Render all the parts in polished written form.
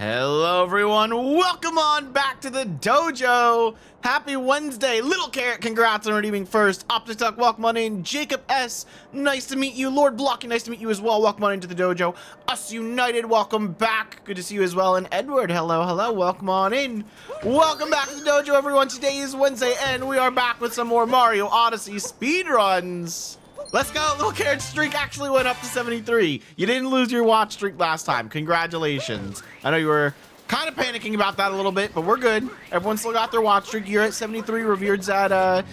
Hello everyone, welcome on back to the dojo. Happy Wednesday. Little Carrot, congrats on redeeming first. Optistuck, welcome on in. Jacob S, nice to meet you. Lord Blocky, nice to meet you as well. Welcome on into the dojo. Us United, welcome back. Good to see you as well. And Edward, hello, welcome on in. Welcome back to the dojo, everyone. Today is Wednesday and we are back with some more Mario Odyssey speedruns. Let's go. Little Carrot's streak actually went up to 73. You didn't lose your watch streak last time. Congratulations. I know you were kind of panicking about that a little bit, but we're good. Everyone still got their watch streak. You're at 73. Revered's at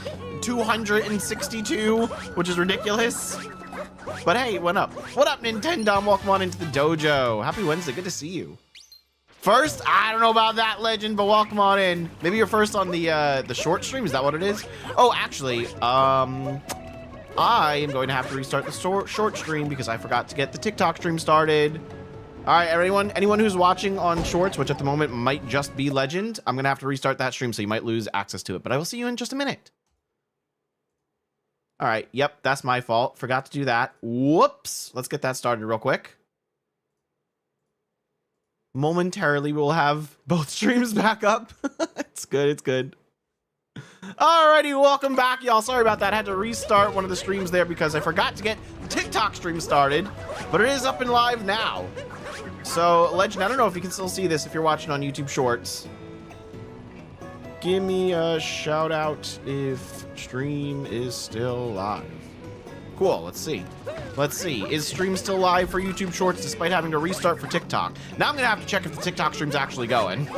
262, which is ridiculous. But hey, it went up. What up, Nintendo? Welcome on into the dojo. Happy Wednesday. Good to see you. First, I don't know about that, Legend, but welcome on in. Maybe you're first on the short stream. Is that what it is? Oh, actually, I am going to have to restart the short stream because I forgot to get the TikTok stream started. All right, anyone who's watching on shorts, which at the moment might just be Legend, I'm going to have to restart that stream, so you might lose access to it. But I will see you in just a minute. All right, yep, that's my fault. Forgot to do that. Whoops. Let's get that started real quick. Momentarily, we'll have both streams back up. It's good, it's good. Alrighty, welcome back, y'all. Sorry about that. I had to restart one of the streams there because I forgot to get the TikTok stream started, but it is up and live now. So, Legend, I don't know if you can still see this if you're watching on YouTube Shorts. Give me a shout out if stream is still live. Cool, let's see. Let's see. Is stream still live for YouTube Shorts despite having to restart for TikTok? Now I'm going to have to check if the TikTok stream's actually going.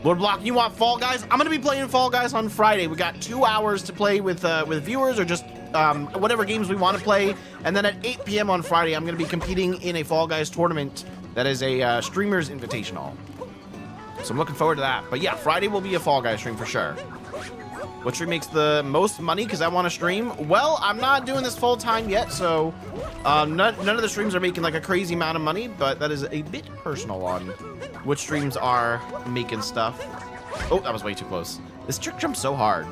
Lord Block, you want Fall Guys? I'm gonna be playing Fall Guys on Friday. We got 2 hours to play with viewers or just whatever games we want to play. And then at 8 p.m. on Friday, I'm gonna be competing in a Fall Guys tournament that is a streamers invitational. So I'm looking forward to that. But yeah, Friday will be a Fall Guys stream for sure. What stream makes the most money? Because I want to stream. Well, I'm not doing this full time yet, so none of the streams are making like a crazy amount of money. But that is a bit personal on which streams are making stuff. Oh, that was way too close. This trick jump's so hard.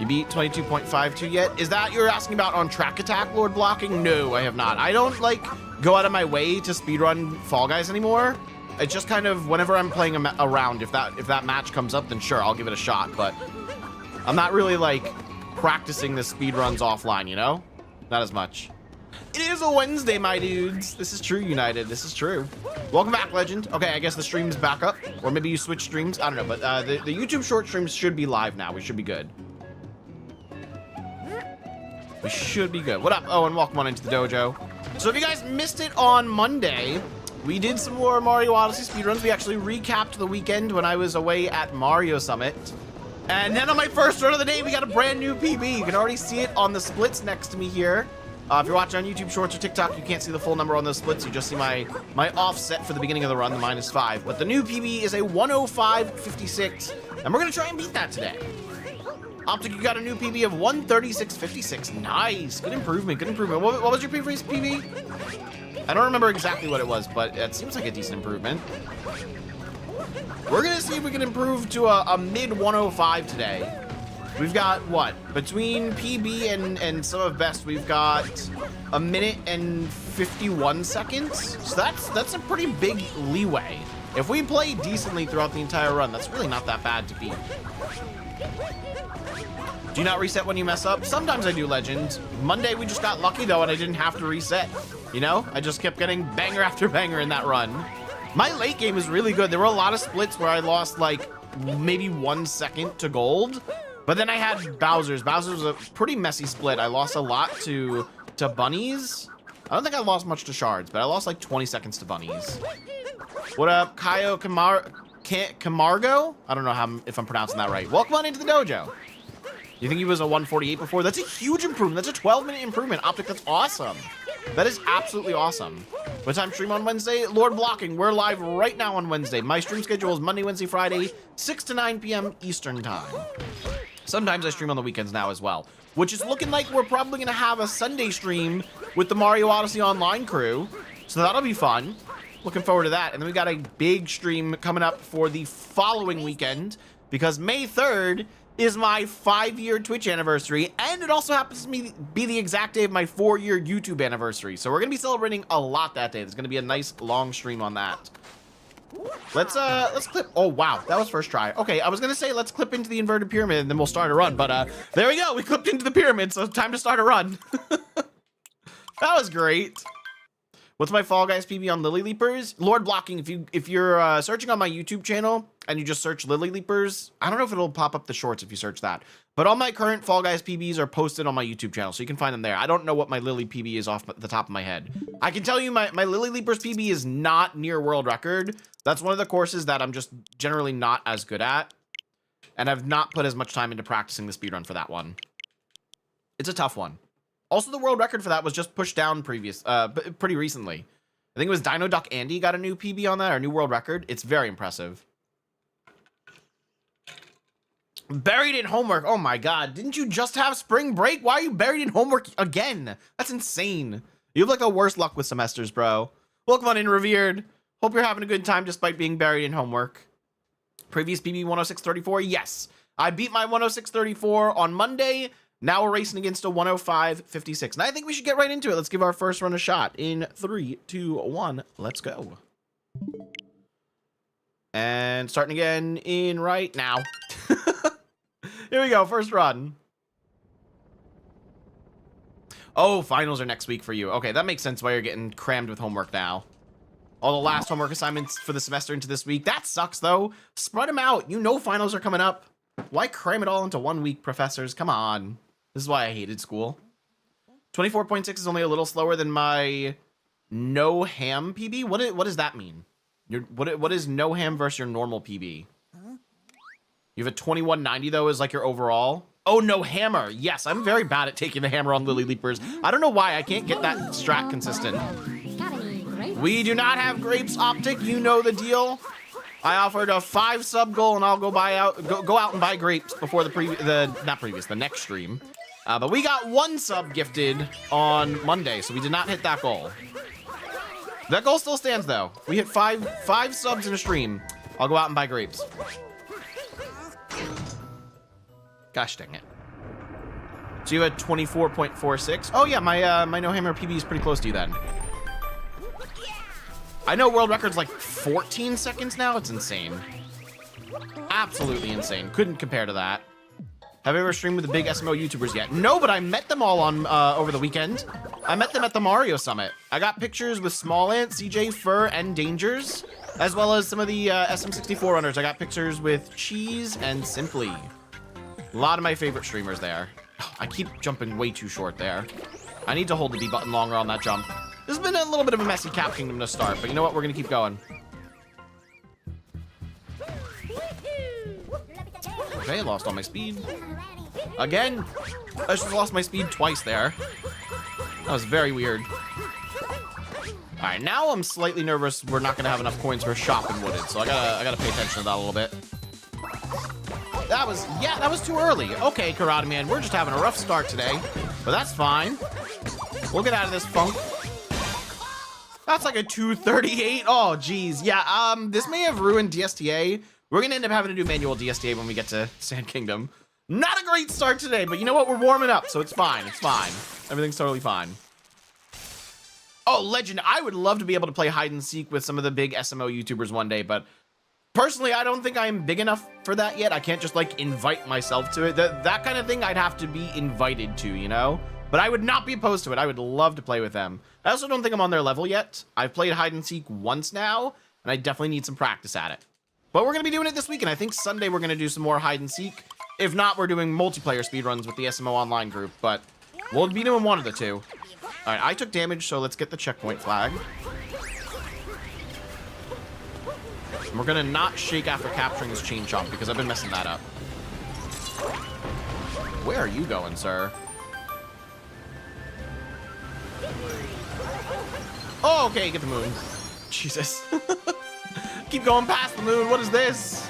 You beat 22.52 yet? Is that you're asking about on Track Attack, Lord Blocking? No, I have not. I don't like go out of my way to speedrun Fall Guys anymore. It's just kind of whenever I'm playing a round, if that match comes up, then sure, I'll give it a shot. But I'm not really like practicing the speedruns offline, you know? Not as much. It is a Wednesday, my dudes. This is true, United. This is true. Welcome back, Legend. Okay, I guess the stream's back up. Or maybe you switch streams. I don't know, but the YouTube short streams should be live now. We should be good. We should be good. What up? Oh, and welcome on into the dojo. So if you guys missed it on Monday, we did some more Mario Odyssey speedruns. We actually recapped the weekend when I was away at Mario Summit. And then on my first run of the day, we got a brand new PB. You can already see it on the splits next to me here. If you're watching on YouTube Shorts or TikTok, you can't see the full number on those splits. You just see my offset for the beginning of the run, the -5. But the new PB is a 105.56, and we're going to try and beat that today. Optic, you got a new PB of 136.56. Nice. Good improvement, good improvement. What was your previous PB? I don't remember exactly what it was, but it seems like a decent improvement. We're going to see if we can improve to a mid-105 today. We've got, what, between PB and some of best, we've got 1 minute and 51 seconds. So that's a pretty big leeway. If we play decently throughout the entire run, that's really not that bad to beat. Do you not reset when you mess up? Sometimes I do, Legend. Monday, we just got lucky, though, and I didn't have to reset. You know? I just kept getting banger after banger in that run. My late game is really good. There were a lot of splits where I lost, like, maybe 1 second to gold. But then I had Bowser's. Bowser's was a pretty messy split. I lost a lot to bunnies. I don't think I lost much to shards, but I lost like 20 seconds to bunnies. What up, Kaio Camargo? I don't know if I'm pronouncing that right. Welcome on into the dojo. You think he was a 148 before? That's a huge improvement. That's a 12-minute improvement. Optic, that's awesome. That is absolutely awesome. What time stream on Wednesday? Lord Blocking, we're live right now on Wednesday. My stream schedule is Monday, Wednesday, Friday, 6 to 9 p.m. Eastern time. Sometimes I stream on the weekends now as well, which is looking like we're probably going to have a Sunday stream with the Mario Odyssey Online crew. So that'll be fun. Looking forward to that. And then we got a big stream coming up for the following weekend because May 3rd is my 5-year Twitch anniversary, and it also happens to be the exact day of my 4-year YouTube anniversary. So we're gonna be celebrating a lot that day. There's gonna be a nice long stream on that. Let's clip. Oh wow, that was first try. Okay, I was gonna say let's clip into the inverted pyramid and then we'll start a run, but there we go. We clipped into the pyramid, so time to start a run. That was great. What's my Fall Guys PB on Lily Leapers? Lord Blocking, if you're searching on my YouTube channel and you just search Lily Leapers, I don't know if it'll pop up the shorts if you search that. But all my current Fall Guys PBs are posted on my YouTube channel, so you can find them there. I don't know what my Lily PB is off the top of my head. I can tell you my Lily Leapers PB is not near world record. That's one of the courses that I'm just generally not as good at. And I've not put as much time into practicing the speedrun for that one. It's a tough one. Also, the world record for that was just pushed down pretty recently. I think it was Dino Duck Andy got a new PB on that, or new world record. It's very impressive. Buried in homework. Oh my god. Didn't you just have spring break? Why are you buried in homework again? That's insane. You have like the worst luck with semesters, bro. Welcome on in, Revered. Hope you're having a good time despite being buried in homework. Previous PB 106.34. Yes. I beat my 106.34 on Monday. Now we're racing against a 105.56. And I think we should get right into it. Let's give our first run a shot. In 3, 2, 1. Let's go. And starting again in right now. Here we go. First run. Oh, finals are next week for you. Okay, that makes sense why you're getting crammed with homework now. All the last homework assignments for the semester into this week. That sucks, though. Spread them out. You know finals are coming up. Why cram it all into 1 week, professors? Come on. This is why I hated school. 24.6 is only a little slower than my no ham PB. What does that mean? What is no ham versus your normal PB? You have a 2190 though is like your overall. Oh, no hammer. Yes, I'm very bad at taking the hammer on Lily Leapers. I don't know why I can't get that strat consistent. We do not have grapes, Optic. You know the deal. I offered a 5 sub goal, and I'll go out and buy grapes before the next stream. But we got 1 sub gifted on Monday, so we did not hit that goal. That goal still stands though. We hit five subs in a stream. I'll go out and buy grapes. Gosh dang it. So you had 24.46. Oh yeah, my no hammer PB is pretty close to you then. I know world record's like 14 seconds now. It's insane. Absolutely insane. Couldn't compare to that. Have you ever streamed with the big SMO YouTubers yet? No, but I met them all on over the weekend. I met them at the Mario Summit. I got pictures with Small Ant, CJ, Fur, and Dangers, as well as some of the SM64 runners. I got pictures with Cheese and Simply. A lot of my favorite streamers there. I keep jumping way too short there. I need to hold the B button longer on that jump. This has been a little bit of a messy Cap Kingdom to start, but you know what? We're going to keep going. Okay, lost all my speed. Again? I just lost my speed twice there. That was very weird. Alright, now I'm slightly nervous we're not going to have enough coins for a shop in Wooded, so I gotta pay attention to that a little bit. That was too early. Okay, Karateman, we're just having a rough start today, but that's fine. We'll get out of this funk. That's like a 238. Oh, geez. Yeah, this may have ruined DSTA. We're going to end up having to do manual DSTA when we get to Sand Kingdom. Not a great start today, but you know what? We're warming up, so it's fine. It's fine. Everything's totally fine. Oh, legend. I would love to be able to play hide and seek with some of the big SMO YouTubers one day, but personally, I don't think I'm big enough for that yet. I can't just, like, invite myself to it. That kind of thing I'd have to be invited to, you know? But I would not be opposed to it. I would love to play with them. I also don't think I'm on their level yet. I've played hide and seek once now, and I definitely need some practice at it. But we're going to be doing it this week, and I think Sunday we're going to do some more hide and seek. If not, we're doing multiplayer speedruns with the SMO online group, but we'll be doing one of the two. All right, I took damage, so let's get the checkpoint flag. And we're going to not shake after capturing this chain chomp, because I've been messing that up. Where are you going, sir? Oh, okay, get the moon. Jesus. Keep going past the moon. What is this?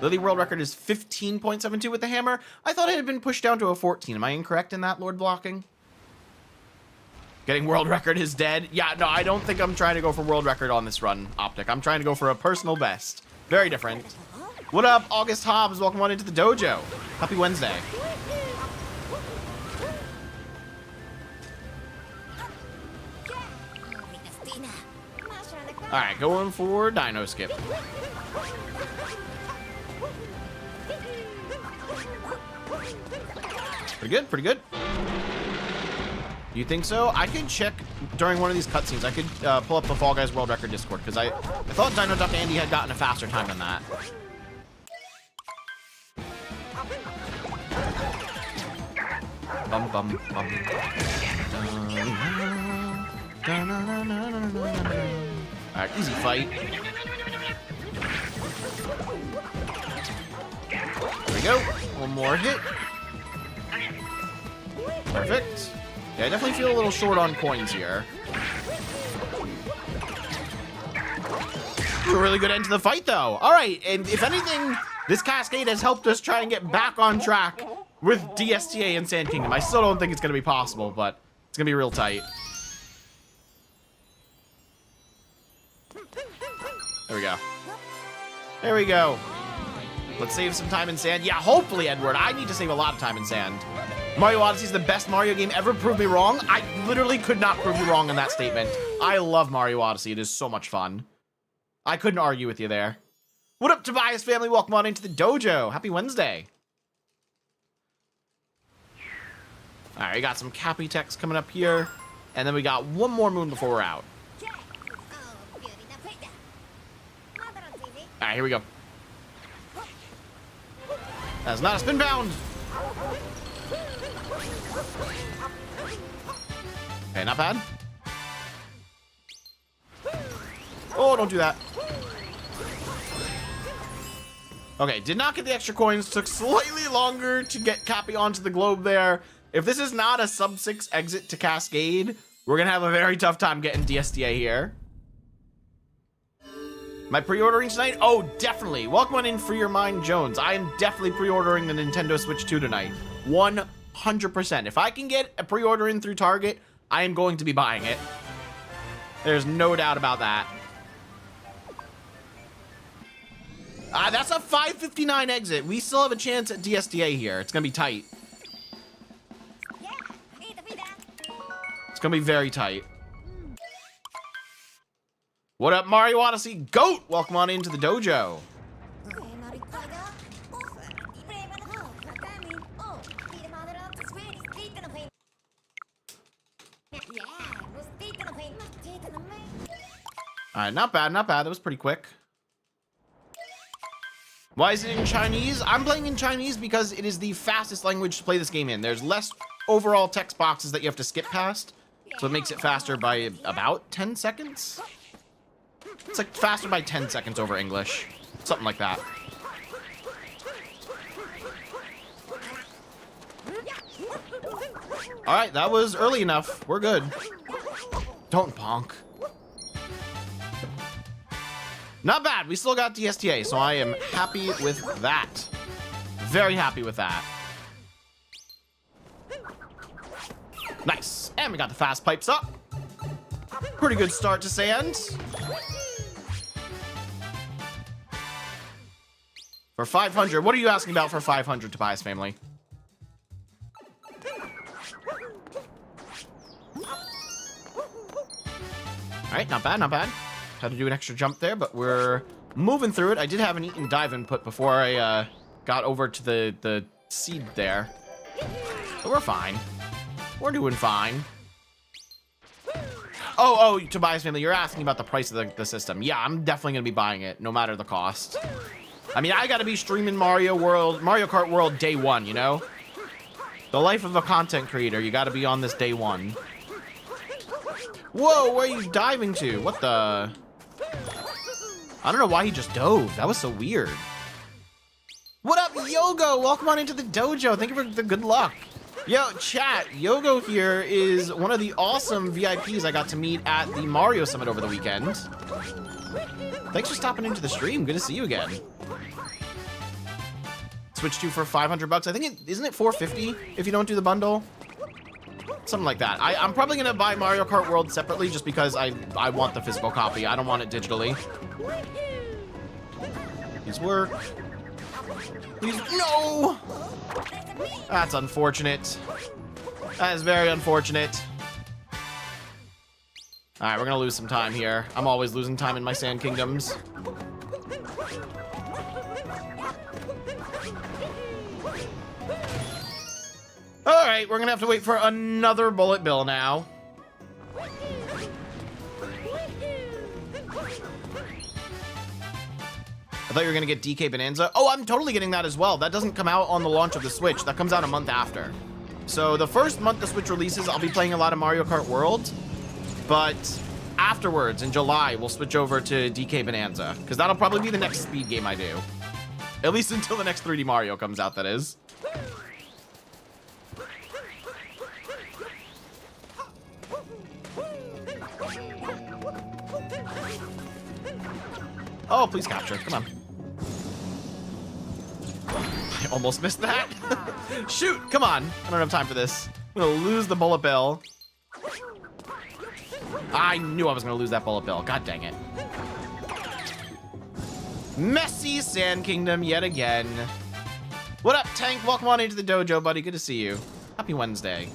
Lily world record is 15.72 with the hammer. I thought it had been pushed down to a 14. Am I incorrect in that, Lord Blocking? Getting world record is dead. Yeah, no, I don't think I'm trying to go for world record on this run, Optic. I'm trying to go for a personal best. Very different. What up, August Hobbs? Welcome on into the dojo. Happy Wednesday. All right, going for Dino Skip. Pretty good, pretty good. You think so? I could check during one of these cutscenes. I could pull up the Fall Guys World Record Discord because I thought Dino Duck Andy had gotten a faster time than that. Bum bum bum. All right, easy fight. There we go. One more hit. Perfect. Yeah, I definitely feel a little short on coins here. A really good end to the fight, though. All right, and if anything, this cascade has helped us try and get back on track with DSTA and Sand Kingdom. I still don't think it's going to be possible, but it's going to be real tight. There we go. There we go. Let's save some time in sand. Yeah, hopefully, Edward. I need to save a lot of time in sand. Mario Odyssey is the best Mario game ever. Prove me wrong. I literally could not prove you wrong in that statement. I love Mario Odyssey. It is so much fun. I couldn't argue with you there. What up, Tobias family? Welcome on into the dojo. Happy Wednesday. All right, we got some Cappy text coming up here. And then we got one more moon before we're out. All right, here we go. That's not a spin bound. Okay, not bad. Oh, don't do that. Okay, did not get the extra coins. Took slightly longer to get Cappy onto the globe there. If this is not a sub 6 exit to Cascade, we're gonna have a very tough time getting DSTA here. Am I pre-ordering tonight? Oh, definitely. Welcome on in, Free Your Mind Jones. I am definitely pre-ordering the Nintendo Switch 2 tonight. 100%. If I can get a pre-order in through Target, I am going to be buying it. There's no doubt about that. That's a 559 exit. We still have a chance at DSTA here. It's going to be tight. It's going to be very tight. What up, Mario Odyssey Goat? Welcome on into the dojo. All right, not bad, not bad. That was pretty quick. Why is it in Chinese? I'm playing in Chinese because it is the fastest language to play this game in. There's less overall text boxes that you have to skip past, so it makes it faster by about 10 seconds. It's like faster by 10 seconds over English. Something like that. All right, that was early enough. We're good. Don't bonk. Not bad. We still got DSTA, so I am happy with that. Very happy with that. Nice. And we got the fast pipes up. Pretty good start to sand. For 500. What are you asking about for 500, Tobias family? All right, not bad, not bad. Had to do an extra jump there, but we're moving through it. I did have an eat and dive input before I got over to the seed there. But we're fine. We're doing fine. Oh, Tobias family, you're asking about the price of the system. Yeah, I'm definitely going to be buying it, no matter the cost. I mean, I got to be streaming Mario Kart World day one, you know? The life of a content creator, you got to be on this day one. Whoa, where are you diving to? What the... I don't know why he just dove. That was so weird. What up, Yogo? Welcome on into the dojo. Thank you for the good luck. Yo, chat. Yogo here is one of the awesome VIPs I got to meet at the Mario Summit over the weekend. Thanks for stopping into the stream. Good to see you again. Switch 2 for 500 bucks. I think isn't it 450 if you don't do the bundle? Something like that. I'm probably gonna buy Mario Kart World separately just because I want the physical copy. I don't want it digitally. These work. Please, no! That's unfortunate. That is very unfortunate. All right, we're gonna lose some time here. I'm always losing time in my Sand Kingdoms. All right, we're gonna have to wait for another bullet bill now. I thought you were gonna get DK Bonanza. Oh, I'm totally getting that as well. That doesn't come out on the launch of the Switch. That comes out a month after. So the first month the Switch releases, I'll be playing a lot of Mario Kart World. But afterwards, in July, we'll switch over to DK Bonanza. Because that'll probably be the next speed game I do. At least until the next 3D Mario comes out, that is. Oh, please capture. Come on. I almost missed that. Shoot, come on. I don't have time for this. I'm gonna lose the bullet bill. I knew I was gonna lose that bullet bill. God dang it. Messy Sand Kingdom yet again. What up, Tank? Welcome on into the dojo, buddy. Good to see you. Happy Wednesday.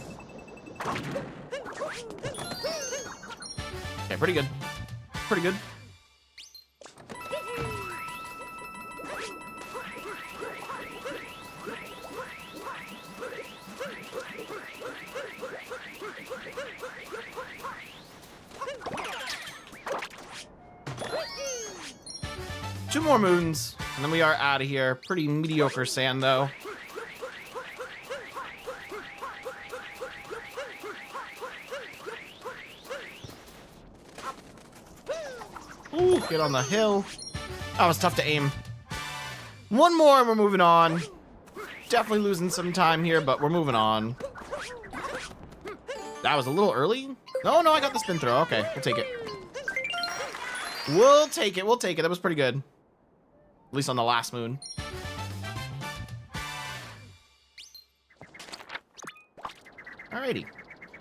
Okay, pretty good. Pretty good. Two more moons, and then we are out of here. Pretty mediocre sand, though. Ooh, get on the hill. That was tough to aim. One more, and we're moving on. Definitely losing some time here, but we're moving on. That was a little early. No, I got the spin throw. Okay, we'll take it. We'll take it. We'll take it. That was pretty good. At least on the last moon. Alrighty.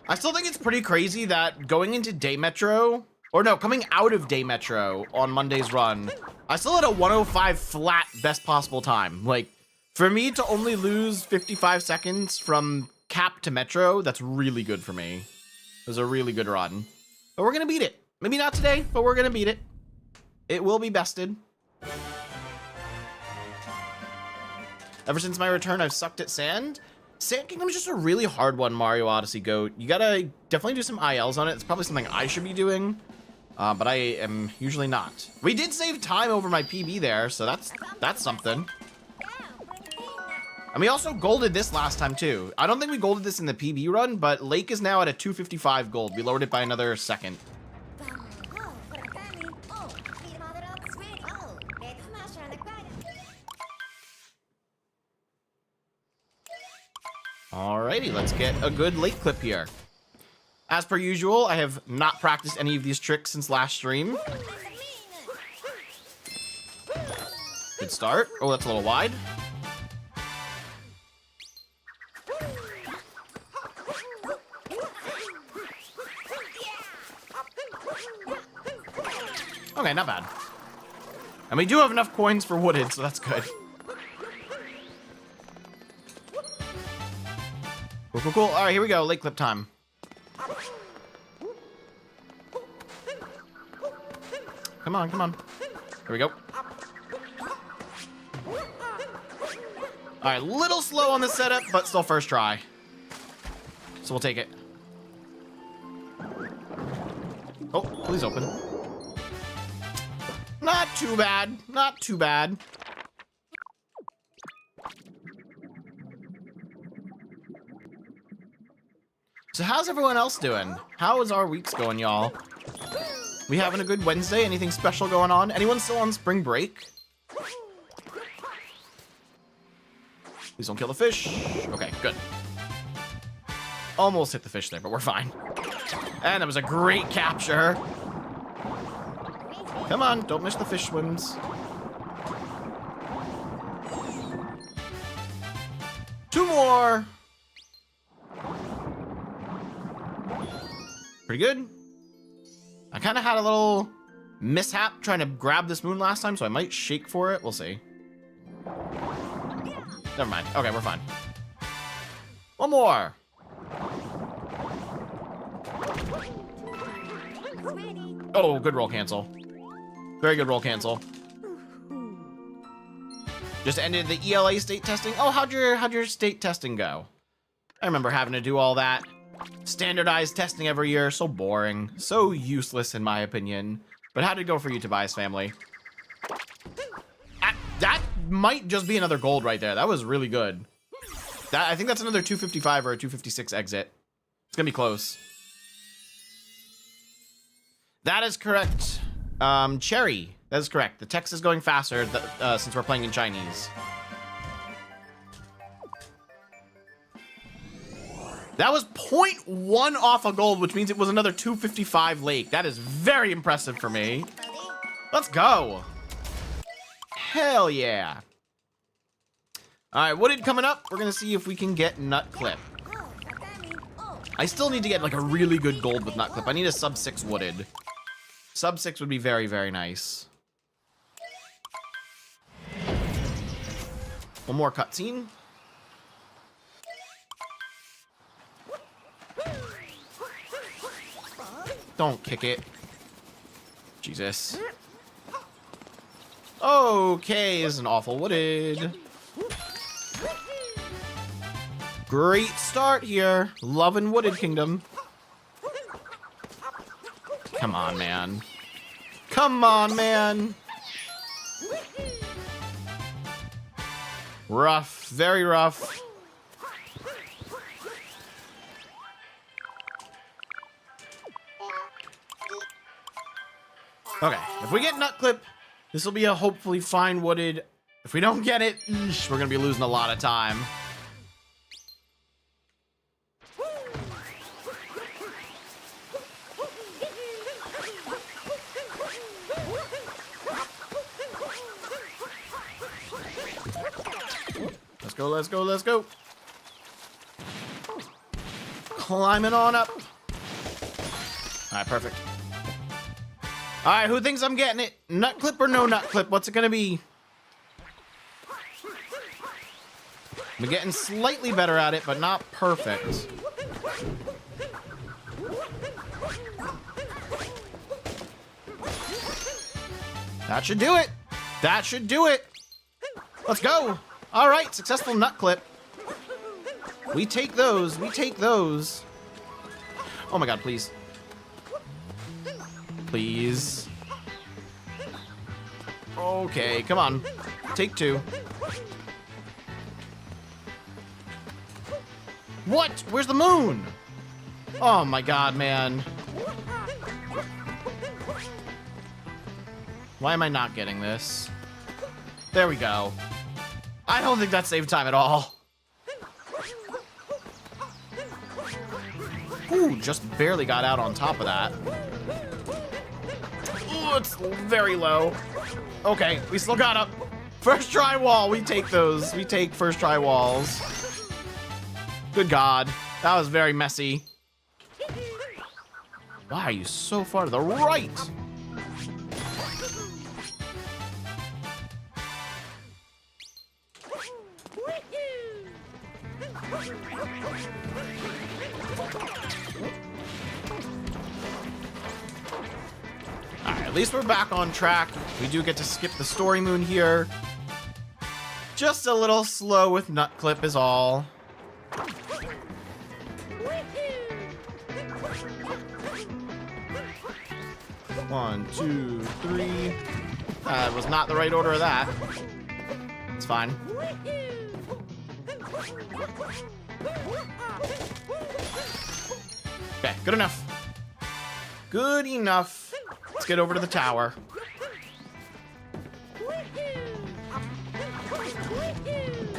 I still think it's pretty crazy that going into Day Metro, or no, coming out of Day Metro on Monday's run, I still had a 105 flat best possible time. Like, for me to only lose 55 seconds from Cap to Metro, that's really good for me. It was a really good run. But we're gonna beat it. Maybe not today, but we're gonna beat it. It will be bested. Ever since my return, I've sucked at sand. Sand Kingdom is just a really hard one, Mario Odyssey Goat. You gotta definitely do some ILs on it. It's probably something I should be doing, but I am usually not. We did save time over my PB there, so that's something. And we also golded this last time too. I don't think we golded this in the PB run, but Lake is now at a 255 gold. We lowered it by another second. Alrighty, let's get a good lake clip here. As per usual, I have not practiced any of these tricks since last stream. Good start. Oh, that's a little wide. Okay, not bad. And we do have enough coins for wooded, so that's good. Cool, cool, cool. All right, here we go. Lake clip time. Come on, come on. Here we go. All right, little slow on the setup, but still first try. So we'll take it. Oh, please open. Not too bad. Not too bad. So how's everyone else doing? How is our weeks going, y'all? We having a good Wednesday? Anything special going on? Anyone still on spring break? Please don't kill the fish. Okay, good. Almost hit the fish there, but we're fine. And that was a great capture. Come on, don't miss the fish swims. Two more. Pretty good. I kind of had a little mishap trying to grab this moon last time, so I might shake for it. We'll see. Never mind. Okay, we're fine. One more. Oh, good roll cancel. Very good roll cancel. Just ended the ELA state testing. Oh, how'd your state testing go? I remember having to do all that. Standardized testing every year. So boring. So useless, in my opinion. But how did it go for you, Tobias family? That might just be another gold right there. That was really good. I think that's another 255 or a 256 exit. It's gonna be close. That is correct. Cherry, that is correct. The text is going faster since we're playing in Chinese. That was 0.1 off a gold, which means it was another 255 lake. That is very impressive for me. Let's go. Hell yeah. All right, Wooded coming up. We're gonna see if we can get Nut Clip. I still need to get like a really good gold with Nut Clip. I need a sub 6 Wooded. Sub 6 would be very, very nice. One more cutscene. Don't kick it. Jesus. Okay, this is an awful Wooded. Great start here. Loving Wooded Kingdom. Come on, man. Come on, man. Rough. Very rough. Okay, if we get Nut Clip, this will be a hopefully fine Wooded. If we don't get it, eesh, we're gonna be losing a lot of time. Let's go, let's go, let's go. Climbing on up. All right, perfect. All right, who thinks I'm getting it? Nut Clip or no Nut Clip? What's it gonna be? I'm getting slightly better at it, but not perfect. That should do it. That should do it. Let's go. All right, successful Nut Clip. We take those. We take those. Oh my God, please. Please. Okay, come on. Take 2. What? Where's the moon? Oh my God, man. Why am I not getting this? There we go. I don't think that saved time at all. Ooh, just barely got out on top of that. Ooh, it's very low. Okay, we still got up. First try wall, we take those. We take first try walls. Good God, that was very messy. Why are you so far to the right? At least we're back on track. We do get to skip the story moon here. Just a little slow with Nut Clip is all. 1, 2, 3. That was not the right order of that. It's fine. Okay, good enough. Good enough. Let's get over to the tower.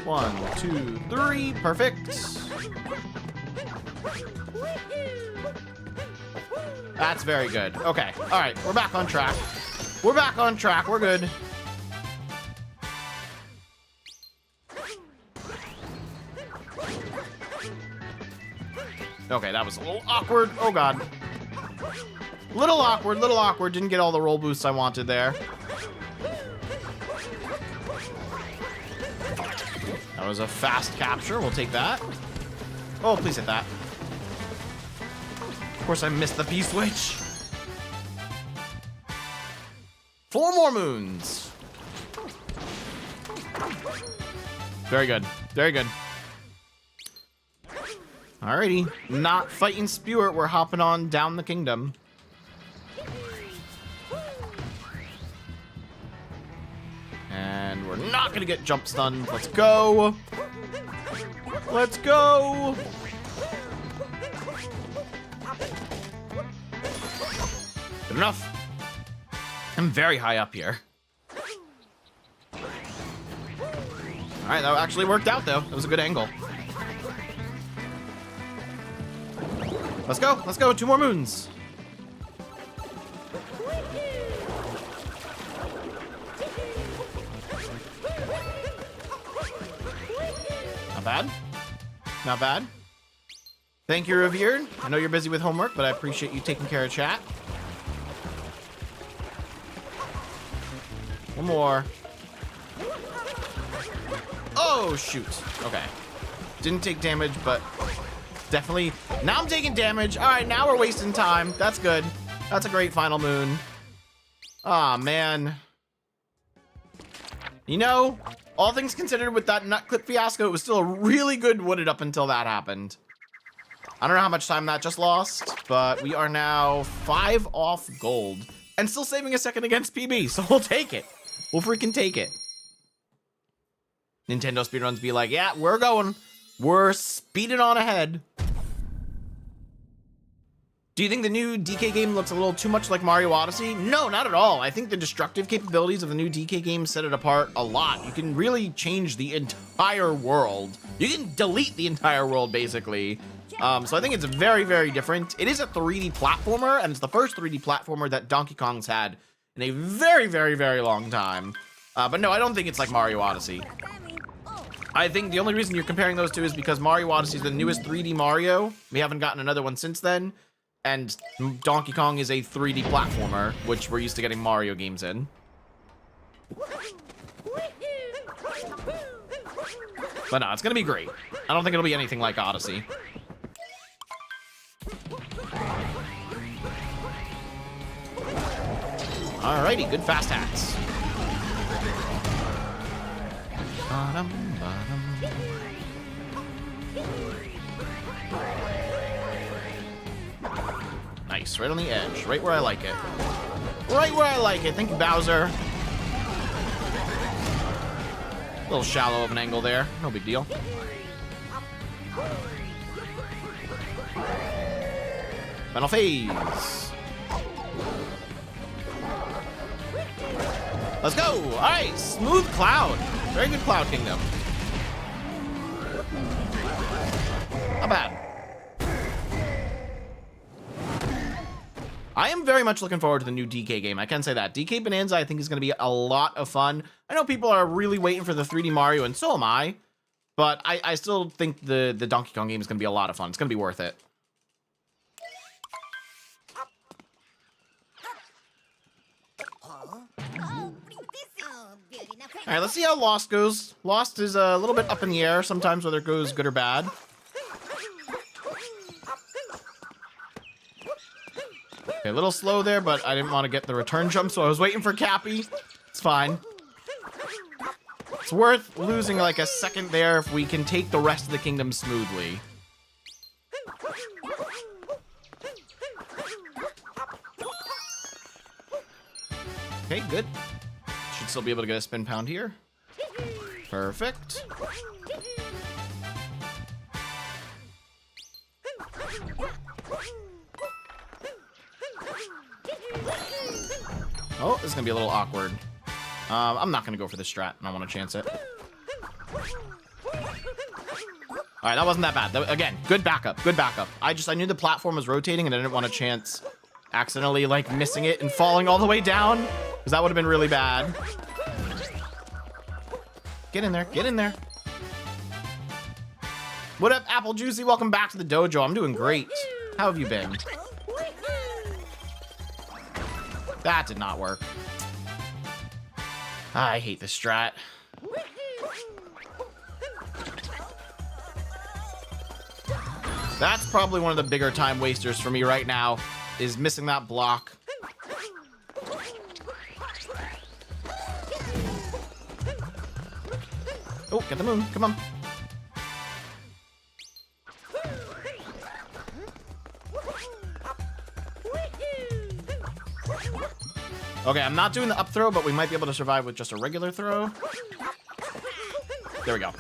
1, 2, 3. Perfect. That's very good. Okay. All right. We're back on track. We're back on track. We're good. Okay, that was a little awkward. Oh, God. Little awkward, little awkward. Didn't get all the roll boosts I wanted there. That was a fast capture. We'll take that. Oh, please hit that. Of course, I missed the P-switch. 4 more moons. Very good. Very good. Alrighty. Not fighting Spewart. We're hopping on down the kingdom. And we're not going to get jump stunned. Let's go. Let's go. Good enough. I'm very high up here. All right, that actually worked out, though. That was a good angle. Let's go. Let's go. 2 more moons. Not bad. Not bad. Thank you, Revered. I know you're busy with homework, but I appreciate you taking care of chat. One more. Oh, shoot. Okay. Didn't take damage, but definitely. Now I'm taking damage. All right, now we're wasting time. That's good. That's a great final moon. Aw, man. You know, all things considered with that nut clip fiasco, it was still a really good wooded up until that happened. I don't know how much time that just lost, but we are now 5 off gold and still saving a second against PB, so we'll take it. We'll freaking take it. Nintendo Speedruns be like, yeah, we're going. We're speeding on ahead. Do you think the new DK game looks a little too much like Mario Odyssey? No, not at all. I think the destructive capabilities of the new DK game set it apart a lot. You can really change the entire world. You can delete the entire world, basically. So I think it's very, very different. It is a 3D platformer, and it's the first 3D platformer that Donkey Kong's had in a very, very, very long time. But no, I don't think it's like Mario Odyssey. I think the only reason you're comparing those two is because Mario Odyssey is the newest 3D Mario. We haven't gotten another one since then. And Donkey Kong is a 3D platformer, which we're used to getting Mario games in. But no, it's gonna be great. I don't think it'll be anything like Odyssey. Alrighty, good fast hats. Nice, right on the edge, right where I like it. Right where I like it. Thank you, Bowser. A little shallow of an angle there. No big deal. Final phase. Let's go. All right, smooth cloud. Very good Cloud Kingdom. Not bad. I am very much looking forward to the new DK game. I can say that. DK Bonanza, I think, is going to be a lot of fun. I know people are really waiting for the 3D Mario, and so am I. But I still think the Donkey Kong game is going to be a lot of fun. It's going to be worth it. All right, let's see how Lost goes. Lost is a little bit up in the air sometimes, whether it goes good or bad. Okay, a little slow there, but I didn't want to get the return jump, so I was waiting for Cappy. It's fine. It's worth losing like a second there if we can take the rest of the kingdom smoothly. Okay, good. Should still be able to get a spin pound here. Perfect. Oh, this is gonna be a little awkward. I'm not gonna go for the strat. I don't want to chance it. All right, that wasn't that bad. Again, good backup. Good backup. I knew the platform was rotating, and I didn't want to chance accidentally like missing it and falling all the way down, because that would have been really bad. Get in there. Get in there. What up, Apple Juicy? Welcome back to the dojo. I'm doing great. How have you been? That did not work. I hate this strat. That's probably one of the bigger time wasters for me right now, is missing that block. Oh, get the moon. Come on. Okay, I'm not doing the up throw, but we might be able to survive with just a regular throw. There we go.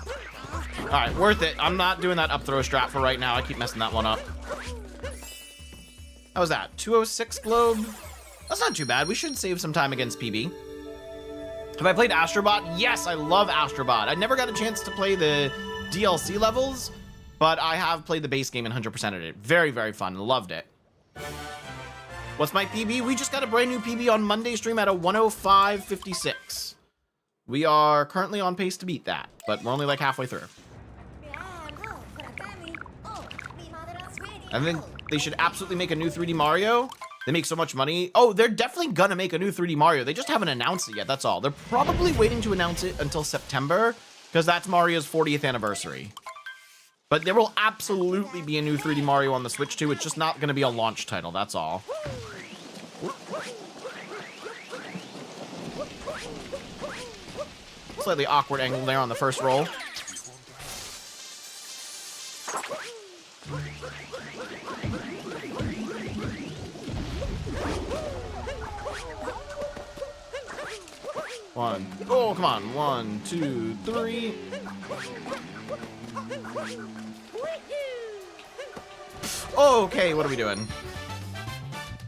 All right, worth it. I'm not doing that up throw strat for right now. I keep messing that one up. How was that? 206 globe? That's not too bad. We should save some time against PB. Have I played Astrobot? Yes, I love Astrobot. I never got a chance to play the DLC levels, but I have played the base game and 100%ed it. Very, very fun. Loved it. What's my PB? We just got a brand new PB on Monday stream at a 105.56. We are currently on pace to beat that, but we're only like halfway through. I think they should absolutely make a new 3D Mario. They make so much money. Oh, they're definitely gonna make a new 3D Mario. They just haven't announced it yet, that's all. They're probably waiting to announce it until September, because that's Mario's 40th anniversary. But there will absolutely be a new 3D Mario on the Switch too. It's just not gonna be a launch title, that's all. Slightly awkward angle there on the first roll. One. Oh, come on. 1, 2, 3. Okay, what are we doing?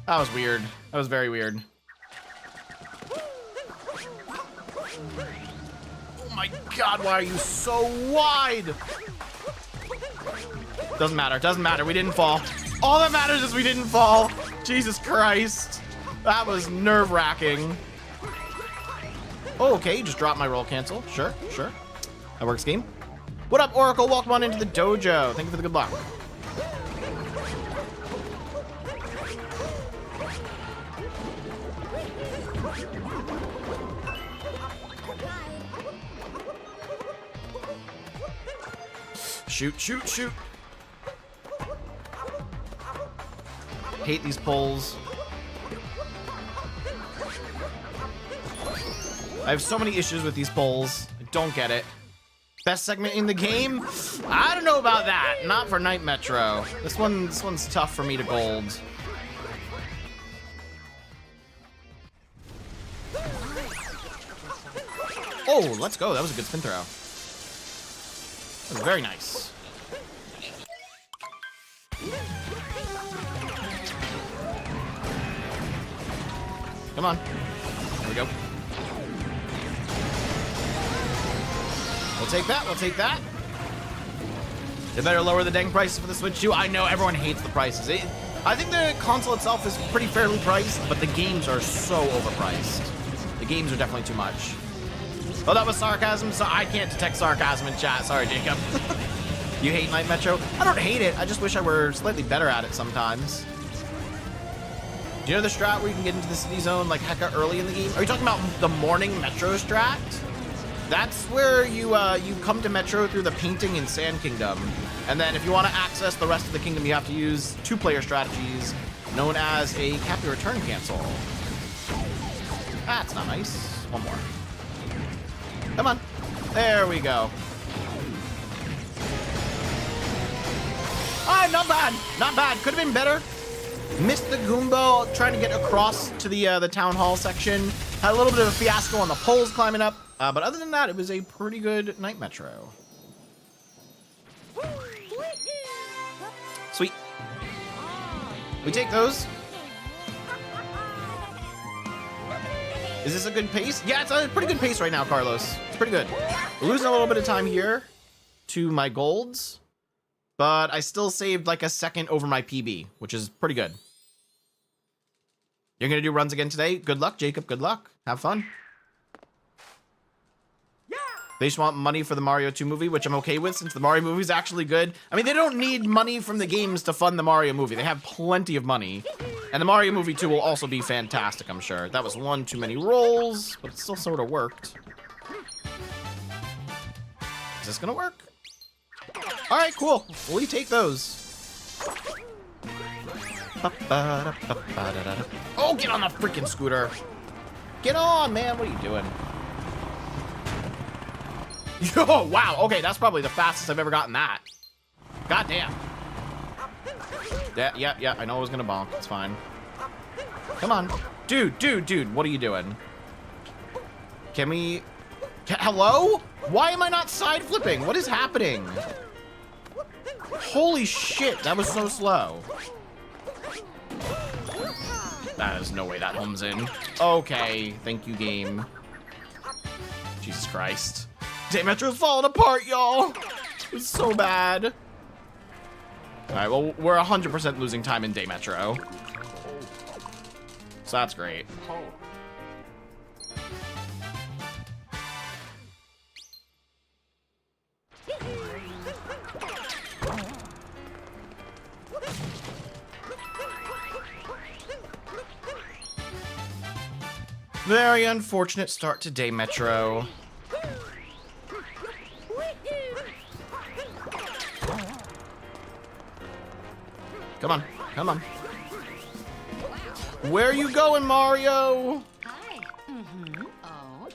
That was weird. That was very weird. Oh my god, why are you so wide? Doesn't matter. Doesn't matter. We didn't fall. All that matters is we didn't fall. Jesus Christ. That was nerve-wracking. Oh, okay, just drop my roll cancel. Sure, sure. That works, game. What up, Oracle? Welcome on into the dojo. Thank you for the good luck. Shoot, shoot, shoot. Hate these pulls. I have so many issues with these polls. I don't get it. Best segment in the game? I don't know about that. Not for Night Metro. This one's tough for me to gold. Oh, let's go. That was a good spin throw. That was very nice. Come on. There we go. We'll take that, we'll take that. They better lower the dang prices for the Switch too. I know everyone hates the prices. I think the console itself is pretty fairly priced, but the games are so overpriced. The games are definitely too much. Oh, that was sarcasm, so I can't detect sarcasm in chat. Sorry, Jacob. You hate Night Metro? I don't hate it, I just wish I were slightly better at it sometimes. Do you know the strat where you can get into the city zone like hecka early in the game? Are you talking about the morning Metro strat? That's where you come to Metro through the painting in Sand Kingdom. And then if you want to access the rest of the kingdom, you have to use two-player strategies known as a cap your return cancel. That's not nice. One more. Come on. There we go. Ah, not bad. Not bad. Could have been better. Missed the Goomba trying to get across to the town hall section. Had a little bit of a fiasco on the poles climbing up. But other than that, it was a pretty good Night Metro. Sweet. We take those. Is this a good pace? Yeah, it's a pretty good pace right now, Carlos. It's pretty good. We're losing a little bit of time here to my golds, but I still saved like a second over my PB, which is pretty good. You're gonna do runs again today? Good luck, Jacob. Good luck. Have fun. They just want money for the Mario 2 movie, which I'm okay with since the Mario movie is actually good. I mean, they don't need money from the games to fund the Mario movie. They have plenty of money. And the Mario movie 2 will also be fantastic, I'm sure. That was one too many rolls, but it still sort of worked. Is this gonna work? All right, cool. We take those. Oh, get on the freaking scooter. Get on, man. What are you doing? Yo, wow. Okay, that's probably the fastest I've ever gotten that. God damn. Yeah. I know I was gonna bonk. It's fine. Come on. Dude. What are you doing? Can we... Hello? Why am I not side flipping? What is happening? Holy shit, that was so slow. That is no way that homes in. Okay, thank you, game. Jesus Christ. Day Metro's falling apart, y'all. It's so bad. Alright, well, we're 100% losing time in Day Metro. So that's great. Very unfortunate start to Day Metro. Come on, come on. Where are you going, Mario? Hi. Oh.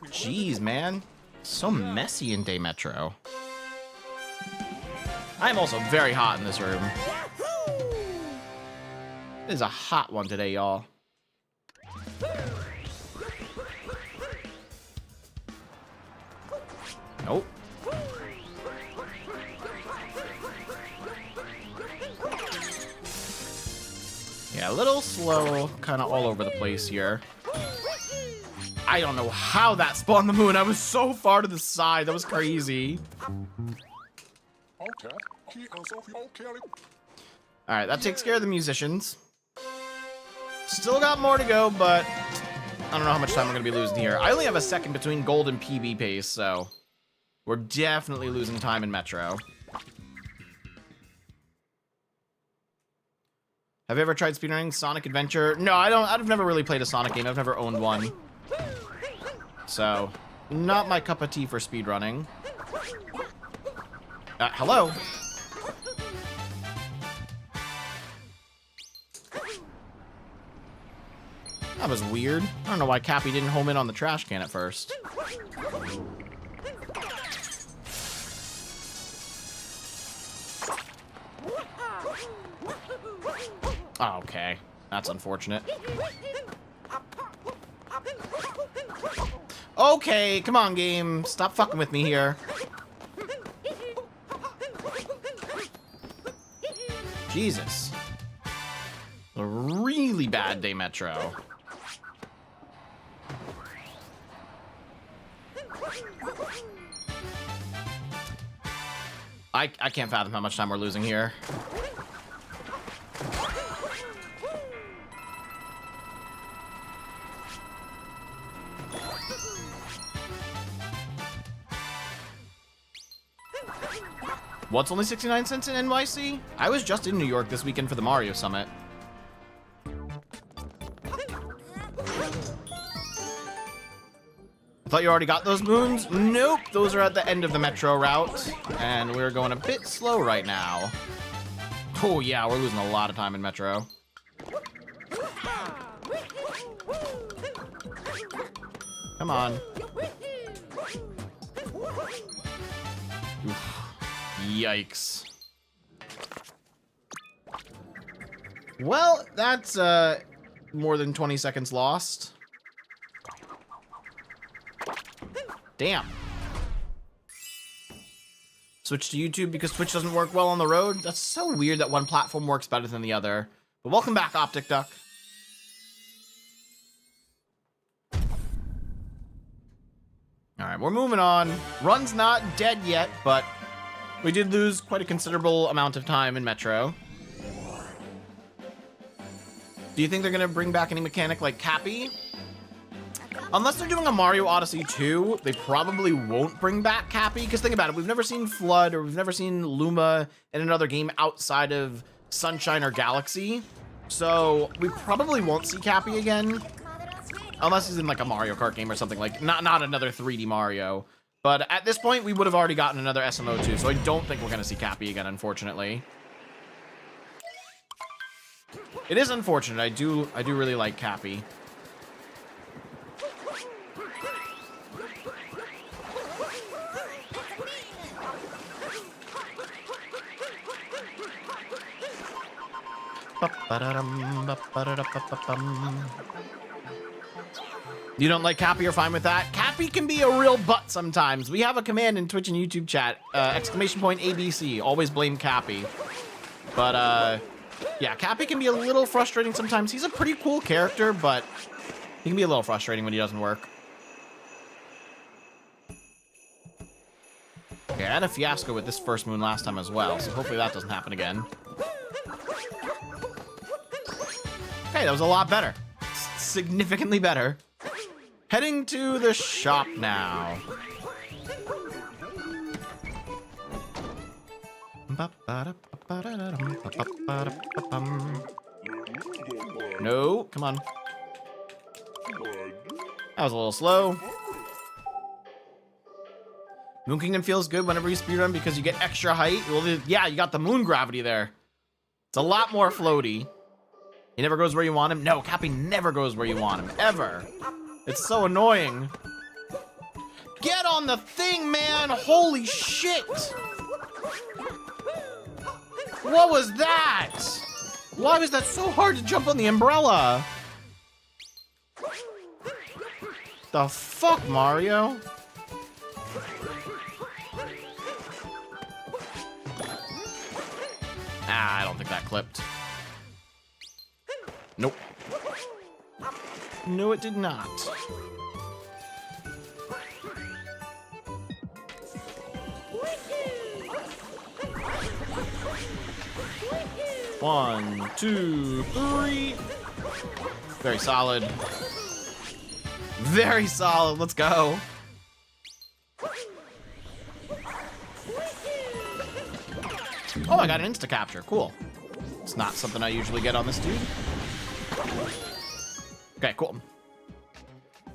Jeez, man. So messy in Day Metro. I'm also very hot in this room. It is a hot one today, y'all. Nope. Yeah, a little slow, kind of all over the place here. I don't know how that spawned the moon. I was so far to the side. That was crazy. Alright, that takes care of the musicians. Still got more to go, but I don't know how much time we're going to be losing here. I only have a second between gold and PB pace, so we're definitely losing time in Metro. Have you ever tried speedrunning Sonic Adventure? No, I've never really played a Sonic game. I've never owned one. So, not my cup of tea for speedrunning. Hello? That was weird. I don't know why Cappy didn't home in on the trash can at first. Oh, okay. That's unfortunate. Okay, come on, game. Stop fucking with me here. Jesus. A really bad Day Metro. I can't fathom how much time we're losing here. What's only 69 cents in NYC? I was just in New York this weekend for the Mario Summit. Thought you already got those moons? Nope, those are at the end of the Metro route, and we're going a bit slow right now. Oh yeah, we're losing a lot of time in Metro. Come on. Oof. Yikes. Well, that's more than 20 seconds lost. Damn. Switch to YouTube because Twitch doesn't work well on the road? That's so weird that one platform works better than the other. But welcome back, Optic Duck. Alright, we're moving on. Run's not dead yet, but we did lose quite a considerable amount of time in Metro. Do you think they're going to bring back any mechanic like Cappy? Unless they're doing a Mario Odyssey 2, they probably won't bring back Cappy. Because think about it, we've never seen Flood or we've never seen Luma in another game outside of Sunshine or Galaxy. So we probably won't see Cappy again. Unless he's in like a Mario Kart game or something, like not another 3D Mario. But at this point, we would have already gotten another SMO2, so I don't think we're going to see Cappy again, unfortunately. It is unfortunate. I do really like Cappy. You don't like Cappy, you're fine with that? Cappy can be a real butt sometimes. We have a command in Twitch and YouTube chat, !ABC, always blame Cappy. But, yeah, Cappy can be a little frustrating sometimes. He's a pretty cool character, but he can be a little frustrating when he doesn't work. Okay, I had a fiasco with this first moon last time as well, so hopefully that doesn't happen again. Okay, that was a lot better. Significantly better. Heading to the shop now. No, come on. That was a little slow. Moon Kingdom feels good whenever you speedrun because you get extra height. Well, yeah, you got the moon gravity there. It's a lot more floaty. He never goes where you want him. No, Cappy never goes where you want him, ever. It's so annoying. Get on the thing, man! Holy shit! What was that? Why was that so hard to jump on the umbrella? The fuck, Mario? Ah, I don't think that clipped. Nope. No, it did not. One, two, three. Very solid. Very solid. Let's go. Oh, I got an insta capture. Cool. It's not something I usually get on this dude. Okay, cool.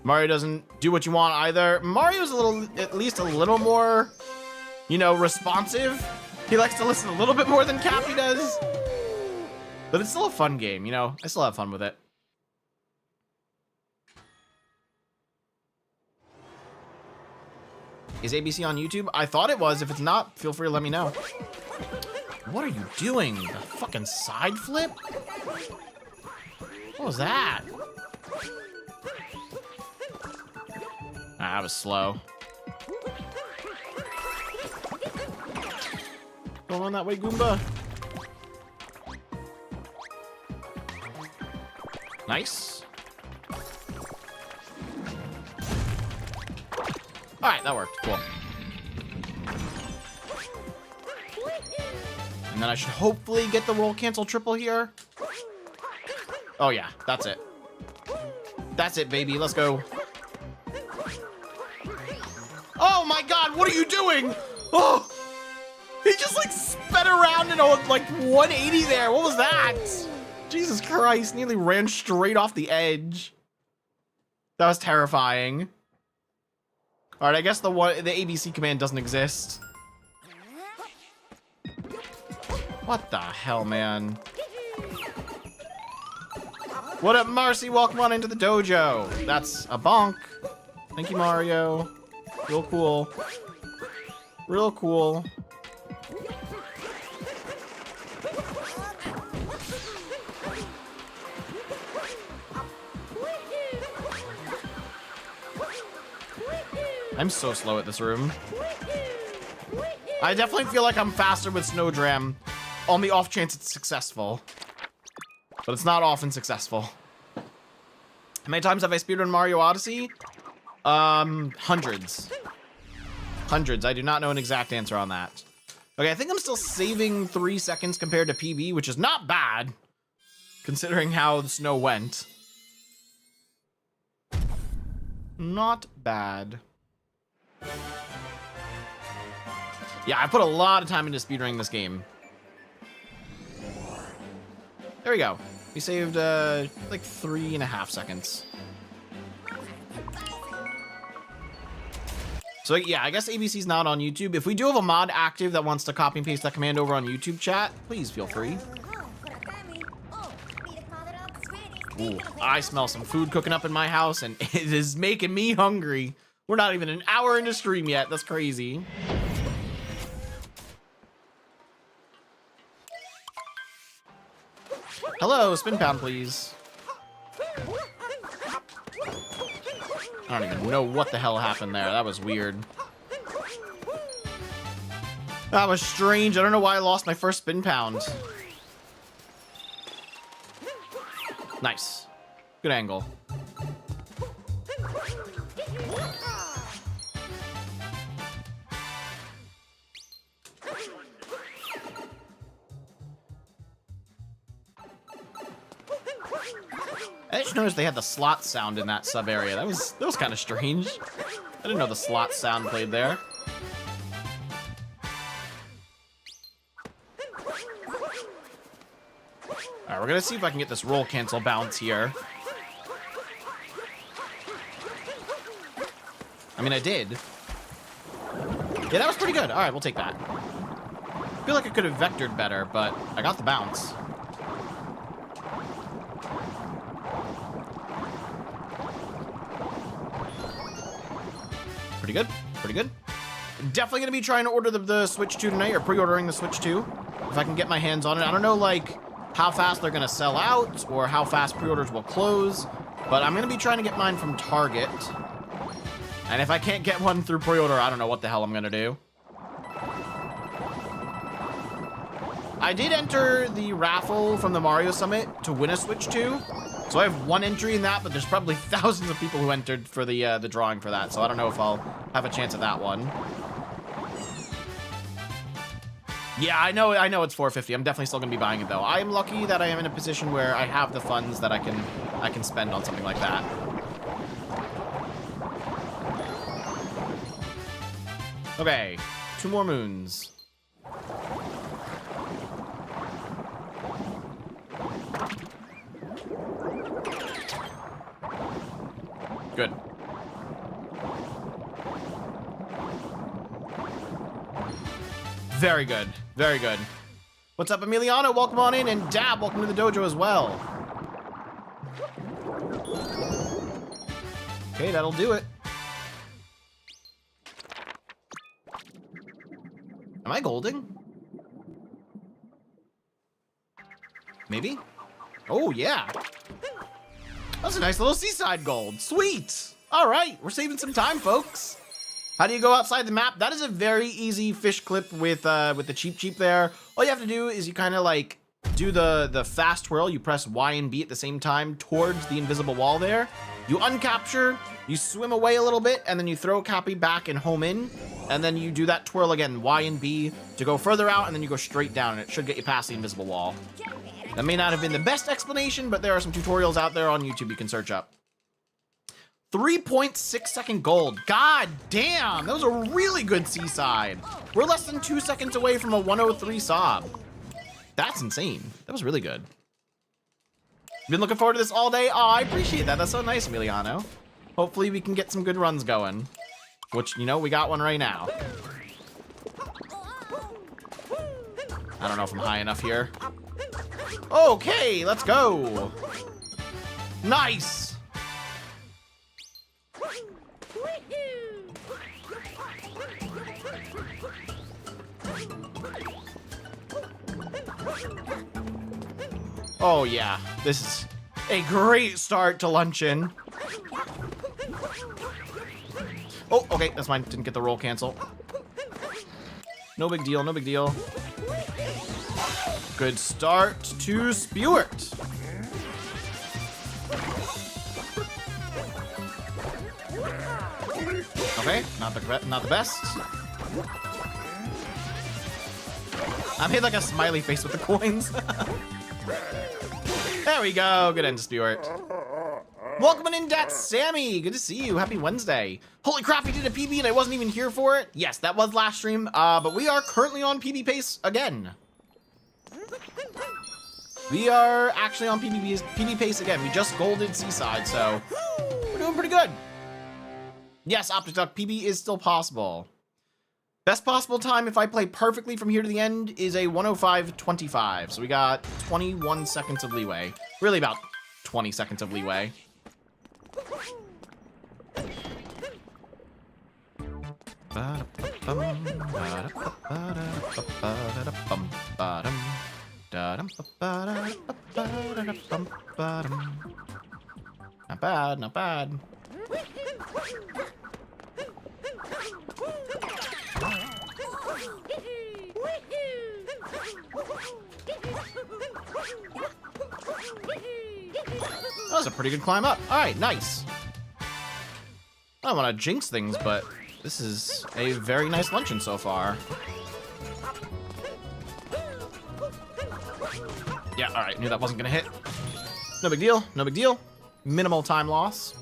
Mario doesn't do what you want either. Mario's at least a little more, you know, responsive. He likes to listen a little bit more than Cappy does. But it's still a fun game, you know? I still have fun with it. Is ABC on YouTube? I thought it was. If it's not, feel free to let me know. What are you doing? The fucking side flip? What was that? Ah, that was slow. Going on that way, Goomba. Nice. All right, that worked. Cool. And then I should hopefully get the roll cancel triple here. Oh yeah, that's it. That's it, baby. Let's go. Oh my god, what are you doing? Oh! He just like sped around in a like 180 there. What was that? Jesus Christ, nearly ran straight off the edge. That was terrifying. All right, I guess the ABC command doesn't exist. What the hell, man? What up, Marcy? Welcome on into the dojo. That's a bonk. Thank you, Mario. Real cool. Real cool. I'm so slow at this room. I definitely feel like I'm faster with Snowdram on the off chance it's successful. But it's not often successful. How many times have I speedrun Mario Odyssey? Hundreds. Hundreds. I do not know an exact answer on that. Okay, I think I'm still saving 3 seconds compared to PB, which is not bad, considering how the snow went. Not bad. Yeah, I put a lot of time into speedrunning this game. There we go. We saved, like 3.5 seconds. So yeah, I guess ABC's not on YouTube. If we do have a mod active that wants to copy and paste that command over on YouTube chat, please feel free. Ooh, I smell some food cooking up in my house, and it is making me hungry. We're not even an hour into stream yet. That's crazy. Hello, spin pound, please. I don't even know what the hell happened there. That was weird. That was strange. I don't know why I lost my first spin pound. Nice. Good angle. I just noticed they had the slot sound in that sub area. That was kind of strange. I didn't know the slot sound played there. Alright, we're gonna see if I can get this roll cancel bounce here. I mean, I did. Yeah, that was pretty good. Alright, we'll take that. I feel like I could have vectored better, but I got the bounce. Pretty good. Pretty good. Definitely gonna be trying to order the Switch 2 tonight, or pre-ordering the Switch 2. If I can get my hands on it. I don't know, like, how fast they're gonna sell out, or how fast pre-orders will close, but I'm gonna be trying to get mine from Target. And if I can't get one through pre-order, I don't know what the hell I'm gonna do. I did enter the raffle from the Mario Summit to win a Switch 2. So I have one entry in that, but there's probably thousands of people who entered for the drawing for that. So I don't know if I'll have a chance at that one. Yeah, I know it's $4.50. I'm definitely still gonna be buying it though. I am lucky that I am in a position where I have the funds that I can spend on something like that. Okay, 2 more moons. Good. Very good. Very good. What's up, Emiliano? Welcome on in. And Dab, welcome to the dojo as well. Okay, that'll do it. Am I golding? Maybe? Oh, yeah. That's a nice little seaside gold. Sweet. All right, we're saving some time, folks. How do you go outside the map? That is a very easy fish clip with the cheap there. All you have to do is you kind of like do the fast twirl. You press Y and B at the same time towards the invisible wall there. You uncapture, you swim away a little bit, and then you throw Cappy back and home in. And then you do that twirl again, Y and B, to go further out, and then you go straight down, and it should get you past the invisible wall. That may not have been the best explanation, but there are some tutorials out there on YouTube you can search up. 3.6 second gold. God damn, that was a really good seaside. We're less than 2 seconds away from a 103 sob. That's insane. That was really good. Been looking forward to this all day. Oh, I appreciate that. That's so nice, Emiliano. Hopefully we can get some good runs going. Which, you know, we got one right now. I don't know if I'm high enough here. Okay, let's go. Nice. Oh yeah, this is a great start to luncheon. Oh, okay, that's mine. Didn't get the roll cancel. No big deal, no big deal. Good start to Spewart. Okay, not the best. I made like a smiley face with the coins. There we go. Good end to Spewart. Welcome in, that's Sammy. Good to see you. Happy Wednesday. Holy crap, he did a PB and I wasn't even here for it. Yes, that was last stream, but we are currently on PB pace again. We are actually on PB pace again. We just golded Seaside, so we're doing pretty good. Yes, Optic Duck, PB is still possible. Best possible time if I play perfectly from here to the end is a 105.25. So we got 21 seconds of leeway. Really about 20 seconds of leeway. Not bad, not bad. That was a pretty good climb up. All right, nice. I don't want to jinx things, but this is a very nice luncheon so far. Yeah, all right, knew that wasn't gonna hit. No big deal, no big deal. Minimal time loss.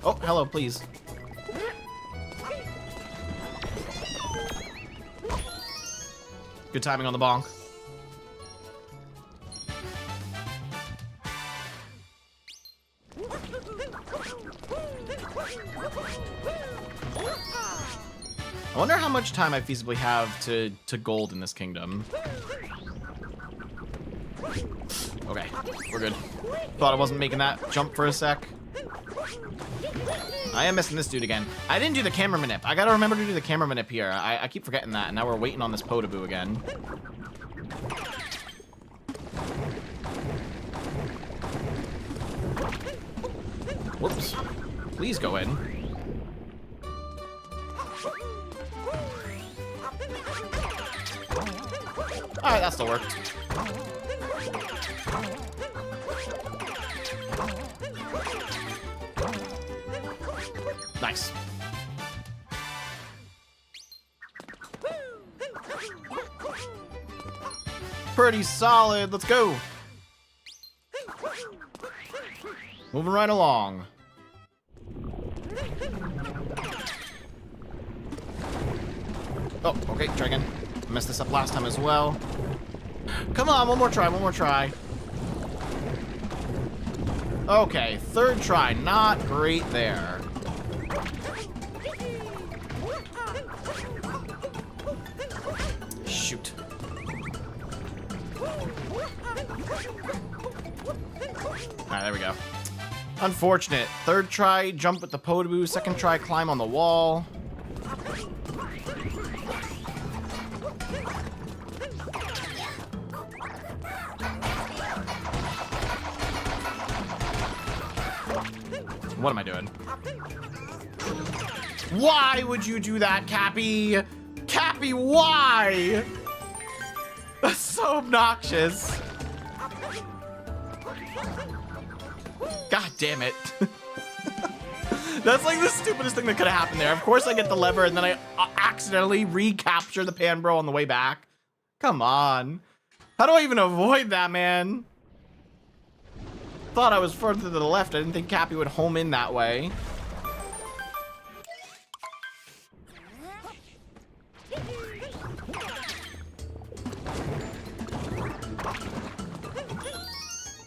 Oh, hello, please. Good timing on the bonk. I wonder how much time I feasibly have to gold in this kingdom. Okay, we're good. Thought I wasn't making that jump for a sec. I am missing this dude again. I didn't do the camera manip. I gotta remember to do the camera manip here. I keep forgetting that, and now we're waiting on this Potaboo again. Whoops. Please go in. Alright, that still worked. Nice. Pretty solid. Let's go. Moving right along. Oh, okay, try again. Messed this up last time as well. Come on, one more try, one more try. Okay, third try, not great there. Shoot. Alright, there we go. Unfortunate. Third try, jump with the Potaboo. Second try, climb on the wall. What am I doing? Why would you do that, Cappy? Cappy, why? That's so obnoxious. God damn it. That's like the stupidest thing that could have happened there. Of course I get the lever and then I accidentally recapture the pan bro on the way back. Come on. How do I even avoid that, man? Thought I was further to the left. I didn't think Cappy would home in that way.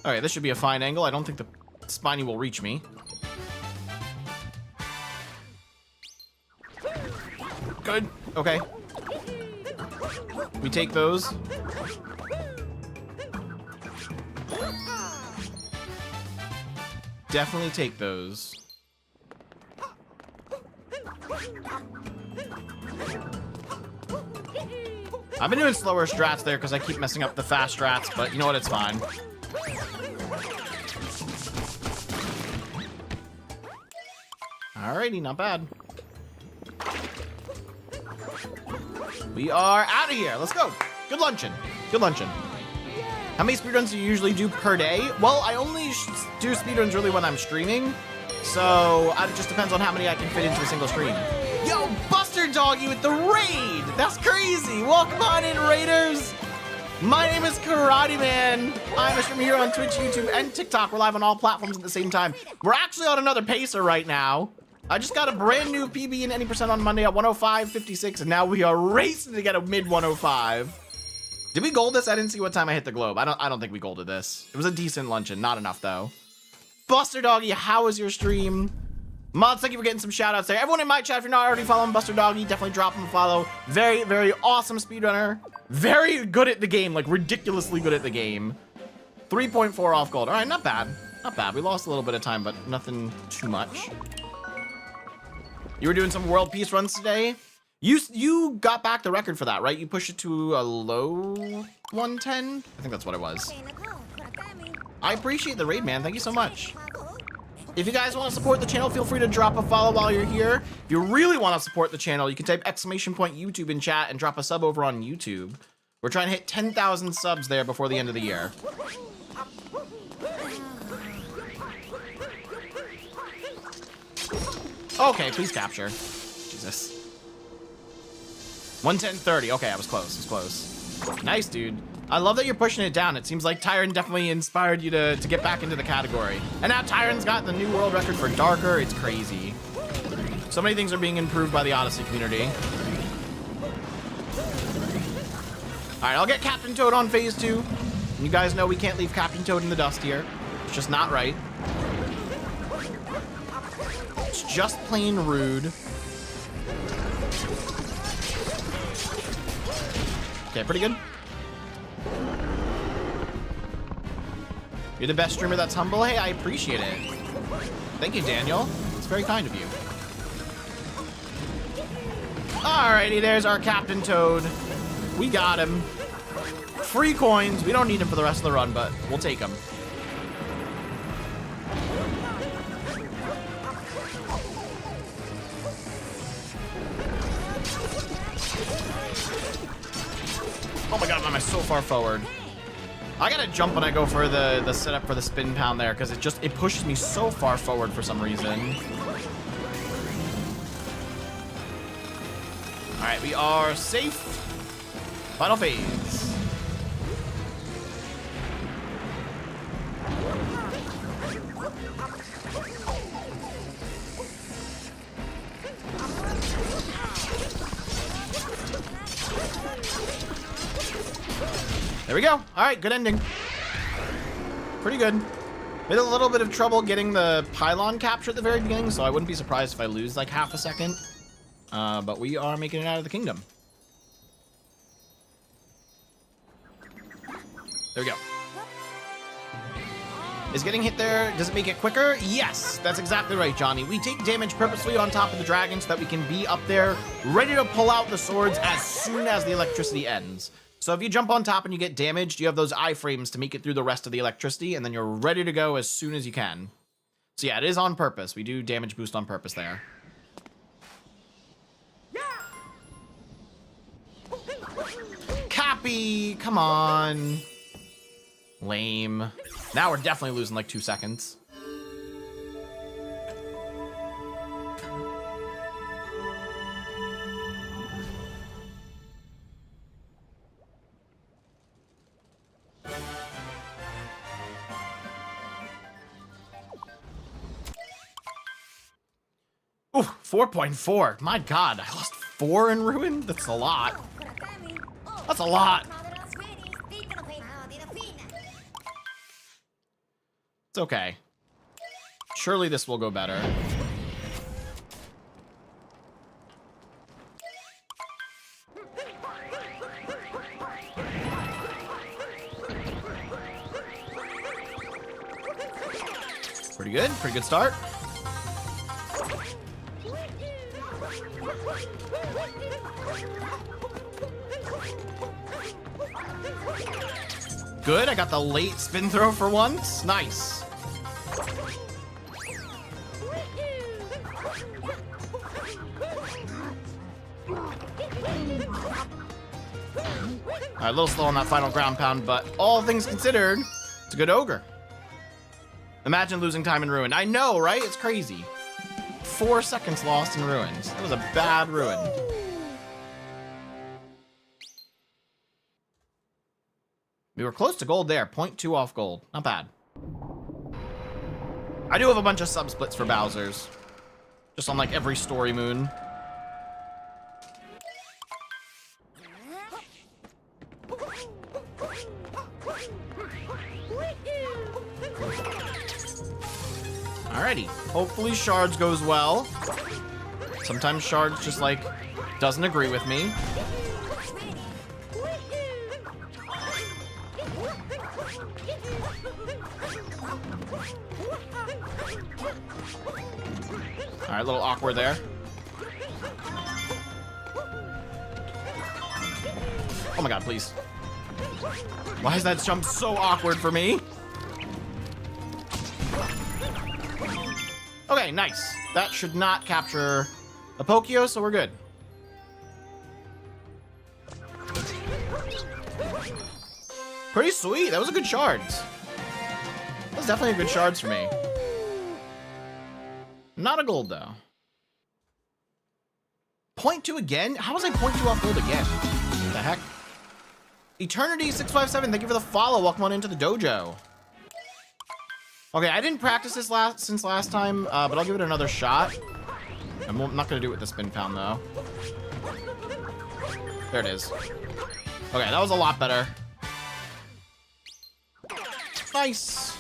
Alright, this should be a fine angle. I don't think the Spiny will reach me. Good. Okay. We take those. Definitely take those. I've been doing slower strats there because I keep messing up the fast strats, but you know what? It's fine. Alrighty, not bad. We are out of here. Let's go. Good luncheon. Good luncheon. How many speedruns do you usually do per day? Well, I only do speedruns really when I'm streaming. So it just depends on how many I can fit into a single stream. Yo, Buster Doggy with the raid. That's crazy. Welcome on in, Raiders. My name is Karateman. I'm a streamer here on Twitch, YouTube, and TikTok. We're live on all platforms at the same time. We're actually on another pacer right now. I just got a brand new PB and any percent on Monday at 105.56, and now we are racing to get a mid 105. Did we gold this? I didn't see what time I hit the globe. I don't think we golded this. It was a decent luncheon. Not enough, though. Buster Doggy, how was your stream? Mods, thank you for getting some shout-outs there. Everyone in my chat, if you're not already following Buster Doggy, definitely drop him a follow. Very, very awesome speedrunner. Very good at the game, like ridiculously good at the game. 3.4 off gold. All right, not bad. Not bad. We lost a little bit of time, but nothing too much. You were doing some world peace runs today? You got back the record for that, right? You pushed it to a low 110? I think that's what it was. I appreciate the raid, man. Thank you so much. If you guys want to support the channel, feel free to drop a follow while you're here. If you really want to support the channel, you can type !YouTube in chat and drop a sub over on YouTube. We're trying to hit 10,000 subs there before the end of the year. Okay, please capture. Jesus. 110.30. Okay, I was close. I was close. Nice, dude. I love that you're pushing it down. It seems like Tyron definitely inspired you to get back into the category. And now Tyron's got the new world record for Darker. It's crazy. So many things are being improved by the Odyssey community. All right, I'll get Captain Toad on phase 2. And you guys know we can't leave Captain Toad in the dust here. It's just not right. It's just plain rude. Okay, pretty good. You're the best streamer that's humble. Hey, I appreciate it. Thank you, Daniel. It's very kind of you. Alrighty, there's our Captain Toad. We got him. Free coins. We don't need him for the rest of the run, but we'll take him. Oh my god, why am I so far forward? I gotta jump when I go for the setup for the spin pound there, because it pushes me so far forward for some reason. Alright, we are safe. Final phase. There we go. All right, good ending. Pretty good. We had a little bit of trouble getting the pylon capture at the very beginning, so I wouldn't be surprised if I lose like half a second. But we are making it out of the kingdom. There we go. Is getting hit there, does it make it quicker? Yes, that's exactly right, Johnny. We take damage purposely on top of the dragon so that we can be up there ready to pull out the swords as soon as the electricity ends. So if you jump on top and you get damaged, you have those iframes to make it through the rest of the electricity, and then you're ready to go as soon as you can. So yeah, it is on purpose. We do damage boost on purpose there. Cappy, come on. Lame. Now we're definitely losing like 2 seconds. Ooh, 4.4. My god, I lost 4 in Ruin? That's a lot. That's a lot. It's okay. Surely this will go better. Pretty good. Pretty good start. Good, I got the late spin throw for once. Nice. All right, a little slow on that final ground pound, but all things considered, it's a good ogre. Imagine losing time in Ruin. I know, right? It's crazy. 4 seconds lost in Ruins. That was a bad Ruin. We were close to gold there. 0.2 off gold. Not bad. I do have a bunch of sub-splits for Bowser's. Just on like every story moon. Alrighty. Hopefully shards goes well. Sometimes shards just like doesn't agree with me. Alright, a little awkward there. Oh my god, please. Why is that jump so awkward for me? Okay, nice. That should not capture a Pokio, so we're good. Pretty sweet. That was a good shards. That was definitely a good shards for me. Not a gold, though. 0.2 again? How was I 0.2 off gold again? What the heck? Eternity657, thank you for the follow. Welcome on into the dojo. Okay, I didn't practice this since last time, but I'll give it another shot. I'm not going to do it with the spin pound, though. There it is. Okay, that was a lot better. Nice.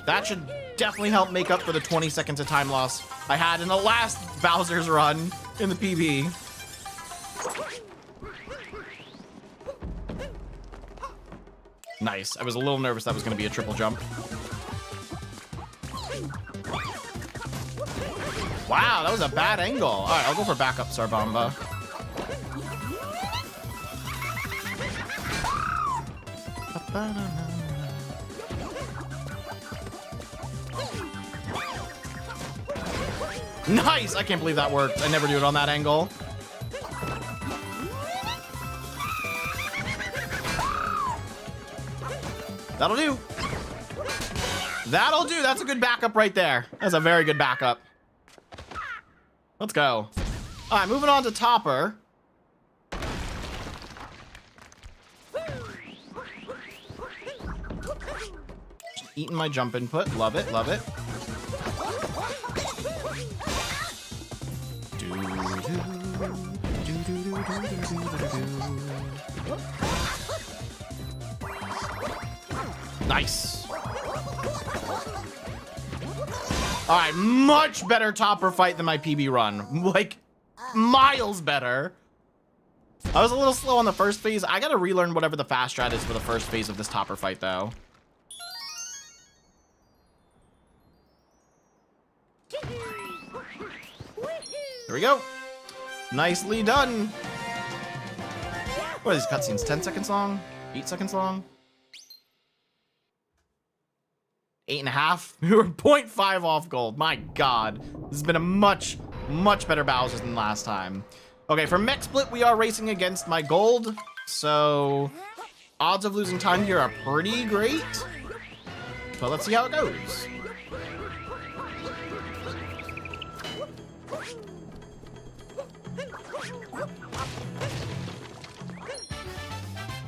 That should definitely help make up for the 20 seconds of time loss I had in the last Bowser's run in the PB. Nice. I was a little nervous that was going to be a triple jump. Wow, that was a bad angle. All right, I'll go for backup Sarbamba. Nice! I can't believe that worked. I never do it on that angle. That'll do. That'll do. That's a good backup right there. That's a very good backup. Let's go. All right, moving on to Topper. Just eating my jump input. Love it, love it. Nice. All right, much better Topper fight than my PB run. Like, miles better. I was a little slow on the first phase. I gotta relearn whatever the fast strat is for the first phase of this Topper fight, though. There we go. Nicely done. What are these cutscenes? 10 seconds long? 8 seconds long? 8.5? We were 0.5 off gold. My god. This has been a much, much better Bowser than last time. Okay, for Mech Split, we are racing against my gold. So, odds of losing time here are pretty great. But let's see how it goes.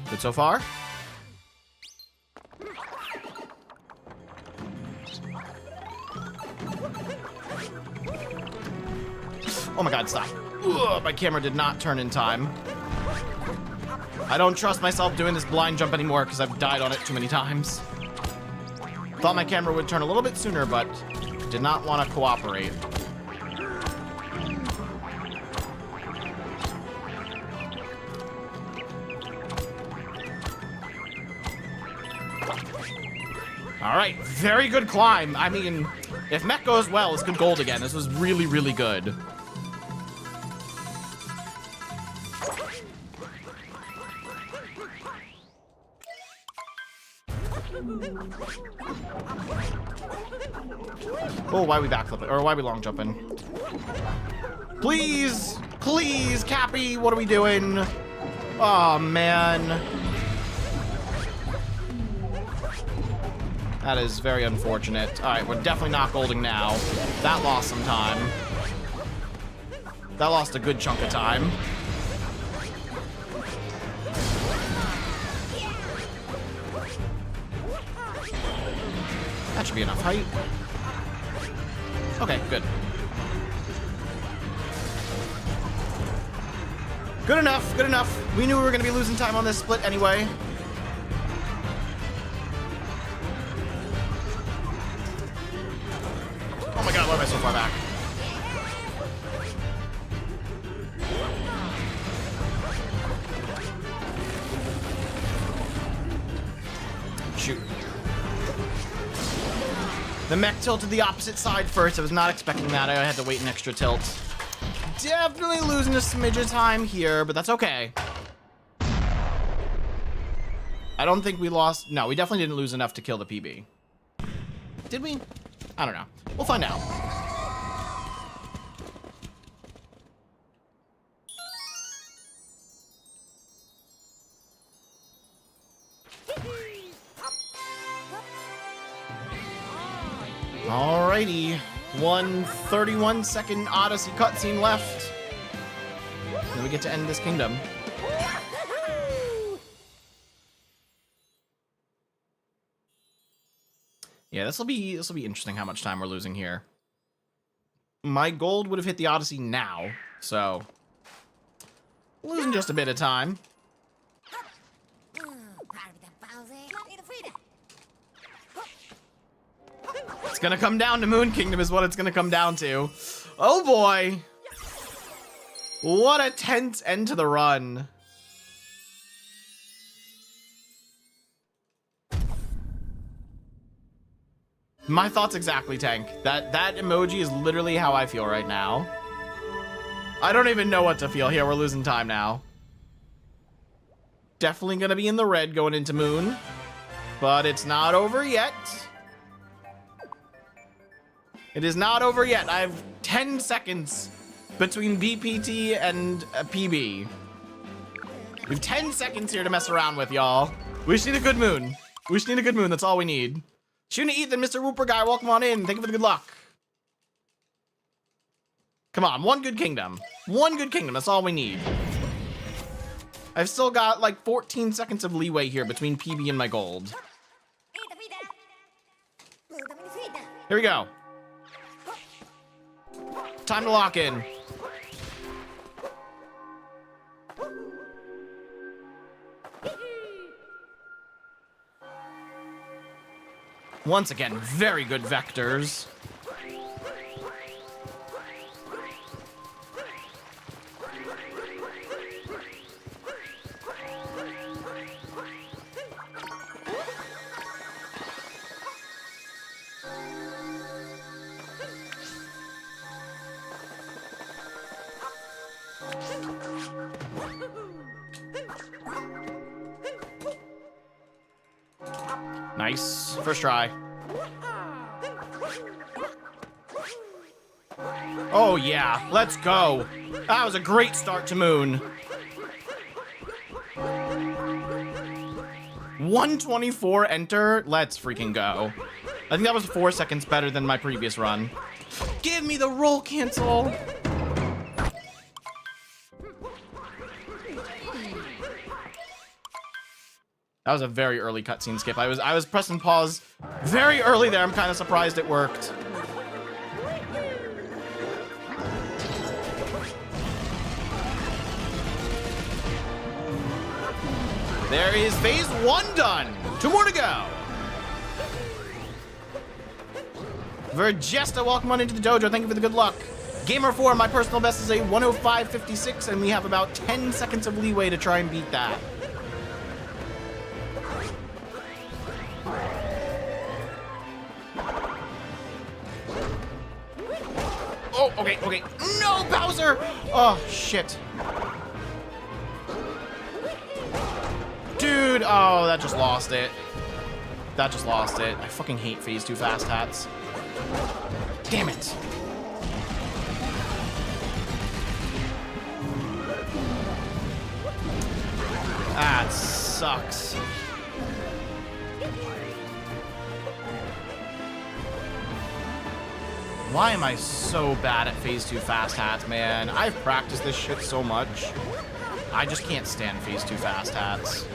Good so far. Oh my god, stop. Ugh, my camera did not turn in time. I don't trust myself doing this blind jump anymore because I've died on it too many times. Thought my camera would turn a little bit sooner, but did not want to cooperate. All right, very good climb. I mean, if Mech goes well, it's good gold again. This was really, really good. Oh, why are we backflipping? Or why are we long jumping? Please! Please, Cappy! What are we doing? Oh, man. That is very unfortunate. All right, we're definitely not golding now. That lost some time. That lost a good chunk of time. That should be enough height. Okay, good. Good enough, good enough. We knew we were gonna be losing time on this split anyway. so far back. Shoot. The mech tilted the opposite side first. I was not expecting that. I had to wait an extra tilt. Definitely losing a smidge of time here, but that's okay. I don't think we lost. No, we definitely didn't lose enough to kill the PB. Did we? I don't know. We'll find out. Alrighty. 1:31-second Odyssey cutscene left. Then we get to end this kingdom. Yeah, this will be interesting how much time we're losing here. My gold would have hit the Odyssey now, so losing just a bit of time. It's gonna come down to Moon Kingdom is what it's gonna come down to. Oh boy. What a tense end to the run. My thoughts exactly, Tank. That emoji is literally how I feel right now. I don't even know what to feel here. We're losing time now. Definitely gonna be in the red going into Moon. But it's not over yet. It is not over yet. I have 10 seconds between BPT and PB. We have 10 seconds here to mess around with, y'all. We just need a good Moon. We just need a good Moon. That's all we need. Shuna Ethan, Mr. Whooper Guy, welcome on in. Thank you for the good luck. Come on, one good kingdom. One good kingdom, that's all we need. I've still got like 14 seconds of leeway here between PB and my gold. Here we go. Time to lock in. Once again, very good vectors. Nice. First try. Oh, yeah. Let's go. That was a great start to Moon. 124 enter. Let's freaking go. I think that was 4 seconds better than my previous run. Give me the roll cancel. That was a very early cutscene skip. I was pressing pause very early there. I'm kind of surprised it worked. There is phase 1 done. 2 more to go. Vergesta, welcome on into the dojo. Thank you for the good luck. Gamer4, my personal best is a 105.56, and we have about 10 seconds of leeway to try and beat that. Oh, okay, okay. No, Bowser! Oh, shit. Dude, oh, that just lost it. That just lost it. I fucking hate phase 2 fast hats. Damn it. That sucks. Why am I so bad at phase 2 fast hats, man? I've practiced this shit so much. I just can't stand phase 2 fast hats.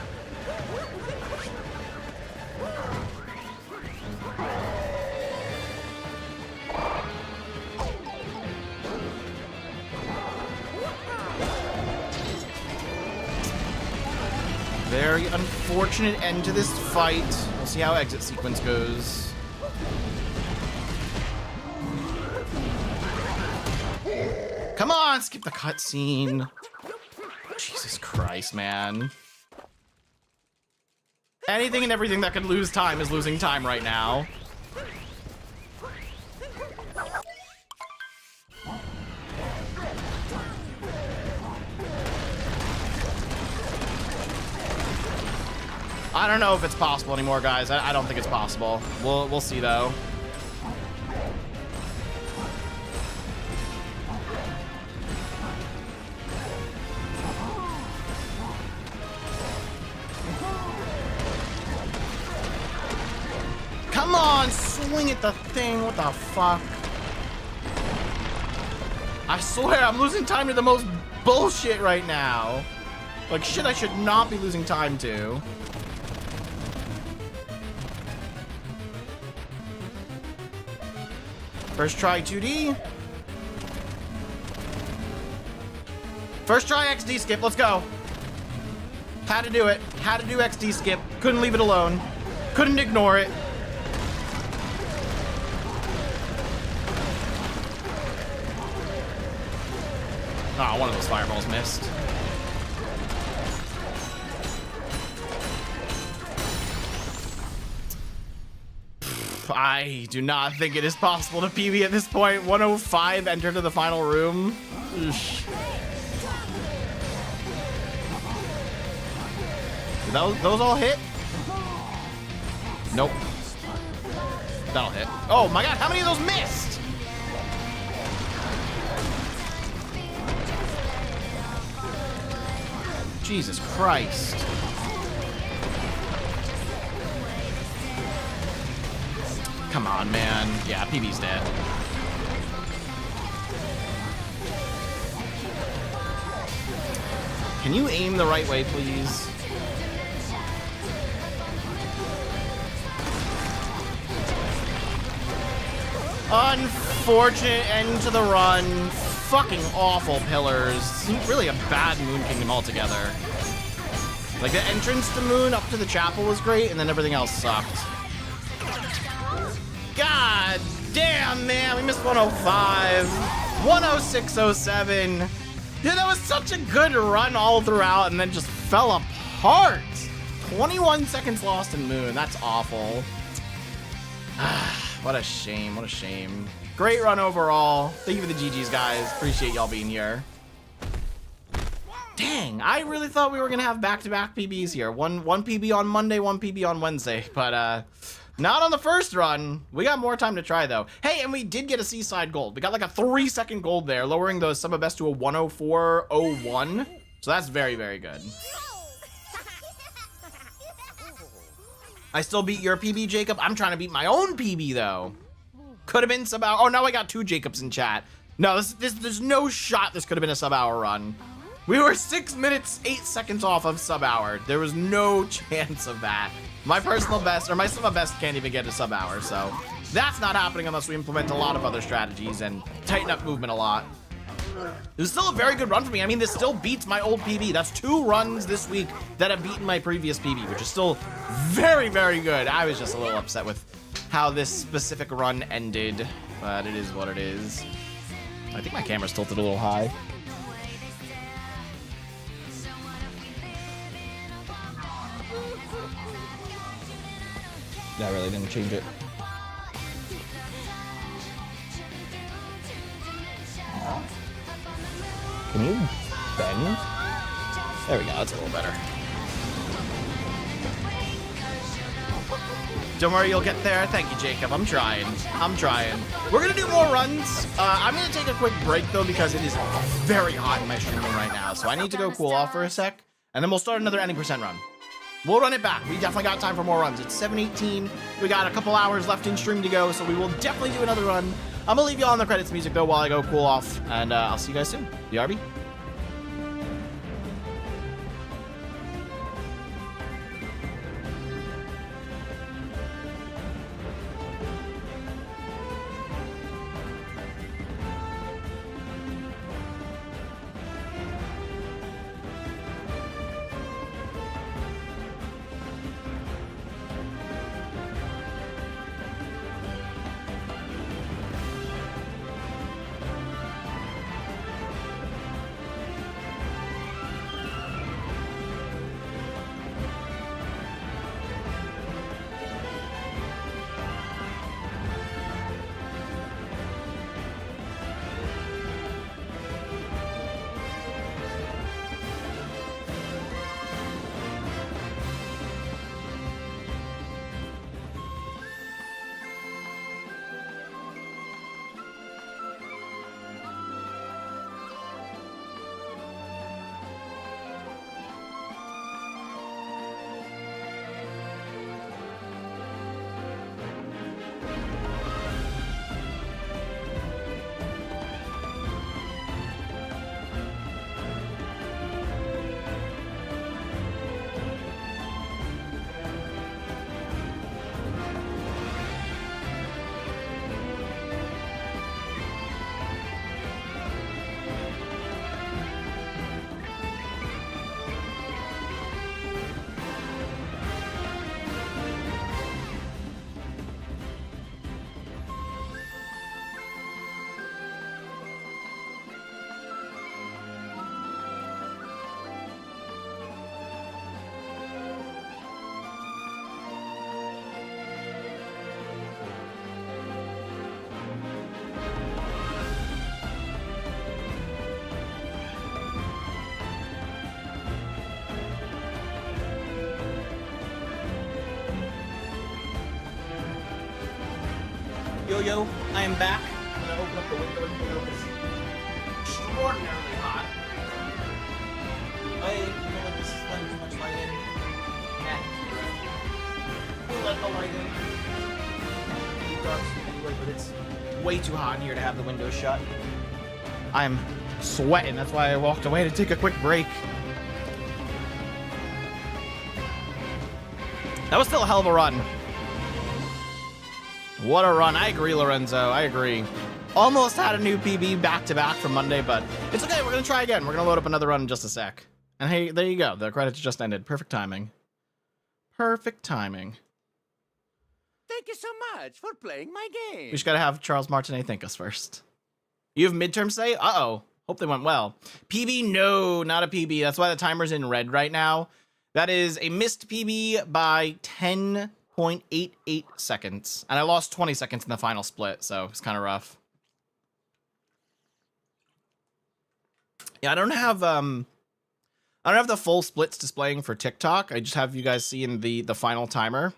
Very unfortunate end to this fight. We'll see how exit sequence goes. Come on, skip the cutscene. Jesus Christ, man. Anything and everything that could lose time is losing time right now. I don't know if it's possible anymore, guys. I don't think it's possible. We'll see though. Come on, swing at the thing. What the fuck? I swear, I'm losing time to the most bullshit right now. Like shit I should not be losing time to. First try 2D. First try XD skip, let's go. Had to do it. Had to do XD skip. Couldn't leave it alone. Couldn't ignore it. Oh, one of those fireballs missed. I do not think it is possible to PB at this point. 105 enter to the final room. Oosh. Did those all hit? Nope. That'll hit. Oh my god, how many of those missed? Jesus Christ. Come on, man. Yeah, PB's dead. Can you aim the right way, please? Unfortunate end to the run. Fucking awful pillars. Really a bad Moon Kingdom altogether. Like, the entrance to Moon up to the chapel was great, and then everything else sucked. God damn, man, we missed 105. 106.07. Dude, that was such a good run all throughout and then just fell apart. 21 seconds lost in Moon. That's awful. What a shame. What a shame. Great run overall. Thank you for the GGs, guys. Appreciate y'all being here. Dang, I really thought we were going to have back-to-back PBs here. One PB on Monday, one PB on Wednesday. But, not on the first run. We got more time to try, though. Hey, and we did get a Seaside gold. We got like a 3-second gold there, lowering the sub of best to a 104.01. So that's very, very good. I still beat your PB, Jacob. I'm trying to beat my own PB, though. Could have been sub-hour. Oh, now I got 2 Jacobs in chat. No, there's no shot this could have been a sub-hour run. We were 6 minutes, 8 seconds off of sub-hour. There was no chance of that. My personal best, or my sub best can't even get a sub-hour, so that's not happening unless we implement a lot of other strategies and tighten up movement a lot. It was still a very good run for me. I mean, this still beats my old PB. That's 2 runs this week that have beaten my previous PB, which is still very, very good. I was just a little upset with how this specific run ended, but it is what it is. I think my camera's tilted a little high. That really didn't change it. Can you bend? There we go, that's a little better. Don't worry, you'll get there. Thank you, Jacob. I'm trying. We're gonna do more runs. I'm gonna take a quick break though because it is very hot in my stream room right now. So I need to go cool off for a sec, and then we'll start another any percent run. We'll run it back. We definitely got time for more runs. It's 7:18. We got a couple hours left in stream to go, so we will definitely do another run. I'm gonna leave you all on the credits music though while I go cool off, and I'll see you guys soon. BRB. Yo, I am back. I'm gonna open up the window and it is extraordinarily hot. I feel like this is letting too much light in. We'll let the light in. It's dark anyway, but it's way too hot in here to have the window shut. I'm sweating. That's why I walked away to take a quick break. That was still a hell of a run. What a run. I agree, Lorenzo. I agree. Almost had a new PB back-to-back from Monday, but it's okay. We're going to try again. We're going to load up another run in just a sec. And hey, there you go. The credits just ended. Perfect timing. Perfect timing. Thank you so much for playing my game. We just got to have Charles Martinet thank us first. You have midterms today? Uh-oh. Hope they went well. PB? No, not a PB. That's why the timer's in red right now. That is a missed PB by 10.88 seconds. And I lost 20 seconds in the final split, so it's kind of rough. Yeah, I don't have the full splits displaying for TikTok. I just have you guys seeing the final timer.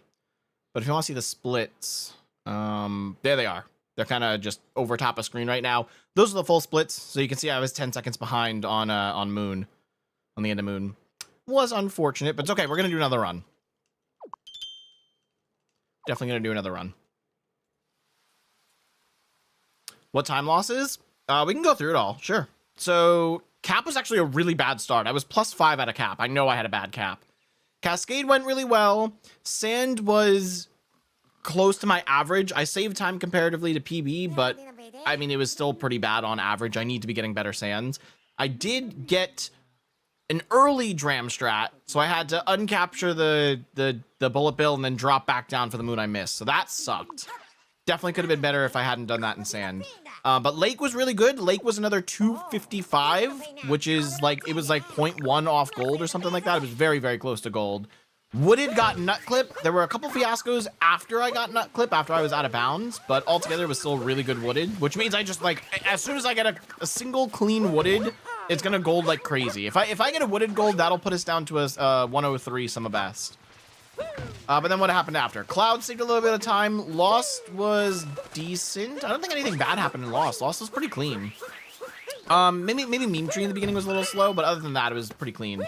But if you want to see the splits, there they are. They're kind of just over top of screen right now. Those are the full splits, so you can see I was 10 seconds behind on Moon, on the end of Moon. Was unfortunate, but it's okay. We're gonna do another run. Definitely gonna do another run. What time losses? We can go through it all. Sure. So cap was actually a really bad start. I was +5 out of cap. I know I had a bad cap. Cascade went really well. Sand was close to my average. I saved time comparatively to PB, but I mean, it was still pretty bad on average. I need to be getting better sands. I did get an early dram strat, so I had to uncapture the bullet bill and then drop back down for the moon I missed. So that sucked. Definitely could have been better if I hadn't done that in sand. But Lake was really good. Lake was another 255, which is like, it was like 0.1 off gold or something like that. It was very, very close to gold. Wooded got nut clip. There were a couple fiascos after I got nut clip, after I was out of bounds, but altogether it was still really good wooded, which means I just like, as soon as I get a single clean wooded, it's gonna gold like crazy. If I get a wooded gold, that'll put us down to a 103 summa best. But then what happened after? Cloud saved a little bit of time. Lost was decent. I don't think anything bad happened in Lost. Lost was pretty clean. Maybe Meme Tree in the beginning was a little slow, but other than that, it was pretty clean.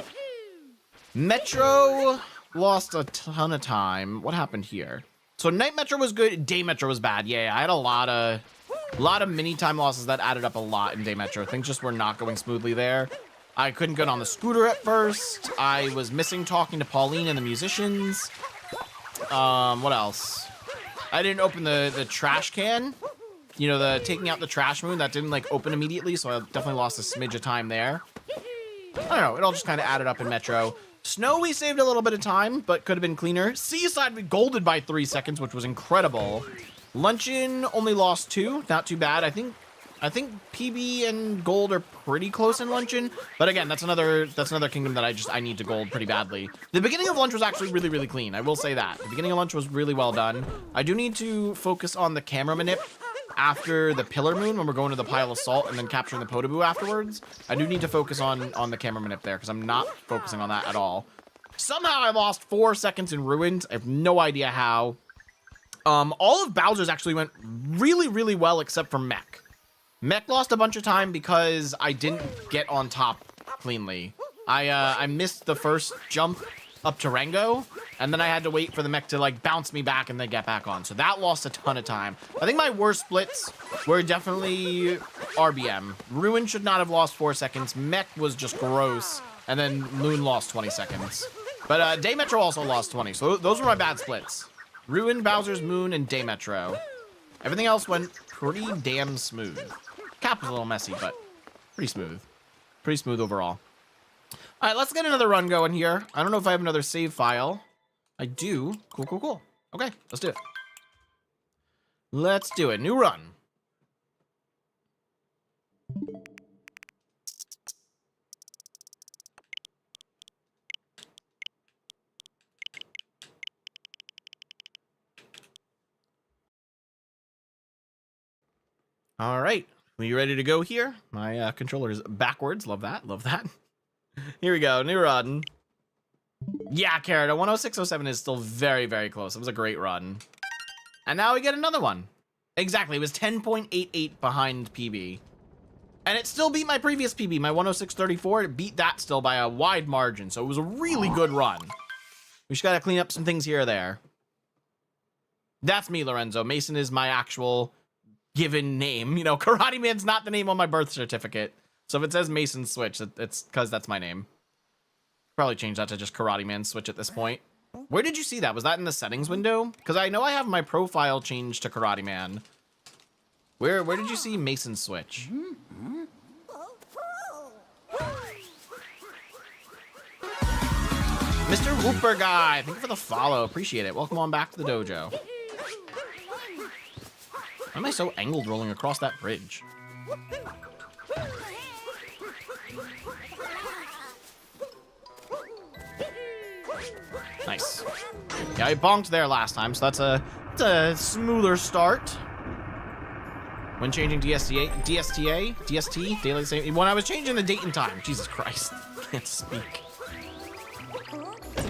Metro lost a ton of time. What happened here? So night Metro was good. Day Metro was bad. Yeah, I had a lot of mini time losses that added up a lot in day Metro. Things just were not going smoothly there. I couldn't get on the scooter at first. I was missing talking to Pauline and the musicians. What else? I didn't open the trash can. You know, the taking out the trash moon, that didn't like open immediately, so I definitely lost a smidge of time there. I don't know, it all just kind of added up in Metro. Snow, we saved a little bit of time, but could have been cleaner. Seaside, we golded by 3 seconds, which was incredible. Luncheon only lost 2, not too bad. I think PB and gold are pretty close in Luncheon, but again, that's another kingdom that I need to gold pretty badly. The beginning of Lunch was actually really, really clean. I will say that. The beginning of Lunch was really well done. I do need to focus on the camera manip after the Pillar Moon when we're going to the pile of salt and then capturing the Podoboo afterwards. I do need to focus on the camera manip there because I'm not focusing on that at all. Somehow I lost 4 seconds in Ruined. I have no idea how. All of Bowser's actually went really, really well except for Mech. Mech lost a bunch of time because I didn't get on top cleanly. I missed the first jump up to Rango, and then I had to wait for the Mech to like bounce me back and then get back on. So that lost a ton of time. I think my worst splits were definitely RBM. Ruin should not have lost 4 seconds. Mech was just gross, and then Moon lost 20 seconds. But Day Metro also lost 20, so those were my bad splits. Ruin, Bowser's, Moon, and Day Metro. Everything else went pretty damn smooth. Cap was a little messy, but pretty smooth. Pretty smooth overall. All right, let's get another run going here. I don't know if I have another save file. I do. Cool, cool, cool. Okay, let's do it. Let's do it. New run. All right. Are you ready to go here? My controller is backwards. Love that. Love that. Here we go. New run. Yeah, Carrot. A 106.07 is still very, very close. It was a great run. And now we get another one. Exactly, it was 10.88 behind PB. And it still beat my previous PB, my 106.34. It beat that still by a wide margin, so it was a really good run. We just gotta clean up some things here or there. That's me, Lorenzo. Mason is my actual given name. You know, Karateman's not the name on my birth certificate. So if it says Mason Switch, it's because that's my name. Probably change that to just Karateman Switch at this point. Where did you see that? Was that in the settings window? Because I know I have my profile changed to Karateman. Where did you see Mason Switch? Mr. Whooper Guy, thank you for the follow. Appreciate it. Welcome on back to the dojo. Why am I so angled rolling across that bridge? Nice. Yeah, I bonked there last time, so that's a smoother start. When changing DST, daily saving. When I was changing the date and time, Jesus Christ, can't speak.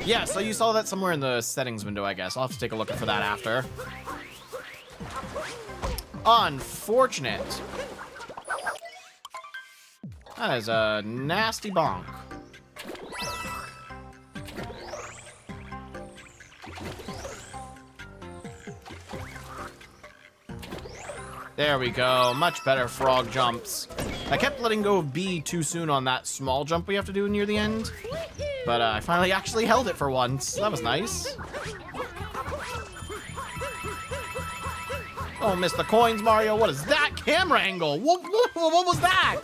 Yeah, so you saw that somewhere in the settings window, I guess. I'll have to take a look for that after. Unfortunate. That is a nasty bonk. There we go. Much better frog jumps. I kept letting go of B too soon on that small jump we have to do near the end. But I finally actually held it for once. That was nice. Oh, missed the coins, Mario. What is that camera angle? What was that?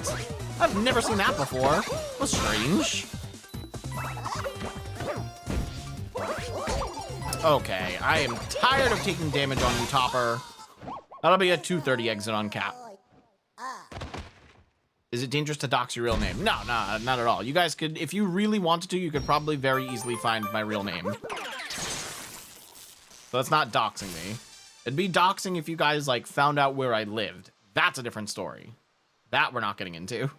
I've never seen that before. That's strange. Okay, I am tired of taking damage on you, Topper. That'll be a 230 exit on Cap. Is it dangerous to dox your real name? No, not at all. You guys could, if you really wanted to, you could probably very easily find my real name. So that's not doxing me. It'd be doxing if you guys, like, found out where I lived. That's a different story. That we're not getting into.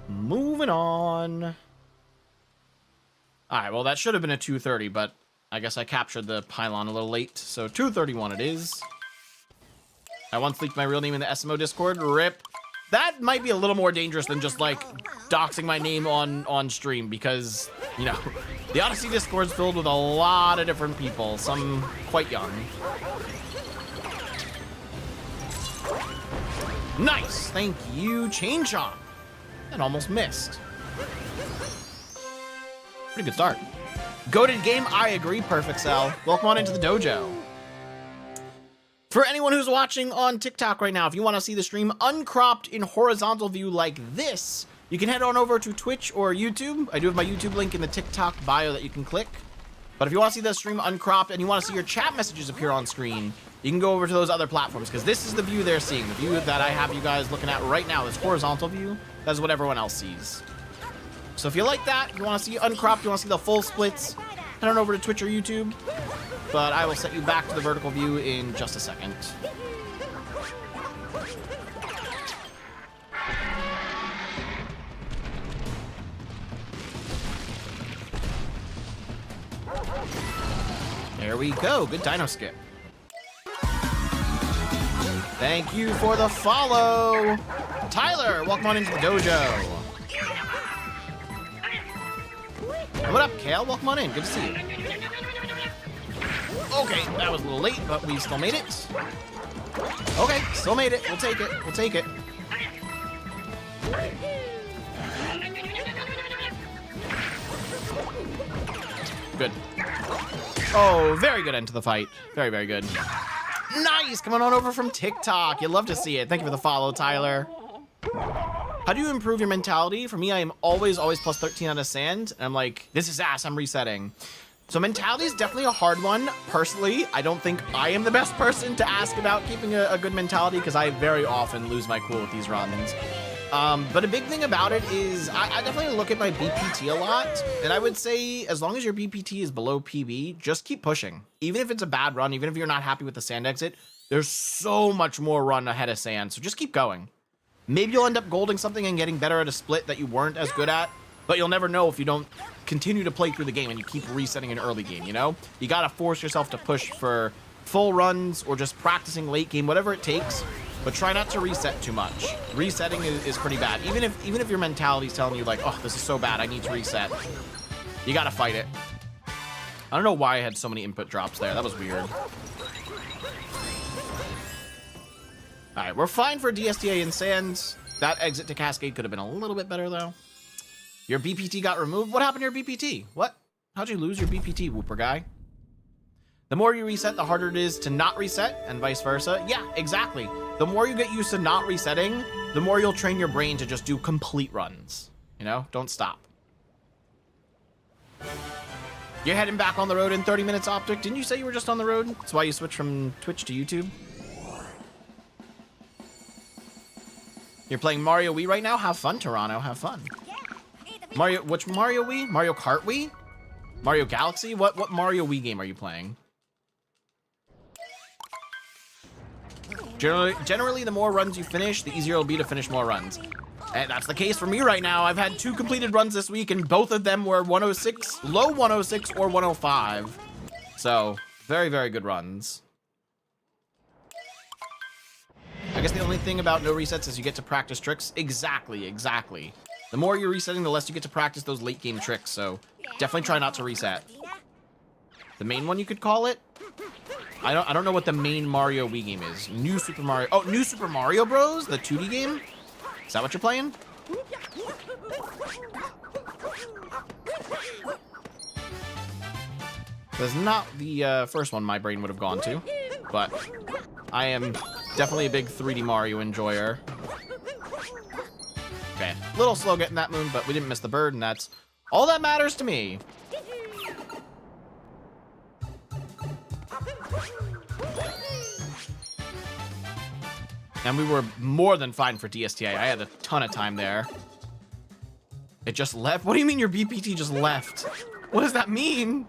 Moving on. All right, well, that should have been a 230, but I guess I captured the pylon a little late, so 231 it is. I once leaked my real name in the SMO Discord. RIP. That might be a little more dangerous than just, like, doxing my name on stream, because, you know, the Odyssey Discord's filled with a lot of different people, some quite young. Nice! Thank you, Chain Chomp. And almost missed. Pretty good start. Goated game, I agree, Perfect Cell. Welcome on into the dojo. For anyone who's watching on TikTok right now, if you want to see the stream uncropped in horizontal view like this, you can head on over to Twitch or YouTube. I do have my YouTube link in the TikTok bio that you can click. But if you want to see the stream uncropped and you want to see your chat messages appear on screen, you can go over to those other platforms, because this is the view they're seeing. The view that I have you guys looking at right now, this horizontal view, that's what everyone else sees. So if you like that, you want to see uncropped, you want to see the full splits, head on over to Twitch or YouTube. But I will set you back to the vertical view in just a second. There we go. Good dino skip. Thank you for the follow. Tyler, welcome on into the dojo. What up, Kale? Welcome on in. Good to see you. Okay, that was a little late, but we still made it. Okay, still made it. We'll take it. We'll take it. Good. Oh, very good end to the fight. Very, very good. Nice! Coming on over from TikTok. You love to see it. Thank you for the follow, Tyler. How do you improve your mentality? For me, I am always plus 13 out of sand. And I'm like, this is ass. I'm resetting. So mentality is definitely a hard one. Personally, I don't think I am the best person to ask about keeping a good mentality, because I very often lose my cool with these runs. But a big thing about it is I definitely look at my BPT a lot, and I would say as long as your BPT is below PB, just keep pushing. Even if it's a bad run, even if you're not happy with the sand exit, there's so much more run ahead of sand, so just keep going. Maybe you'll end up golding something and getting better at a split that you weren't as good at, But you'll never know if you don't continue to play through the game and you keep resetting an early game, you know? You gotta force yourself to push for full runs or just practicing late game, whatever it takes. But try not to reset too much. Resetting is pretty bad. Even if your mentality is telling you like, oh, this is so bad, I need to reset. You gotta fight it. I don't know why I had so many input drops there. That was weird. All right, we're fine for DSTA and Sands. That exit to Cascade could have been a little bit better, though. Your BPT got removed? What happened to your BPT? What? How'd you lose your BPT, Whooper guy? The more you reset, the harder it is to not reset, and vice versa. Yeah, exactly. The more you get used to not resetting, the more you'll train your brain to just do complete runs. You know? Don't stop. You're heading back on the road in 30 minutes, Optic. Didn't you say you were just on the road? That's why you switched from Twitch to YouTube? You're playing Mario Wii right now? Have fun, Toronto. Have fun. Mario, which Mario Wii? Mario Kart Wii? Mario Galaxy? What Mario Wii game are you playing? Generally, the more runs you finish, the easier it'll be to finish more runs. And that's the case for me right now. I've had 2 completed runs this week, and both of them were 106, low 106 or 105. So, very, very good runs. I guess the only thing about no resets is you get to practice tricks. Exactly, exactly. The more you're resetting, the less you get to practice those late game tricks, so definitely try not to reset. The main one, you could call it? I don't know what the main Mario Wii game is. New Super Mario... Oh, New Super Mario Bros? The 2D game? Is that what you're playing? That's not the first one my brain would have gone to, but I am definitely a big 3D Mario enjoyer. Okay, a little slow getting that moon, but we didn't miss the bird, and that's all that matters to me. And we were more than fine for DSTA. I had a ton of time there. It just left? What do you mean your BPT just left? What does that mean?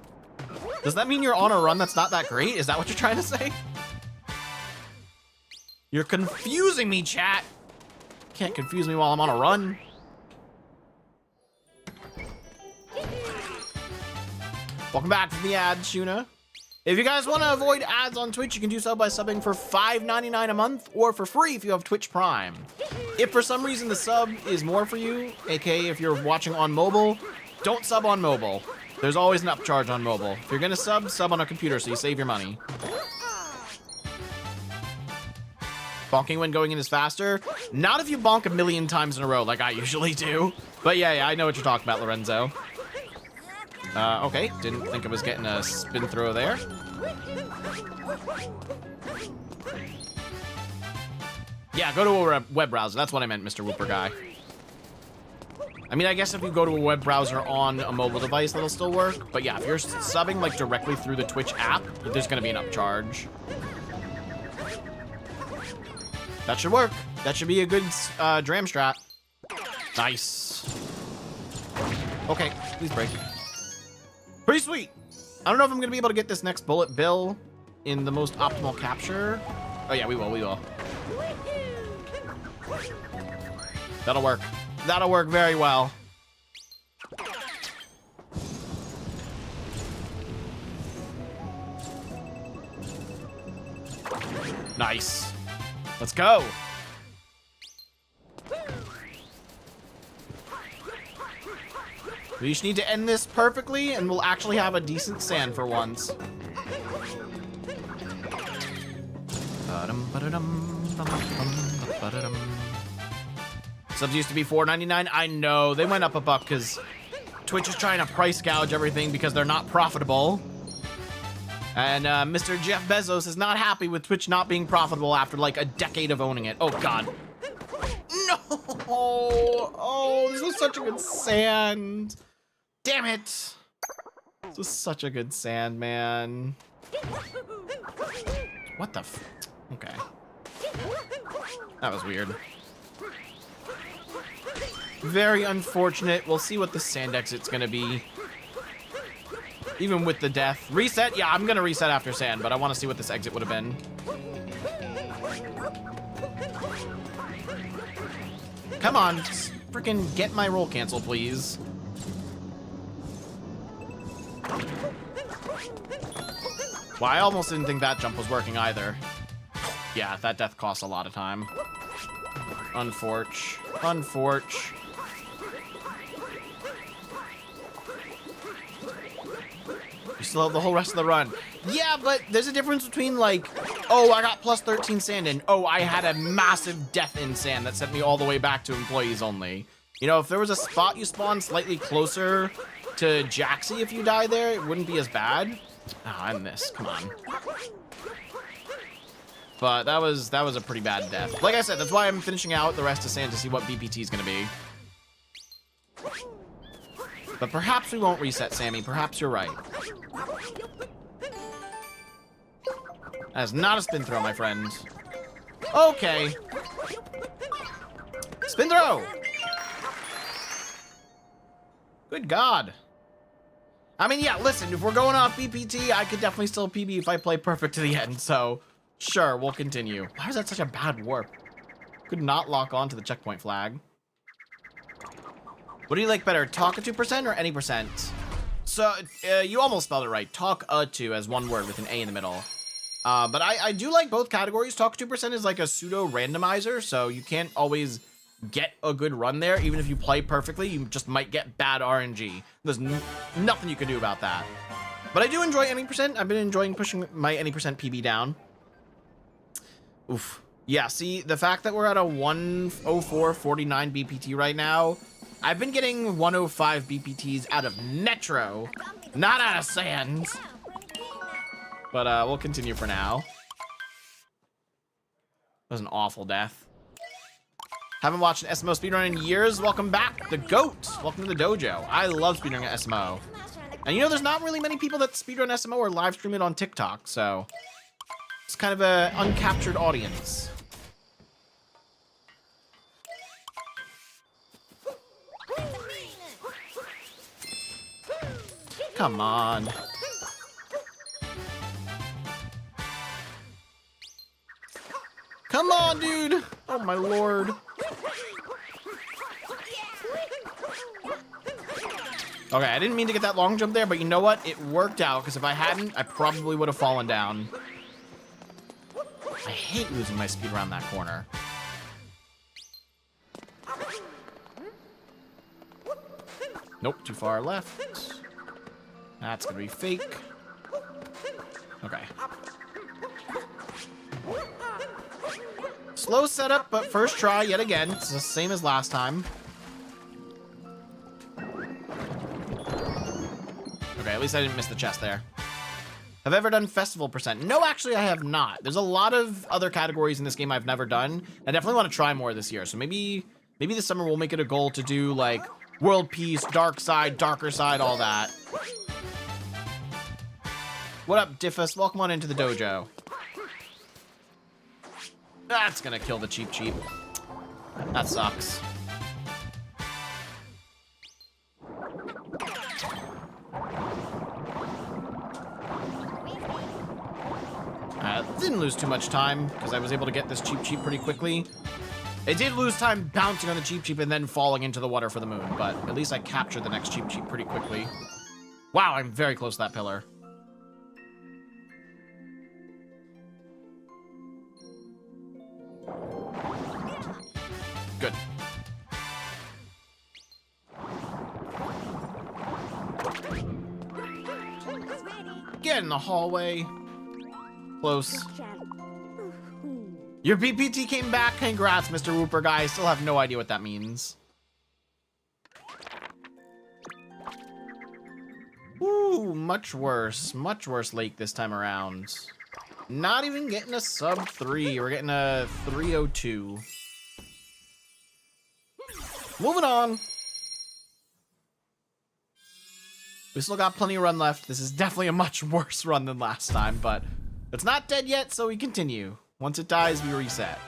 Does that mean you're on a run that's not that great? Is that what you're trying to say? You're confusing me, chat. Can't confuse me while I'm on a run. Welcome back from the ad, Shuna. If you guys want to avoid ads on Twitch, you can do so by subbing for $5.99 a month or for free if you have Twitch Prime. If for some reason the sub is more for you, aka if you're watching on mobile, don't sub on mobile. There's always an upcharge on mobile. If you're gonna sub on a computer so you save your money. Bonking when going in is faster. Not if you bonk a million times in a row like I usually do. But yeah, I know what you're talking about, Lorenzo. Okay, didn't think I was getting a spin throw there. Yeah, go to a web browser. That's what I meant, Mr. Whooper guy. I mean, I guess if you go to a web browser on a mobile device, that'll still work. But yeah, if you're subbing like directly through the Twitch app, there's gonna be an upcharge. That should work. That should be a good dram strat. Nice. Okay, please break. Pretty sweet. I don't know if I'm gonna be able to get this next bullet bill in the most optimal capture. Oh yeah, we will. That'll work. That'll work very well. Nice. Let's go. We just need to end this perfectly, and we'll actually have a decent sand for once. Subs used to be $4.99. I know. They went up a buck because Twitch is trying to price gouge everything because they're not profitable. And Mr. Jeff Bezos is not happy with Twitch not being profitable after like a decade of owning it. Oh, God. No! Oh, this was such a good sand. Damn it. This was such a good sand, man. What the f... Okay. That was weird. Very unfortunate. We'll see what the sand exit's gonna be. Even with the death. Reset? Yeah, I'm gonna reset after sand, but I want to see what this exit would have been. Come on, just freaking get my roll cancel, please. Well, I almost didn't think that jump was working either. Yeah, that death costs a lot of time. Unforch. Unforch. You still have the whole rest of the run. Yeah, but there's a difference between like, oh, I got plus 13 sand and oh, I had a massive death in sand that sent me all the way back to employees only. You know, if there was a spot you spawn slightly closer to Jaxie if you die there, it wouldn't be as bad. Oh, I missed. Come on. But that was a pretty bad death. Like I said, that's why I'm finishing out the rest of sand to see what BPT is going to be. But perhaps we won't reset, Sammy. Perhaps you're right. That is not a spin throw, my friend. Okay. Spin throw! Good God. I mean, yeah, listen, if we're going off BPT, I could definitely still PB if I play perfect to the end, so sure, we'll continue. Why was that such a bad warp? Could not lock on to the checkpoint flag. What do you like better, talk a 2% or any percent? So, you almost spelled it right. Talk a 2 as one word with an A in the middle. But I do like both categories. Talk 2% is like a pseudo randomizer, so you can't always get a good run there. Even if you play perfectly, you just might get bad RNG. There's nothing you can do about that. But I do enjoy any percent. I've been enjoying pushing my any percent PB down. Oof. Yeah, see, the fact that we're at a 104.49 BPT right now, I've been getting 105 BPTs out of Netro, not out of Sands. But we'll continue for now. That was an awful death. Haven't watched an SMO speedrun in years. Welcome back, the GOAT. Welcome to the dojo. I love speedrunning at SMO. And you know, there's not really many people that speedrun SMO or live stream it on TikTok, so it's kind of an uncaptured audience. Come on. Come on, dude. Oh, my Lord. Okay, I didn't mean to get that long jump there, but you know what? It worked out, because if I hadn't, I probably would have fallen down. I hate losing my speed around that corner. Nope, too far left. That's gonna be fake. Okay. Slow setup, but first try yet again. It's the same as last time. Okay, at least I didn't miss the chest there. Have I ever done festival percent? No, actually, I have not. There's a lot of other categories in this game I've never done. I definitely want to try more this year. So maybe this summer we'll make it a goal to do like world peace, dark side, darker side, all that. What up, Diffus? Welcome on into the dojo. That's gonna kill the cheap. That sucks. Didn't lose too much time because I was able to get this cheap pretty quickly. It did lose time bouncing on the cheap and then falling into the water for the moon, but at least I captured the next cheap pretty quickly. Wow, I'm very close to that pillar. Good. Get in the hallway. Close. Your BPT came back. Congrats, Mr. Whooper guy. I still have no idea what that means. Ooh, much worse. Much worse lake this time around. Not even getting a sub 3. We're getting a 302. Moving on. We still got plenty of run left. This is definitely a much worse run than last time, but it's not dead yet, so we continue. Once it dies, we reset.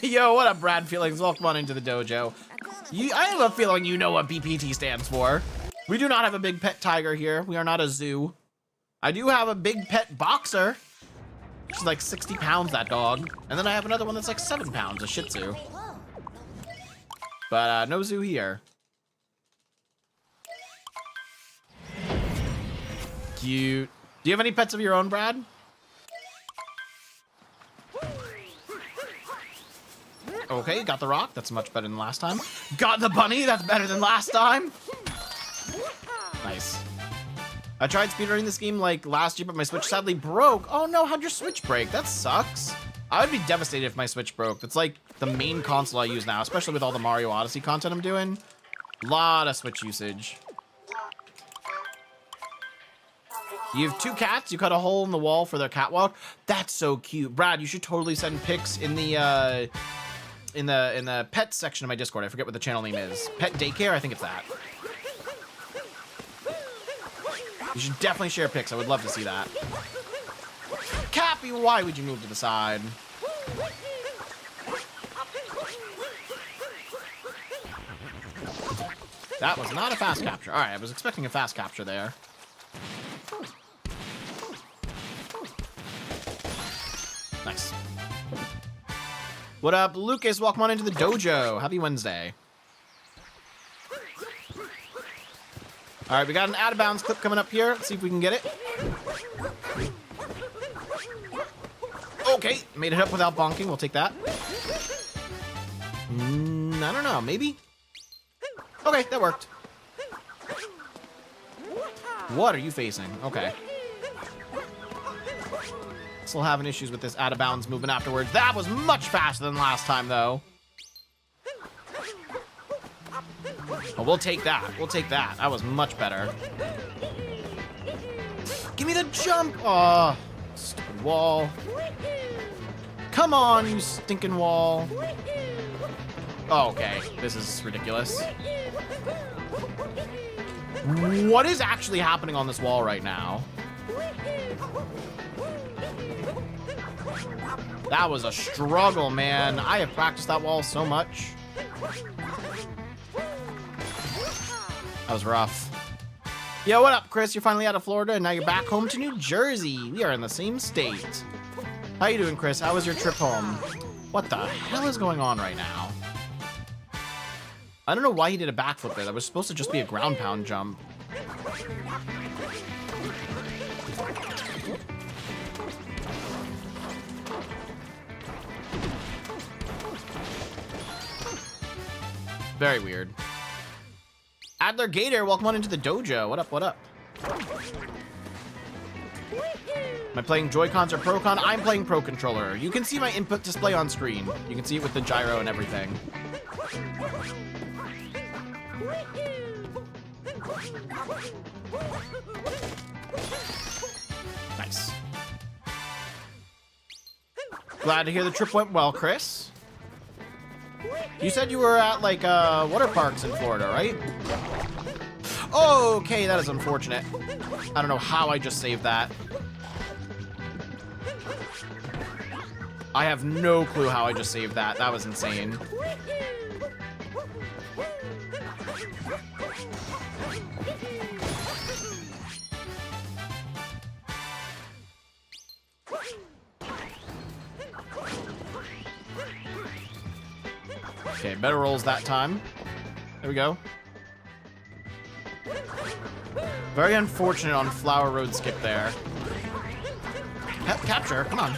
Yo, what up, Brad Feelings? Welcome on into the dojo. I have a feeling you know what BPT stands for. We do not have a big pet tiger here. We are not a zoo. I do have a big pet boxer. She's like 60 pounds, that dog. And then I have another one that's like 7 pounds, a Shih Tzu. But no zoo here. Cute. Do you have any pets of your own, Brad? Okay, got the rock. That's much better than last time. Got the bunny. That's better than last time. Nice. I tried speedrunning this game like last year, but my Switch sadly broke. Oh no, how'd your Switch break? That sucks. I would be devastated if my Switch broke. That's like the main console I use now, especially with all the Mario Odyssey content I'm doing. Lot of Switch usage. You have 2 cats. You cut a hole in the wall for their catwalk. That's so cute. Brad, you should totally send pics in the pet section of my Discord. I forget what the channel name is. Pet Daycare? I think it's that. You should definitely share pics. I would love to see that. Cappy, why would you move to the side? That was not a fast capture. All right, I was expecting a fast capture there. Nice. What up, Lucas? Welcome on into the dojo. Happy Wednesday. All right, we got an out of bounds clip coming up here. Let's see if we can get it. Okay, made it up without bonking. We'll take that. I don't know, maybe? Okay, that worked. What are you facing? Okay. Still having issues with this out of bounds movement afterwards. That was much faster than last time, though. Oh, we'll take that. We'll take that. That was much better. Give me the jump. Oh, stupid wall. Come on, you stinking wall. Oh, okay. This is ridiculous. What is actually happening on this wall right now? That was a struggle, man. I have practiced that wall so much. That was rough. Yo, what up, Chris? You're finally out of Florida, and now you're back home to New Jersey. We are in the same state. How you doing, Chris? How was your trip home? What the hell is going on right now? I don't know why he did a backflip there. That was supposed to just be a ground pound jump. Very weird. Adler Gator, welcome on into the dojo. What up, what up? Am I playing Joy-Cons or Pro-Con? I'm playing Pro Controller. You can see my input display on screen. You can see it with the gyro and everything. Nice. Glad to hear the trip went well, Chris. You said you were at, like, water parks in Florida, right? Okay, that is unfortunate. I don't know how I just saved that. I have no clue how I just saved that. That was insane. Okay, better rolls that time. There we go. Very unfortunate on Flower Road skip there. Capture, come on.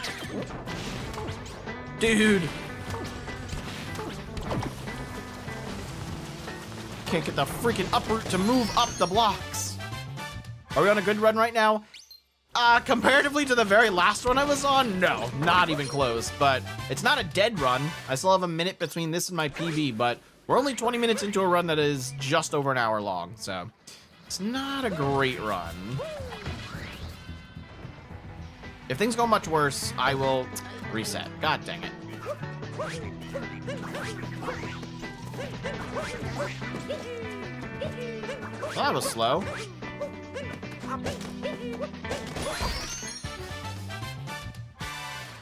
Dude. Can't get the freaking uproot to move up the blocks. Are we on a good run right now? Comparatively to the very last one I was on, no, not even close, but it's not a dead run. I still have a minute between this and my PB, but we're only 20 minutes into a run that is just over an hour long, so it's not a great run. If things go much worse, I will reset. God dang it. Well, that was slow.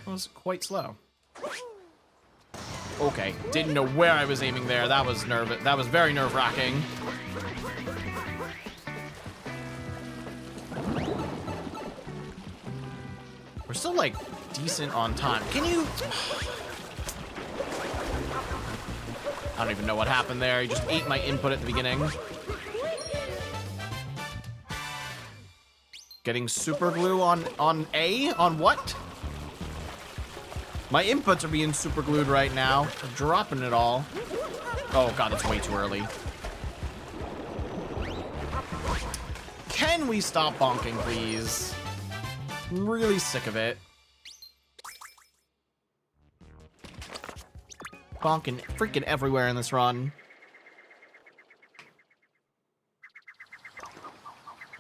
Was quite slow. Okay, didn't know where I was aiming there. That was very nerve-wracking. We're still like decent on time. Can you... I don't even know what happened there. He just ate my input at the beginning. Getting super glue on A? On what? My inputs are being super glued right now. I'm dropping it all. Oh god, it's way too early. Can we stop bonking, please? I'm really sick of it. Bonking freaking everywhere in this run.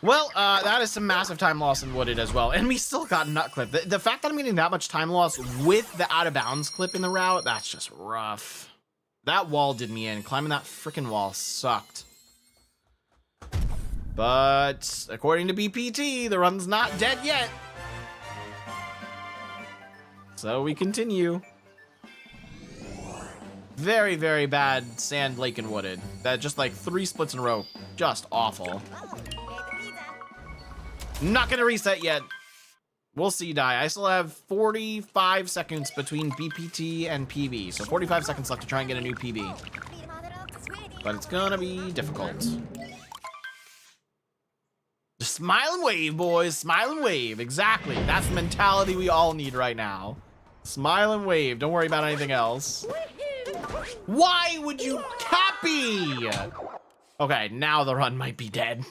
Well, that is some massive time loss in Wooded as well. And we still got nut clip. The fact that I'm getting that much time loss with the out of bounds clip in the route, that's just rough. That wall did me in. Climbing that freaking wall sucked. But according to BPT, the run's not dead yet. So we continue. Very, very bad sand, lake, and wooded. That just like 3 splits in a row. Just awful. Not gonna reset yet. We'll see, Die. I still have 45 seconds between BPT and PB. So 45 seconds left to try and get a new PB. But it's gonna be difficult. Just smile and wave, boys. Smile and wave. Exactly. That's the mentality we all need right now. Smile and wave. Don't worry about anything else. Why would you Cappy? Okay, now the run might be dead.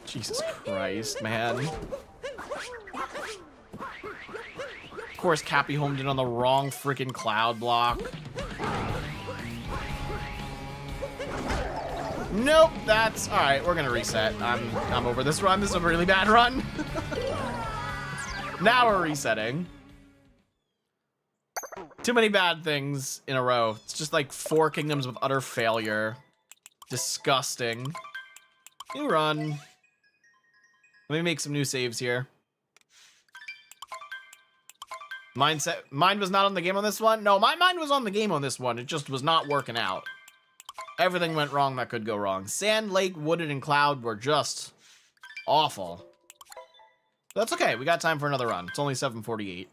Jesus Christ, man. Of course, Cappy homed in on the wrong freaking cloud block. Nope, that's... Alright, we're gonna reset. I'm over this run. This is a really bad run. Now we're resetting. Too many bad things in a row. It's just like 4 kingdoms with utter failure. Disgusting. New run. Let me make some new saves here. Mind was not on the game on this one? No, my mind was on the game on this one. It just was not working out. Everything went wrong that could go wrong. Sand, lake, wooded, and cloud were just awful. But that's okay. We got time for another run. It's only 7:48.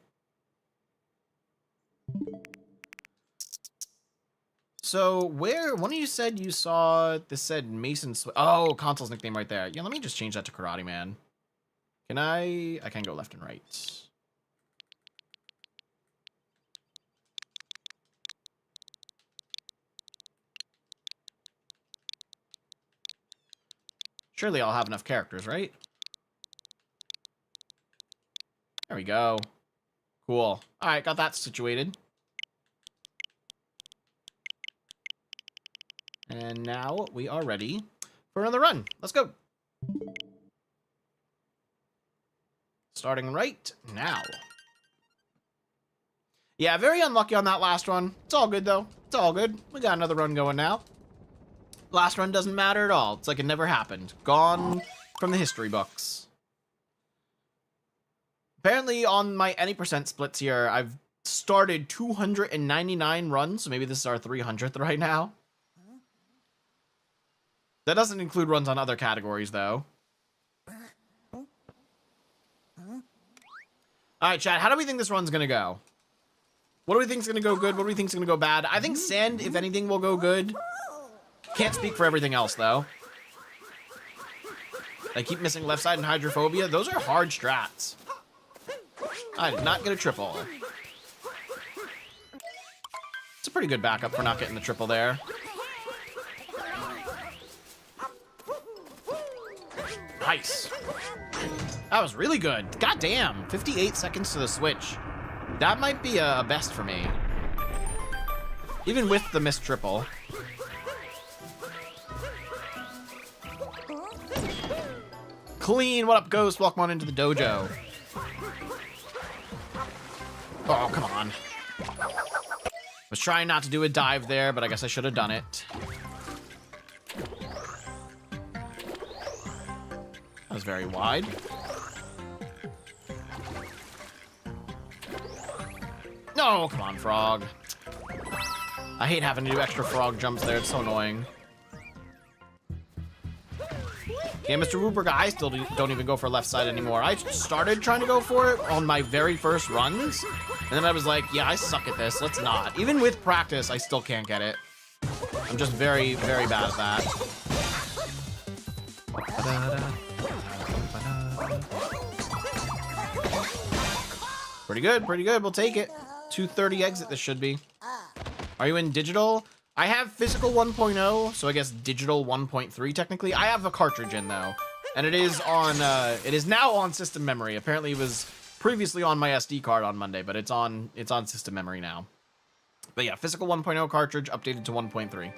So, one of you said you saw, this said Mason, oh, Console's nickname right there. Yeah, let me just change that to Karateman. Can I can go left and right. Surely I'll have enough characters, right? There we go. Cool. All right, got that situated. And now we are ready for another run. Let's go. Starting right now. Yeah, very unlucky on that last run. It's all good, though. It's all good. We got another run going now. Last run doesn't matter at all. It's like it never happened. Gone from the history books. Apparently, on my any percent splits here, I've started 299 runs. So maybe this is our 300th right now. That doesn't include runs on other categories, though. Alright, chat, how do we think this run's gonna go? What do we think's gonna go good? What do we think's gonna go bad? I think sand, if anything, will go good. Can't speak for everything else, though. I keep missing left side and hydrophobia. Those are hard strats. I did not get a triple. It's a pretty good backup for not getting the triple there. Nice. That was really good. God damn. 58 seconds to the switch. That might be a best for me. Even with the missed triple. Clean. What up, Ghost? Welcome on into the dojo. Oh, come on. Was trying not to do a dive there, but I guess I should have done it. That was very wide. No, come on, frog. I hate having to do extra frog jumps there. It's so annoying. Yeah, Mr. Rupert, I still don't even go for left side anymore. I started trying to go for it on my very first runs, and then I was like, yeah, I suck at this. Let's not. Even with practice, I still can't get it. I'm just very, very bad at that. Pretty good, pretty good. We'll take it. 230 exit this should be. Are you in digital? I have physical 1.0, so I guess digital 1.3 technically. I have a cartridge in though, and it is now on system memory. Apparently it was previously on my SD card on Monday, but it's on system memory now. But yeah, physical 1.0 cartridge updated to 1.3.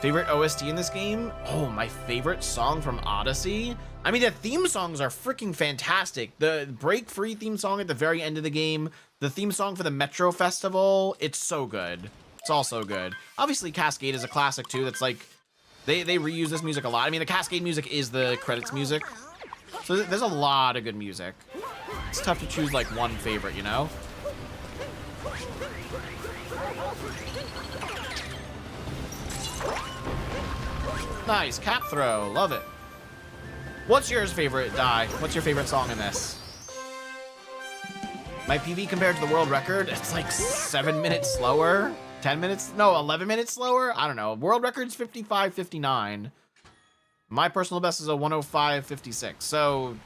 Favorite OST in this game? Oh, my favorite song from Odyssey? I mean, the theme songs are freaking fantastic. The Break Free theme song at the very end of the game, the theme song for the Metro Festival, it's so good. It's all so good. Obviously, Cascade is a classic too. That's like, they reuse this music a lot. I mean, the Cascade music is the credits music. So there's a lot of good music. It's tough to choose like one favorite, you know? Nice, cap throw, love it. What's yours favorite, Dai? What's your favorite song in this? My PB compared to the world record, it's like 7 minutes slower. 10 minutes? No, 11 minutes slower? I don't know. World record's 55:59. My personal best is a 105:56. So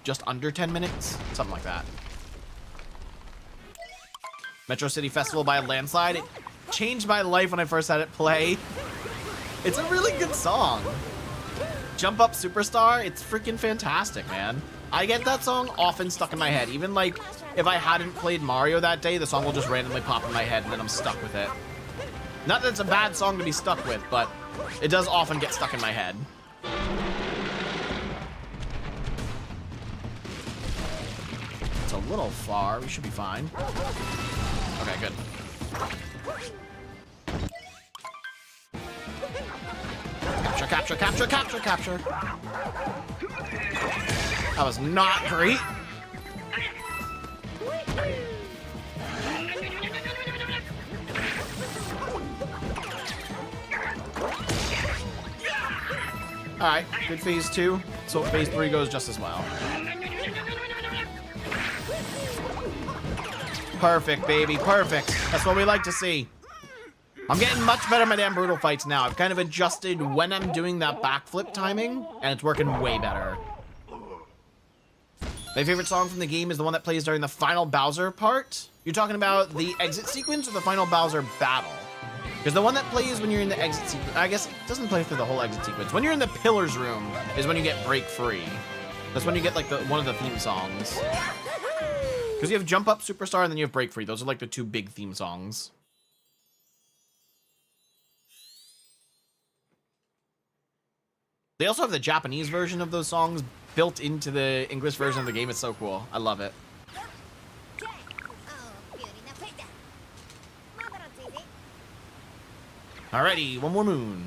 just under 10 minutes? Something like that. Metro City Festival by a landslide. It changed my life when I first had it play. It's a really good song. Jump Up Superstar, it's freaking fantastic, man. I get that song often stuck in my head. Even like if I hadn't played Mario that day, the song will just randomly pop in my head and then I'm stuck with it. Not that it's a bad song to be stuck with, but it does often get stuck in my head. It's a little far. We should be fine. Okay, good. Capture, capture, capture, capture, capture. That was not great. All right, good phase 2. So phase 3 goes just as well. Perfect, baby, perfect. That's what we like to see. I'm getting much better at my damn brutal fights now. I've kind of adjusted when I'm doing that backflip timing, and it's working way better. My favorite song from the game is the one that plays during the final Bowser part. You're talking about the exit sequence or the final Bowser battle? Because the one that plays when you're in the exit sequence, I guess it doesn't play through the whole exit sequence. When you're in the Pillars room is when you get Break Free. That's when you get like one of the theme songs. Because you have Jump Up Superstar and then you have Break Free. Those are like the two big theme songs. They also have the Japanese version of those songs built into the English version of the game. It's so cool. I love it. Alrighty, one more moon.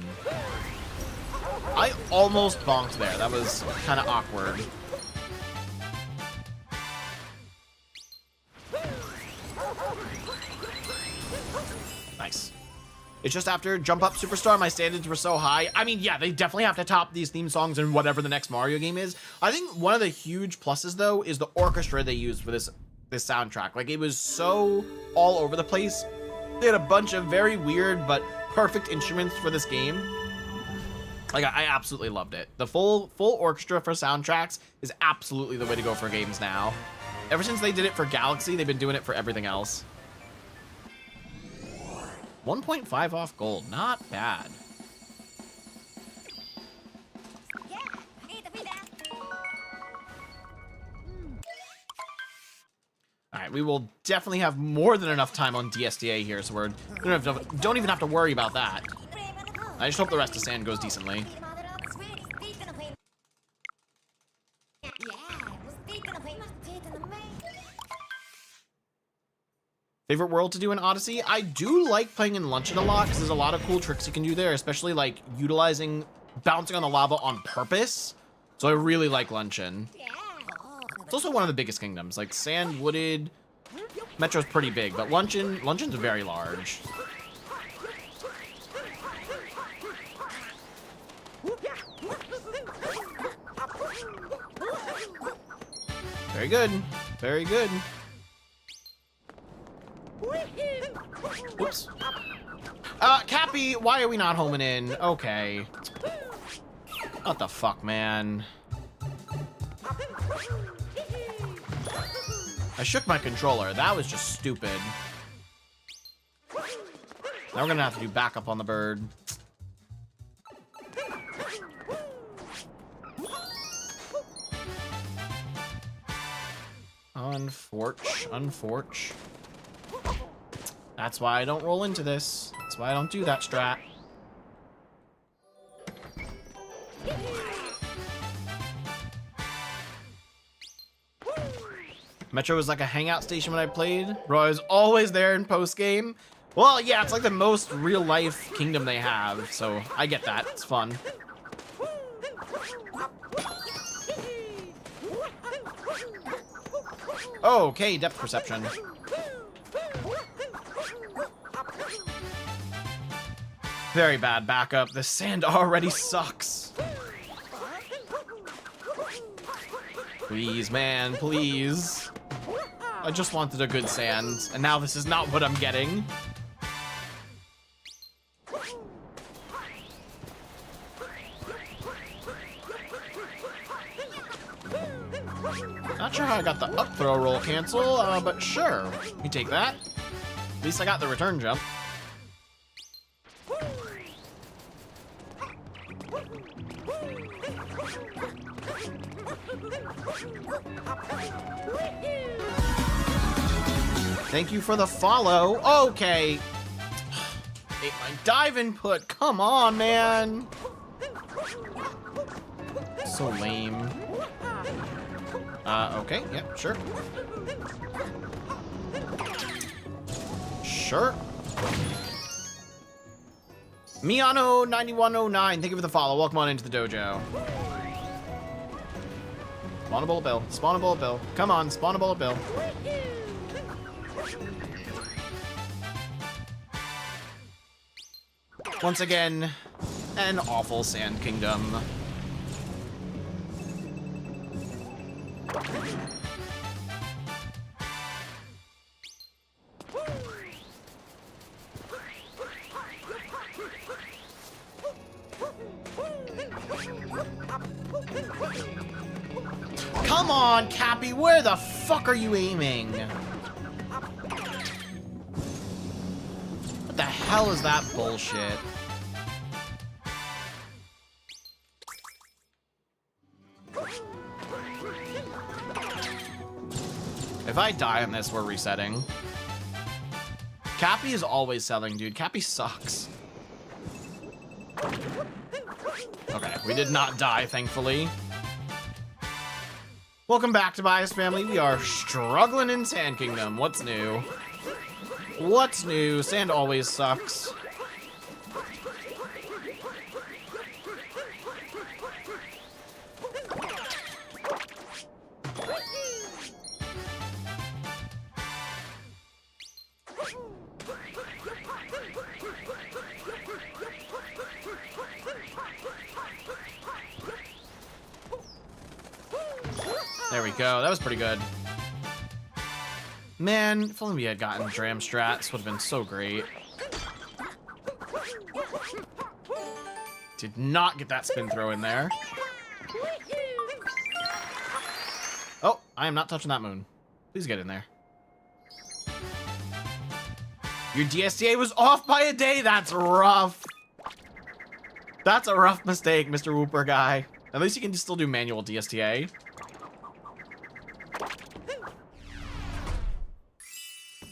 I almost bonked there. That was kind of awkward. Nice. It's just after Jump Up Superstar, my standards were so high. I mean, yeah, they definitely have to top these theme songs in whatever the next Mario game is. I think one of the huge pluses, though, is the orchestra they used for this soundtrack. Like, it was so all over the place. They had a bunch of very weird but perfect instruments for this game. Like, I absolutely loved it. The full orchestra for soundtracks is absolutely the way to go for games now. Ever since they did it for Galaxy, they've been doing it for everything else. 1.5 off gold, not bad. All right, we will definitely have more than enough time on DSDA here, so we don't even have to worry about that. I just hope the rest of sand goes decently. Favorite world to do in Odyssey? I do like playing in Luncheon a lot because there's a lot of cool tricks you can do there, especially like utilizing bouncing on the lava on purpose. So I really like Luncheon. It's also one of the biggest kingdoms. Like Sand, Wooded, Metro's pretty big, but Luncheon's very large. Very good. Very good. Oops. Cappy, why are we not homing in? Okay. What the fuck, man? I shook my controller. That was just stupid. Now we're gonna have to do backup on the bird. Unforch. That's why I don't roll into this. That's why I don't do that strat. Metro was like a hangout station when I played. Bro, I was always there in post-game. Well, yeah, it's like the most real-life kingdom they have, so I get that. It's fun. Oh, okay, depth perception. Very bad backup. The sand already sucks. Please, man, please. I just wanted a good sand, and now this is not what I'm getting. Not sure how I got the up throw roll cancel, but sure. We take that. At least I got the return jump. Thank you for the follow. Okay. Ate my dive input. Come on, man. So lame. Okay. Yep, sure. Sure. Miano9109, thank you for the follow. Welcome on into the dojo. Spawn a bullet bill. Spawn a bullet bill. Come on, spawn a bullet bill. Once again, an awful sand kingdom. Come on, Cappy, where the fuck are you aiming? What the hell is that bullshit? If I die on this, we're resetting. Cappy is always selling, dude. Cappy sucks. Okay, we did not die, thankfully. Welcome back to Bias Family. We are struggling in Sand Kingdom. What's new? What's new? Sand always sucks. There we go. That was pretty good. Man, if only we had gotten Dram strats, would have been so great. Did not get that spin throw in there. Oh, I am not touching that moon. Please get in there. Your DSTA was off by a day. That's rough. That's a rough mistake, Mr. Whooper guy. At least you can still do manual DSTA.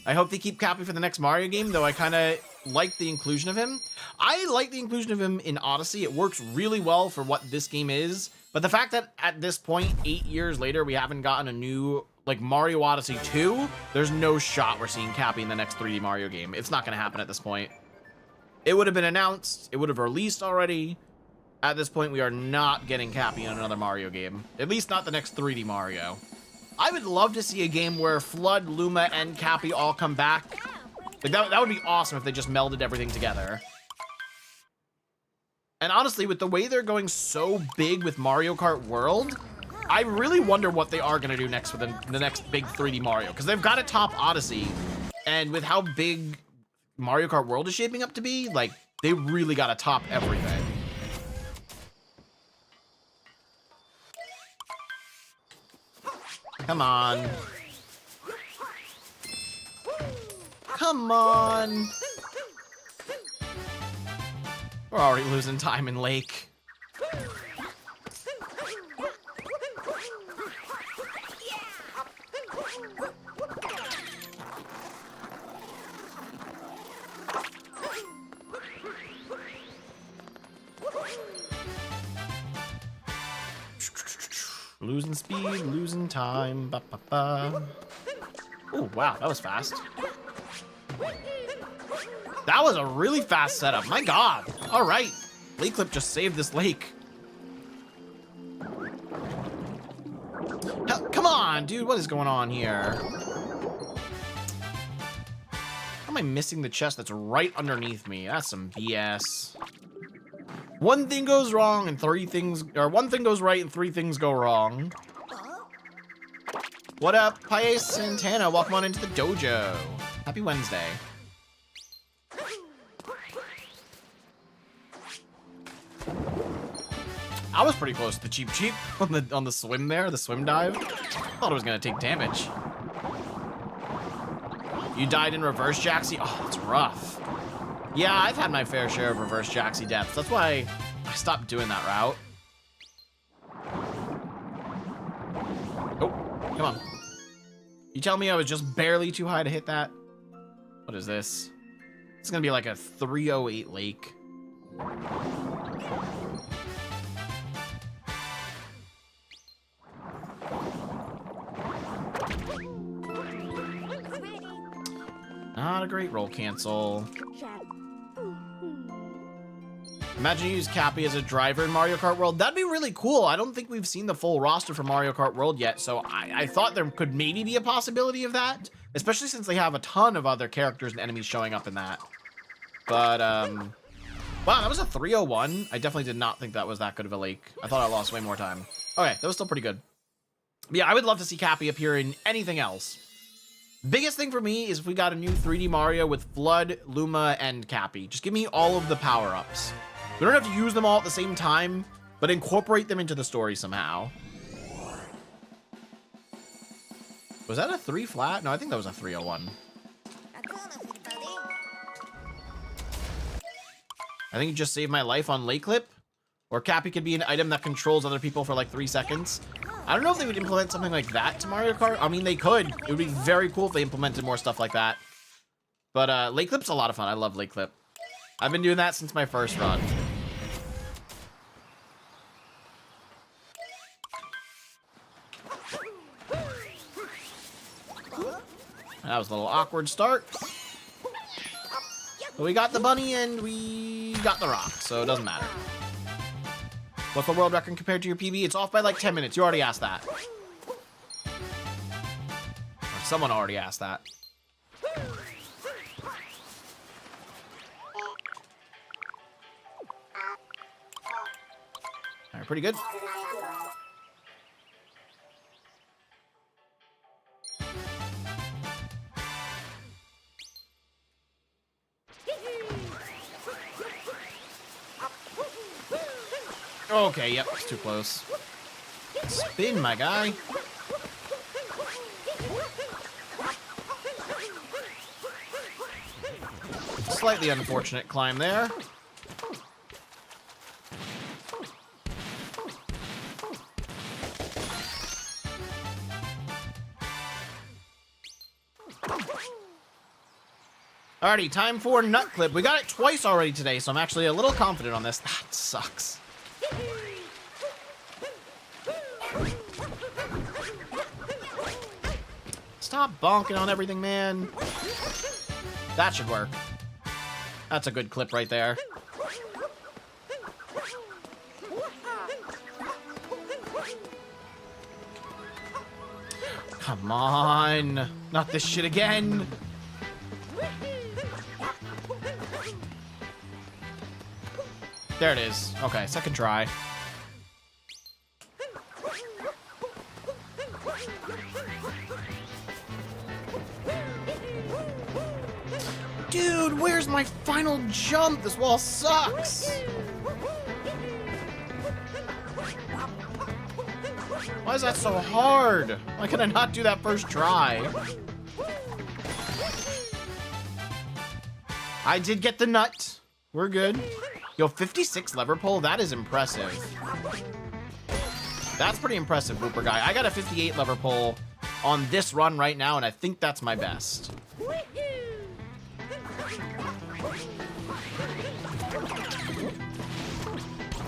I hope they keep Cappy for the next Mario game, though I kind of like the inclusion of him. I like the inclusion of him in Odyssey. It works really well for what this game is. But the fact that at this point, 8 years later, we haven't gotten a new, like, Mario Odyssey 2, there's no shot we're seeing Cappy in the next 3D Mario game. It's not going to happen at this point. It would have been announced. It would have released already. At this point, we are not getting Cappy in another Mario game. At least not the next 3D Mario. I would love to see a game where Flood, Luma, and Cappy all come back. Like, that would be awesome if they just melded everything together. And honestly, with the way they're going so big with Mario Kart World, I really wonder what they are going to do next for the next big 3D Mario, because they've got to top Odyssey, and with how big Mario Kart World is shaping up to be, like, they really got to top everything. Come on. Come on. We're already losing time in Lake. Losing speed, losing time. Ba, ba, ba. Oh, wow, that was fast. That was a really fast setup. My God. All right. Lake Clip just saved this lake. Hell, come on, dude. What is going on here? How am I missing the chest that's right underneath me? That's some BS. One thing goes wrong and one thing goes right and 3 things go wrong. What up, Paye Santana? Welcome on into the dojo. Happy Wednesday. I was pretty close to the cheap on the swim there, the swim dive. Thought it was gonna take damage. You died in reverse Jaxie? Oh, that's rough. Yeah, I've had my fair share of reverse Jaxie deaths. That's why I stopped doing that route. Oh, come on. You tell me I was just barely too high to hit that? What is this? It's gonna be like a 308 lake. Not a great roll cancel. Imagine you use Cappy as a driver in Mario Kart World. That'd be really cool. I don't think we've seen the full roster for Mario Kart World yet, so I thought there could maybe be a possibility of that, especially since they have a ton of other characters and enemies showing up in that. But, wow, that was a 301. I definitely did not think that was that good of a lake. I thought I lost way more time. Okay, that was still pretty good. But yeah, I would love to see Cappy appear in anything else. Biggest thing for me is if we got a new 3D Mario with Flood, Luma, and Cappy. Just give me all of the power-ups. We don't have to use them all at the same time, but incorporate them into the story somehow. Was that a 3 flat? No, I think that was a 301. I think you just saved my life on Lake Clip. Or Cappy could be an item that controls other people for like 3 seconds. I don't know if they would implement something like that to Mario Kart. I mean, they could. It would be very cool if they implemented more stuff like that. But Lake Clip's a lot of fun. I love Lake Clip. I've been doing that since my first run. That was a little awkward start. But we got the bunny and we got the rock, so it doesn't matter. What's the world record compared to your PB? It's off by like 10 minutes. You already asked that. Or someone already asked that. All right, pretty good. Okay, yep, it's too close. Spin, my guy. Slightly unfortunate climb there. Alrighty, time for Nut Clip. We got it twice already today, so I'm actually a little confident on this. That sucks. Stop bonking on everything, man. That should work. That's a good clip right there. Come on. Not this shit again. There it is. Okay, second try. Dude, where's my final jump? This wall sucks. Why is that so hard? Why can I not do that first try? I did get the nut. We're good. Yo, 56 lever pull, that is impressive. That's pretty impressive, Whooper guy. I got a 58 lever pull on this run right now, and I think that's my best.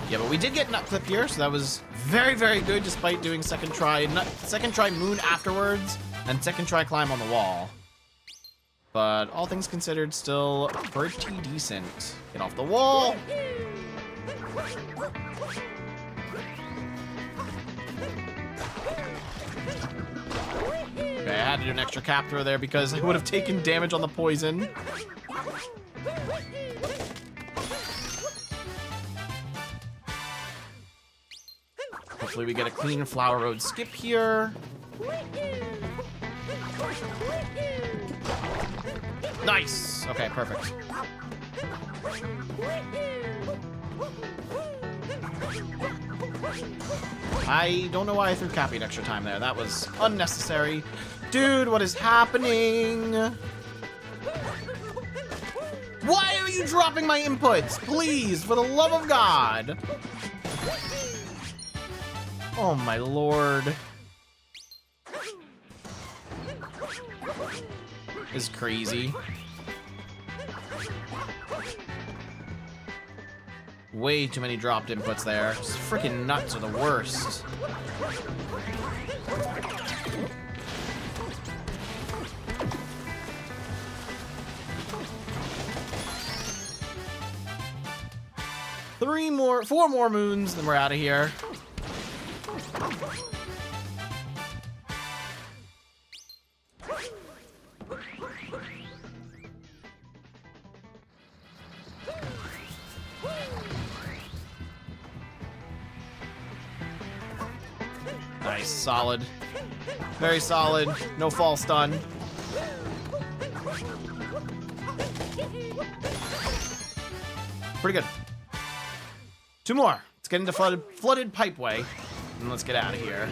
Yeah, but we did get nut clip here, so that was very, very good despite doing second try moon afterwards and second try climb on the wall. But all things considered, still pretty decent. Get off the wall. Okay, I had to do an extra cap throw there because I would have taken damage on the poison. Hopefully we get a clean Flower Road skip here. Nice! Okay, perfect. I don't know why I threw Cappy an extra time there. That was unnecessary. Dude, what is happening? Why are you dropping my inputs? Please, for the love of God. Oh my lord. This is crazy. Way too many dropped inputs there. Just freaking nuts are the worst. Four more moons, then we're out of here. Nice, solid. Very solid. No fall stun. Pretty good. Two more. Let's get into flooded pipeway, and let's get out of here.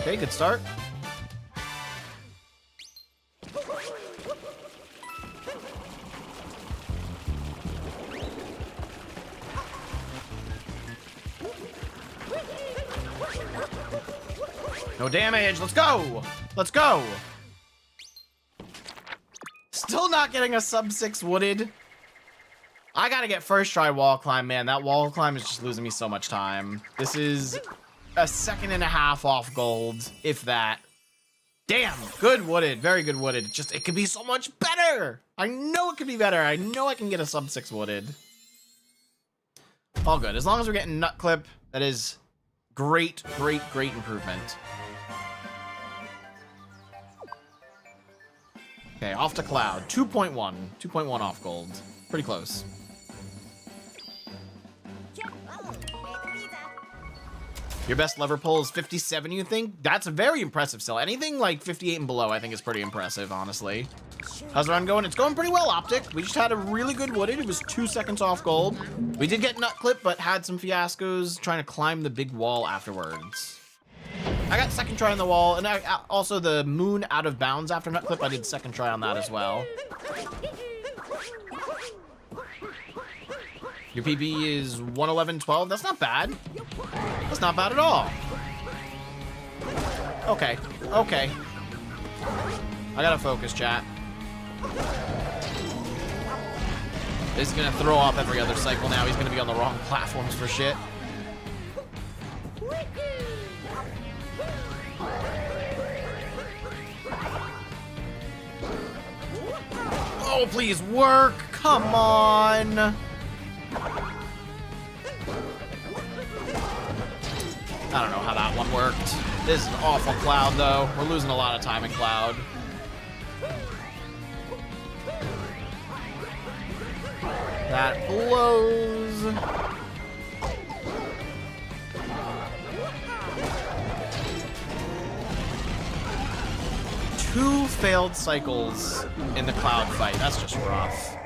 Okay, good start. No damage. Let's go. Let's go. Still not getting a sub 6 wooded. I gotta get first try wall climb, man. That wall climb is just losing me so much time. This is a second and a half off gold, if that. Damn, good wooded, very good wooded. Just, it could be so much better. I know it could be better. I know I can get a sub 6 wooded. All good, as long as we're getting nut clip, that is great, great, great improvement. Okay, off to Cloud, 2.1, 2.1 off gold, pretty close. Your best lever pull is 57, you think? That's very impressive still. Anything like 58 and below, I think is pretty impressive, honestly. How's the run going? It's going pretty well, Optic. We just had a really good wooded. It was 2 seconds off gold. We did get nut clip, but had some fiascos trying to climb the big wall afterwards. I got second try on the wall, and also the moon out of bounds after nut clip. I did second try on that as well. Your PB is 111.12. That's not bad. That's not bad at all. Okay. Okay. I gotta focus, chat. He's gonna throw off every other cycle now. He's gonna be on the wrong platforms for shit. Oh, please work. Come on. I don't know how that one worked. This is an awful Cloud, though. We're losing a lot of time in Cloud. That blows. Two failed cycles in the cloud fight. That's just rough.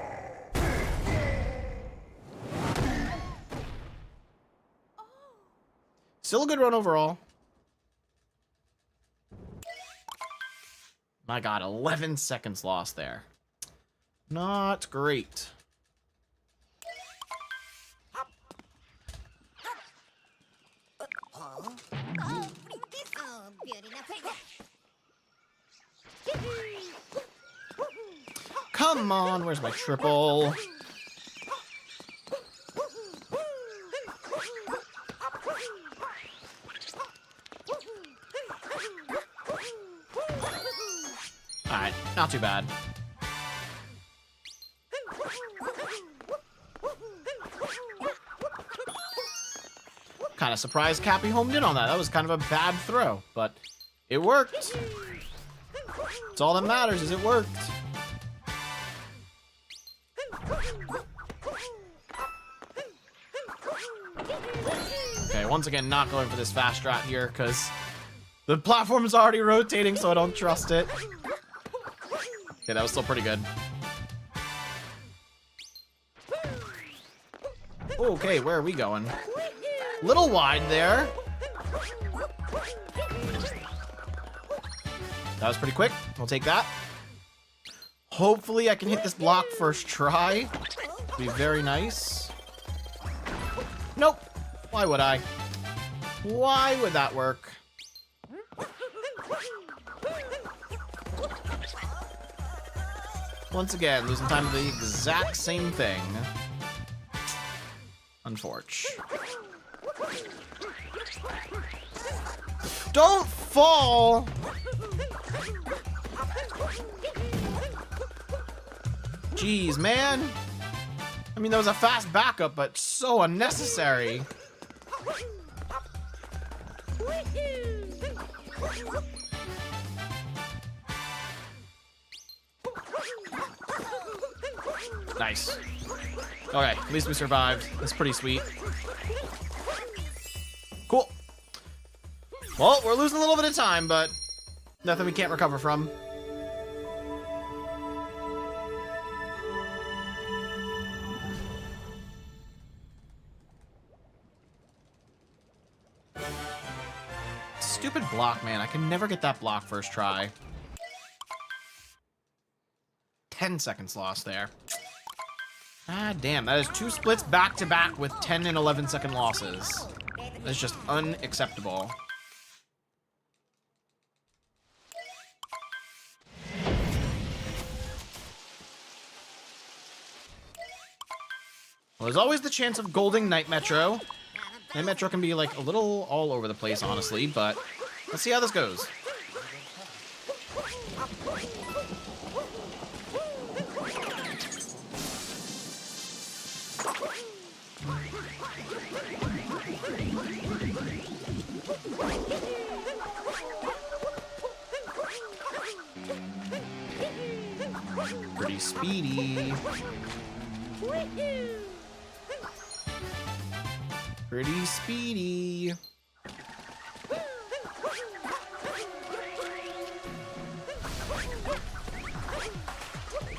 Still a good run overall. My God, 11 seconds lost there. Not great. Come on, where's my triple? Alright, not too bad. Kind of surprised Cappy homed in on that. That was kind of a bad throw, but it worked. That's all that matters, is it worked. Okay, once again, not going for this fast strat here, because the platform is already rotating, so I don't trust it. Okay, that was still pretty good. Okay, where are we going? Little wide there. That was pretty quick. We'll take that. Hopefully I can hit this block first try. Be very nice. Nope. Why would I? Why would that work? Once again, losing time to the exact same thing. Unfortunate. Don't fall! Jeez, man. I mean, that was a fast backup, but so unnecessary. Nice. Okay, at least we survived. That's pretty sweet. Cool. Well, we're losing a little bit of time, but nothing we can't recover from. Stupid block, man. I can never get that block first try. 10 seconds lost there. Ah, damn. That is 2 splits back to back with 10 and 11 second losses. That's just unacceptable. Well, there's always the chance of golding Night Metro. Night Metro can be like a little all over the place, honestly, but let's see how this goes. Pretty speedy. Pretty speedy.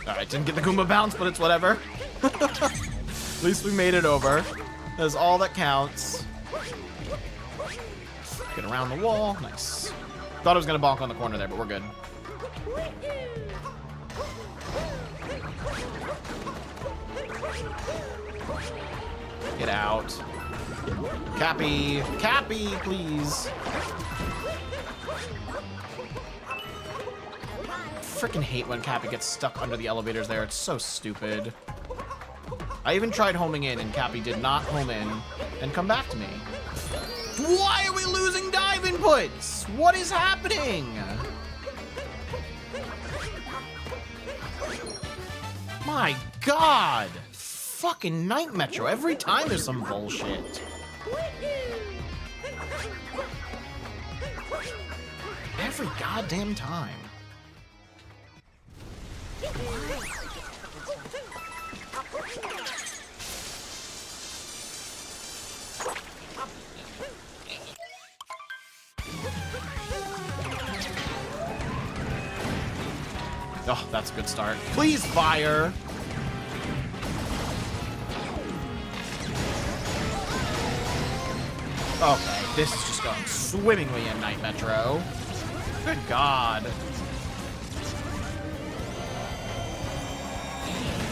Alright, didn't get the Goomba bounce, but it's whatever. At least we made it over. That's all that counts. Get around the wall. Nice. Thought I was gonna bonk on the corner there, but we're good. Get out. Cappy. Cappy, please. Freaking hate when Cappy gets stuck under the elevators there. It's so stupid. I even tried homing in, and Cappy did not home in and come back to me. Why are we losing dive inputs? What is happening? My God. Fucking Night Metro. Every time there's some bullshit. Every goddamn time. Oh, that's a good start. Please fire. Okay, this is just going swimmingly in Night Metro. Good God.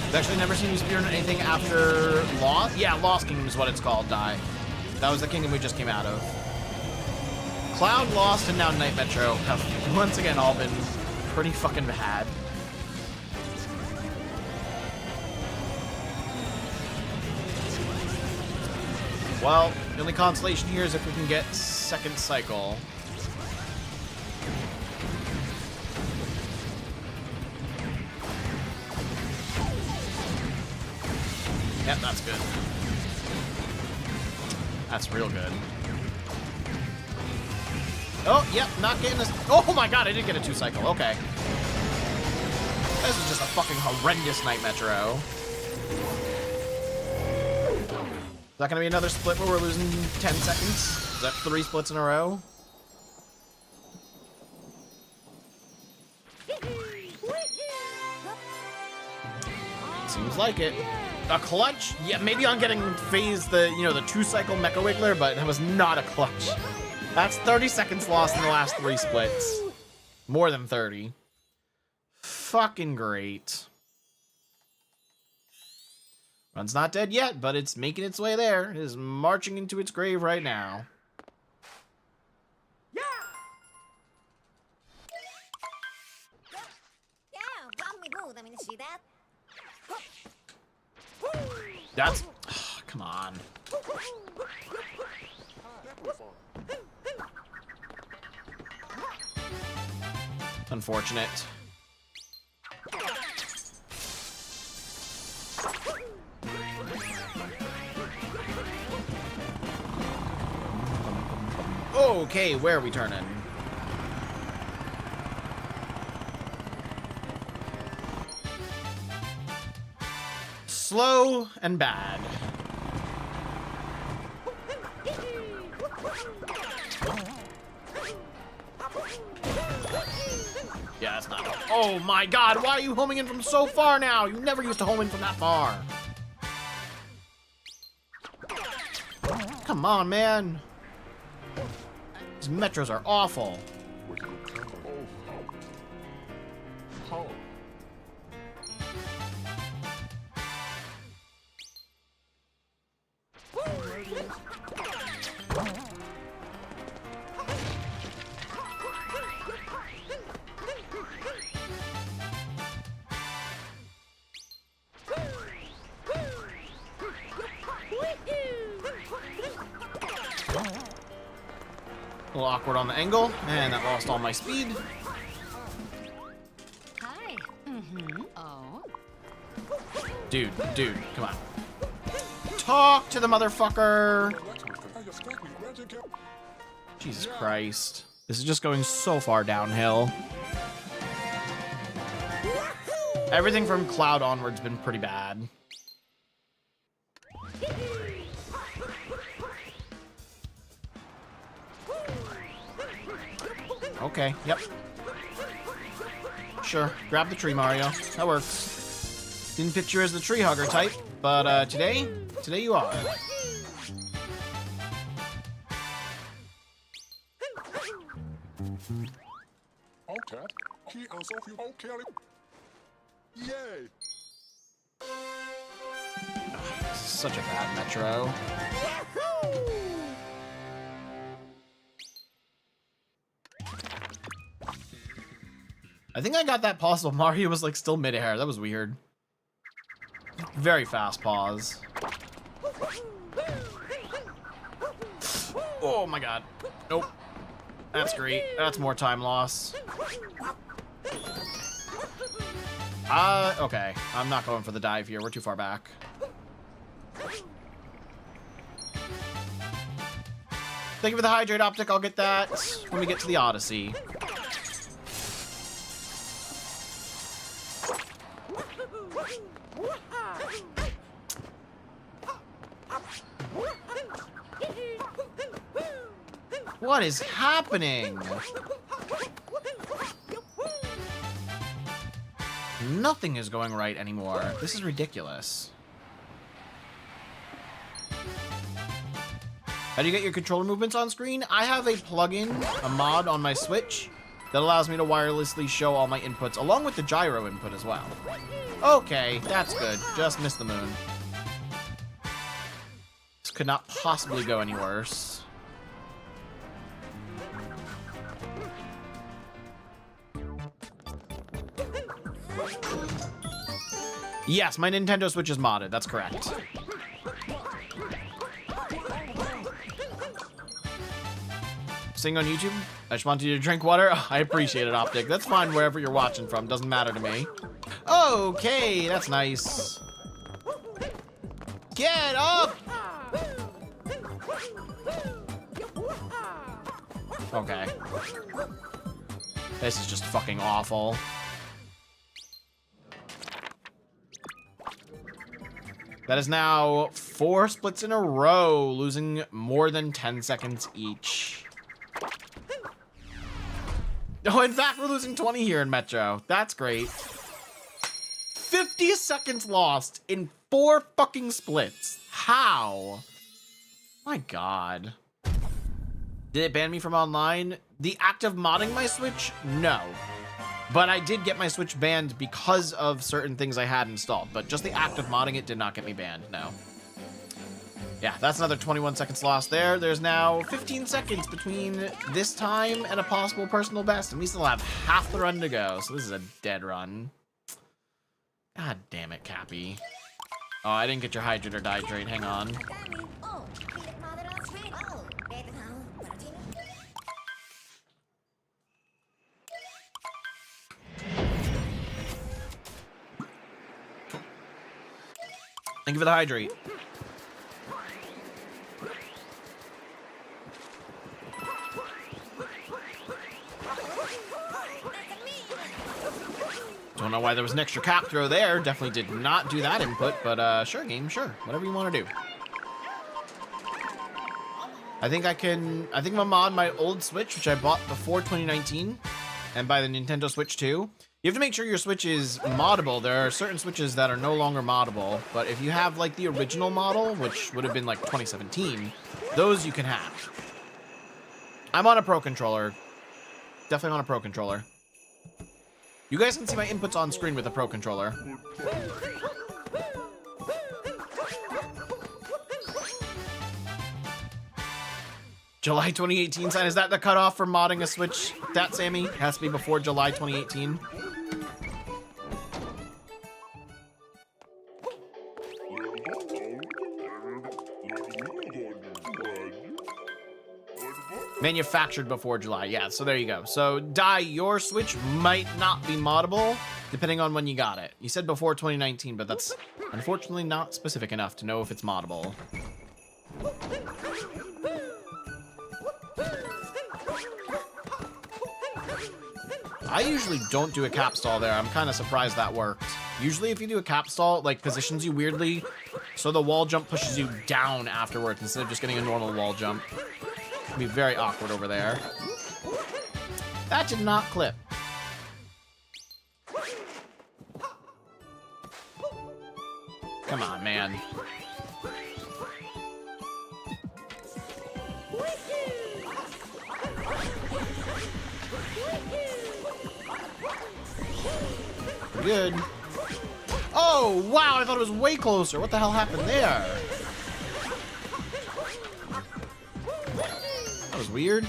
I've actually never seen you speedrun anything after Lost. Yeah, Lost Kingdom is what it's called, Die. That was the kingdom we just came out of. Cloud, Lost, and now Night Metro have once again all been pretty fucking bad. Well, the only consolation here is if we can get second cycle. Yep, that's good. That's real good. Oh, yep, not getting this. Oh my God, I did get a 2 cycle. Okay. This is just a fucking horrendous Night Metro. Is that gonna be another split where we're losing 10 seconds? Is that 3 splits in a row? Seems like it. A clutch? Yeah, maybe on getting phased the 2-cycle Mecha Wiggler, but that was not a clutch. That's 30 seconds lost in the last 3 splits. More than 30. Fucking great. Run's not dead yet, but it's making its way there. It is marching into its grave right now. Yeah, me good. I mean, see that? That's... come on. Unfortunate. Okay, where are we turning? Slow and bad. Yeah, that's not... Oh my God, why are you homing in from so far now? You never used to home in from that far. Come on, man. These metros are awful. A little awkward on the angle, and that lost all my speed. Hi. Oh. Dude, come on. Talk to the motherfucker! Jesus Christ. This is just going so far downhill. Everything from Cloud onward's been pretty bad. Okay, yep. Sure, grab the tree, Mario. That works. Didn't picture as the tree hugger type, but today you are. Okay. He also feel okay. Yay! This is such a bad metro. I think I got that pause while Mario was like still midair. That was weird. Very fast pause. Oh my God. Nope. That's great. That's more time loss. Okay. I'm not going for the dive here. We're too far back. Thank you for the hydrate optic. I'll get that when we get to the Odyssey. What is happening? Nothing is going right anymore. This is ridiculous. How do you get your controller movements on screen? I have a plugin, a mod on my Switch that allows me to wirelessly show all my inputs, along with the gyro input as well. Okay, that's good. Just missed the moon. This could not possibly go any worse. Yes, my Nintendo Switch is modded. That's correct. Sing on YouTube? I just want you to drink water? Oh, I appreciate it, Optic. That's fine wherever you're watching from. Doesn't matter to me. Okay, that's nice. Get up! Okay. This is just fucking awful. That is now 4 splits in a row, losing more than 10 seconds each. Oh, in fact, we're losing 20 here in Metro. That's great. 50 seconds lost in 4 fucking splits. How? My God. Did it ban me from online? The act of modding my Switch? No. But I did get my Switch banned because of certain things I had installed. But just the act of modding it did not get me banned, no. Yeah, that's another 21 seconds lost there. There's now 15 seconds between this time and a possible personal best. And we still have half the run to go. So this is a dead run. God damn it, Cappy. Oh, I didn't get your hydrate or dihydrate. Hang on. Oh, peanut mother on screen. Oh, better now. Thank you for the hydrate. Don't know why there was an extra cap throw there. Definitely did not do that input, but sure, game, sure. Whatever you want to do. I think I'm gonna mod my old Switch, which I bought before 2019, and buy the Nintendo Switch 2. You have to make sure your Switch is moddable. There are certain Switches that are no longer moddable, but if you have like the original model, which would have been like 2017, those you can have. I'm on a Pro controller. Definitely on a Pro controller. You guys can see my inputs on screen with a Pro controller. July 2018 sign, is that the cutoff for modding a Switch? That, Sammy? It has to be before July 2018. Manufactured before July, yeah, so there you go. So, Dai, your Switch might not be moddable, depending on when you got it. You said before 2019, but that's unfortunately not specific enough to know if it's moddable. I usually don't do a cap stall there. I'm kind of surprised that worked. Usually if you do a cap stall, it like positions you weirdly, so the wall jump pushes you down afterwards instead of just getting a normal wall jump. It'd be very awkward over there. That did not clip. Come on, man. Good. Oh, wow, I thought it was way closer. What the hell happened there? That was weird.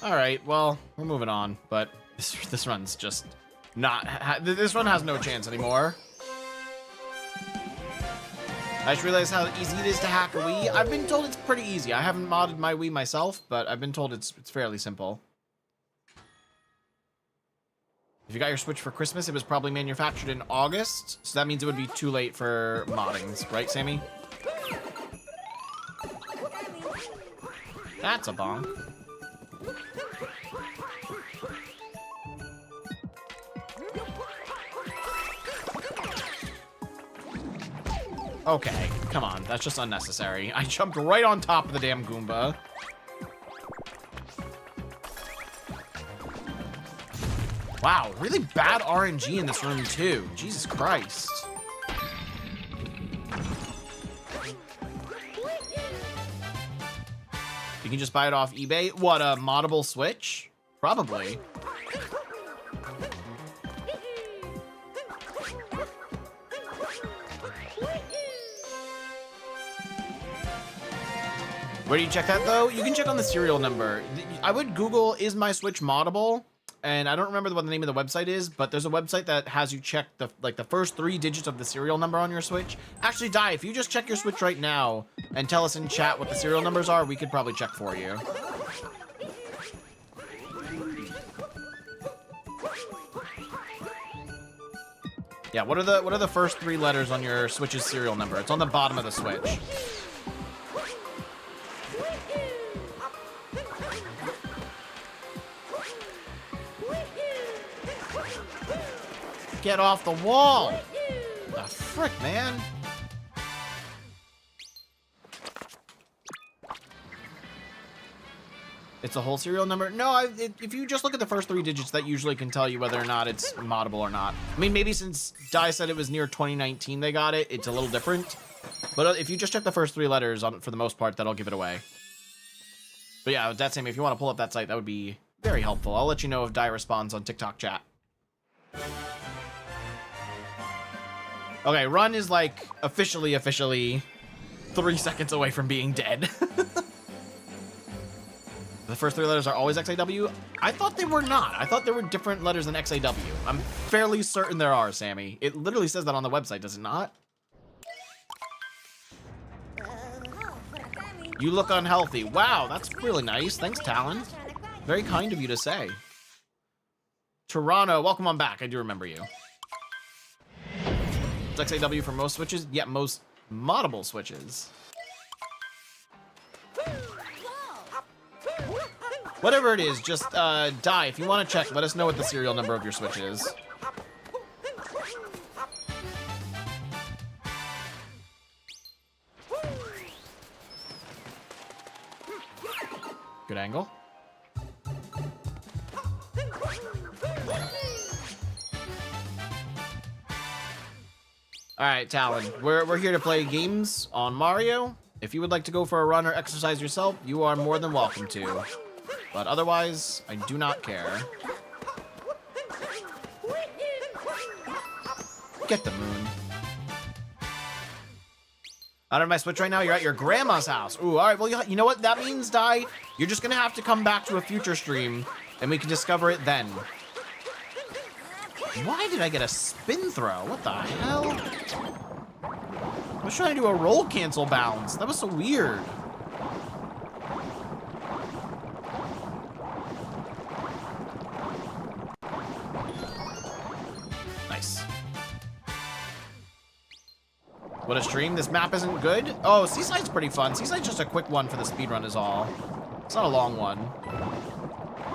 All right, well, we're moving on, but this run's just not. This run has no chance anymore. I just realized how easy it is to hack a Wii. I've been told it's pretty easy. I haven't modded my Wii myself, but I've been told it's fairly simple. If you got your Switch for Christmas, it was probably manufactured in August, so that means it would be too late for moddings, right, Sammy? That's a bonk. Okay, come on. That's just unnecessary. I jumped right on top of the damn Goomba. Wow, really bad RNG in this room, too. Jesus Christ. You can just buy it off eBay? What, a moddable Switch? Probably. Where do you check that, though? You can check on the serial number. I would Google, is my Switch moddable? And I don't remember what the name of the website is, but there's a website that has you check the first 3 digits of the serial number on your Switch. Actually, Di, if you just check your Switch right now and tell us in chat what the serial numbers are, we could probably check for you. Yeah, what are the first 3 letters on your Switch's serial number? It's on the bottom of the Switch. Get off the wall! The frick, man? It's a whole serial number? No, if you just look at the first 3 digits, that usually can tell you whether or not it's moddable or not. I mean, maybe since Di said it was near 2019 they got it, it's a little different. But if you just check the first 3 letters, for the most part, that'll give it away. But yeah, that's Sammy. If you want to pull up that site, that would be very helpful. I'll let you know if Di responds on TikTok chat. Okay, Run is like officially 3 seconds away from being dead. The first 3 letters are always XAW? I thought they were not. I thought there were different letters than XAW. I'm fairly certain there are, Sammy. It literally says that on the website, does it not? You look unhealthy. Wow, that's really nice. Thanks, Talon. Very kind of you to say. Toronto, welcome on back. I do remember you. It's XAW for most Switches? Yeah, most moddable Switches. Whatever it is, just Di, if you want to check, let us know what the serial number of your Switch is. Good angle. Alright, Talon, we're here to play games on Mario. If you would like to go for a run or exercise yourself, you are more than welcome to. But otherwise, I do not care. Get the moon. I don't have my Switch right now. You're at your grandma's house. Ooh, all right. Well, you know what that means, Di? You're just going to have to come back to a future stream, and we can discover it then. Why did I get a spin throw? What the hell? I was trying to do a roll cancel bounce. That was so weird. Nice. What a stream. This map isn't good. Oh, Seaside's pretty fun. Seaside's just a quick one for the speedrun is all. It's not a long one.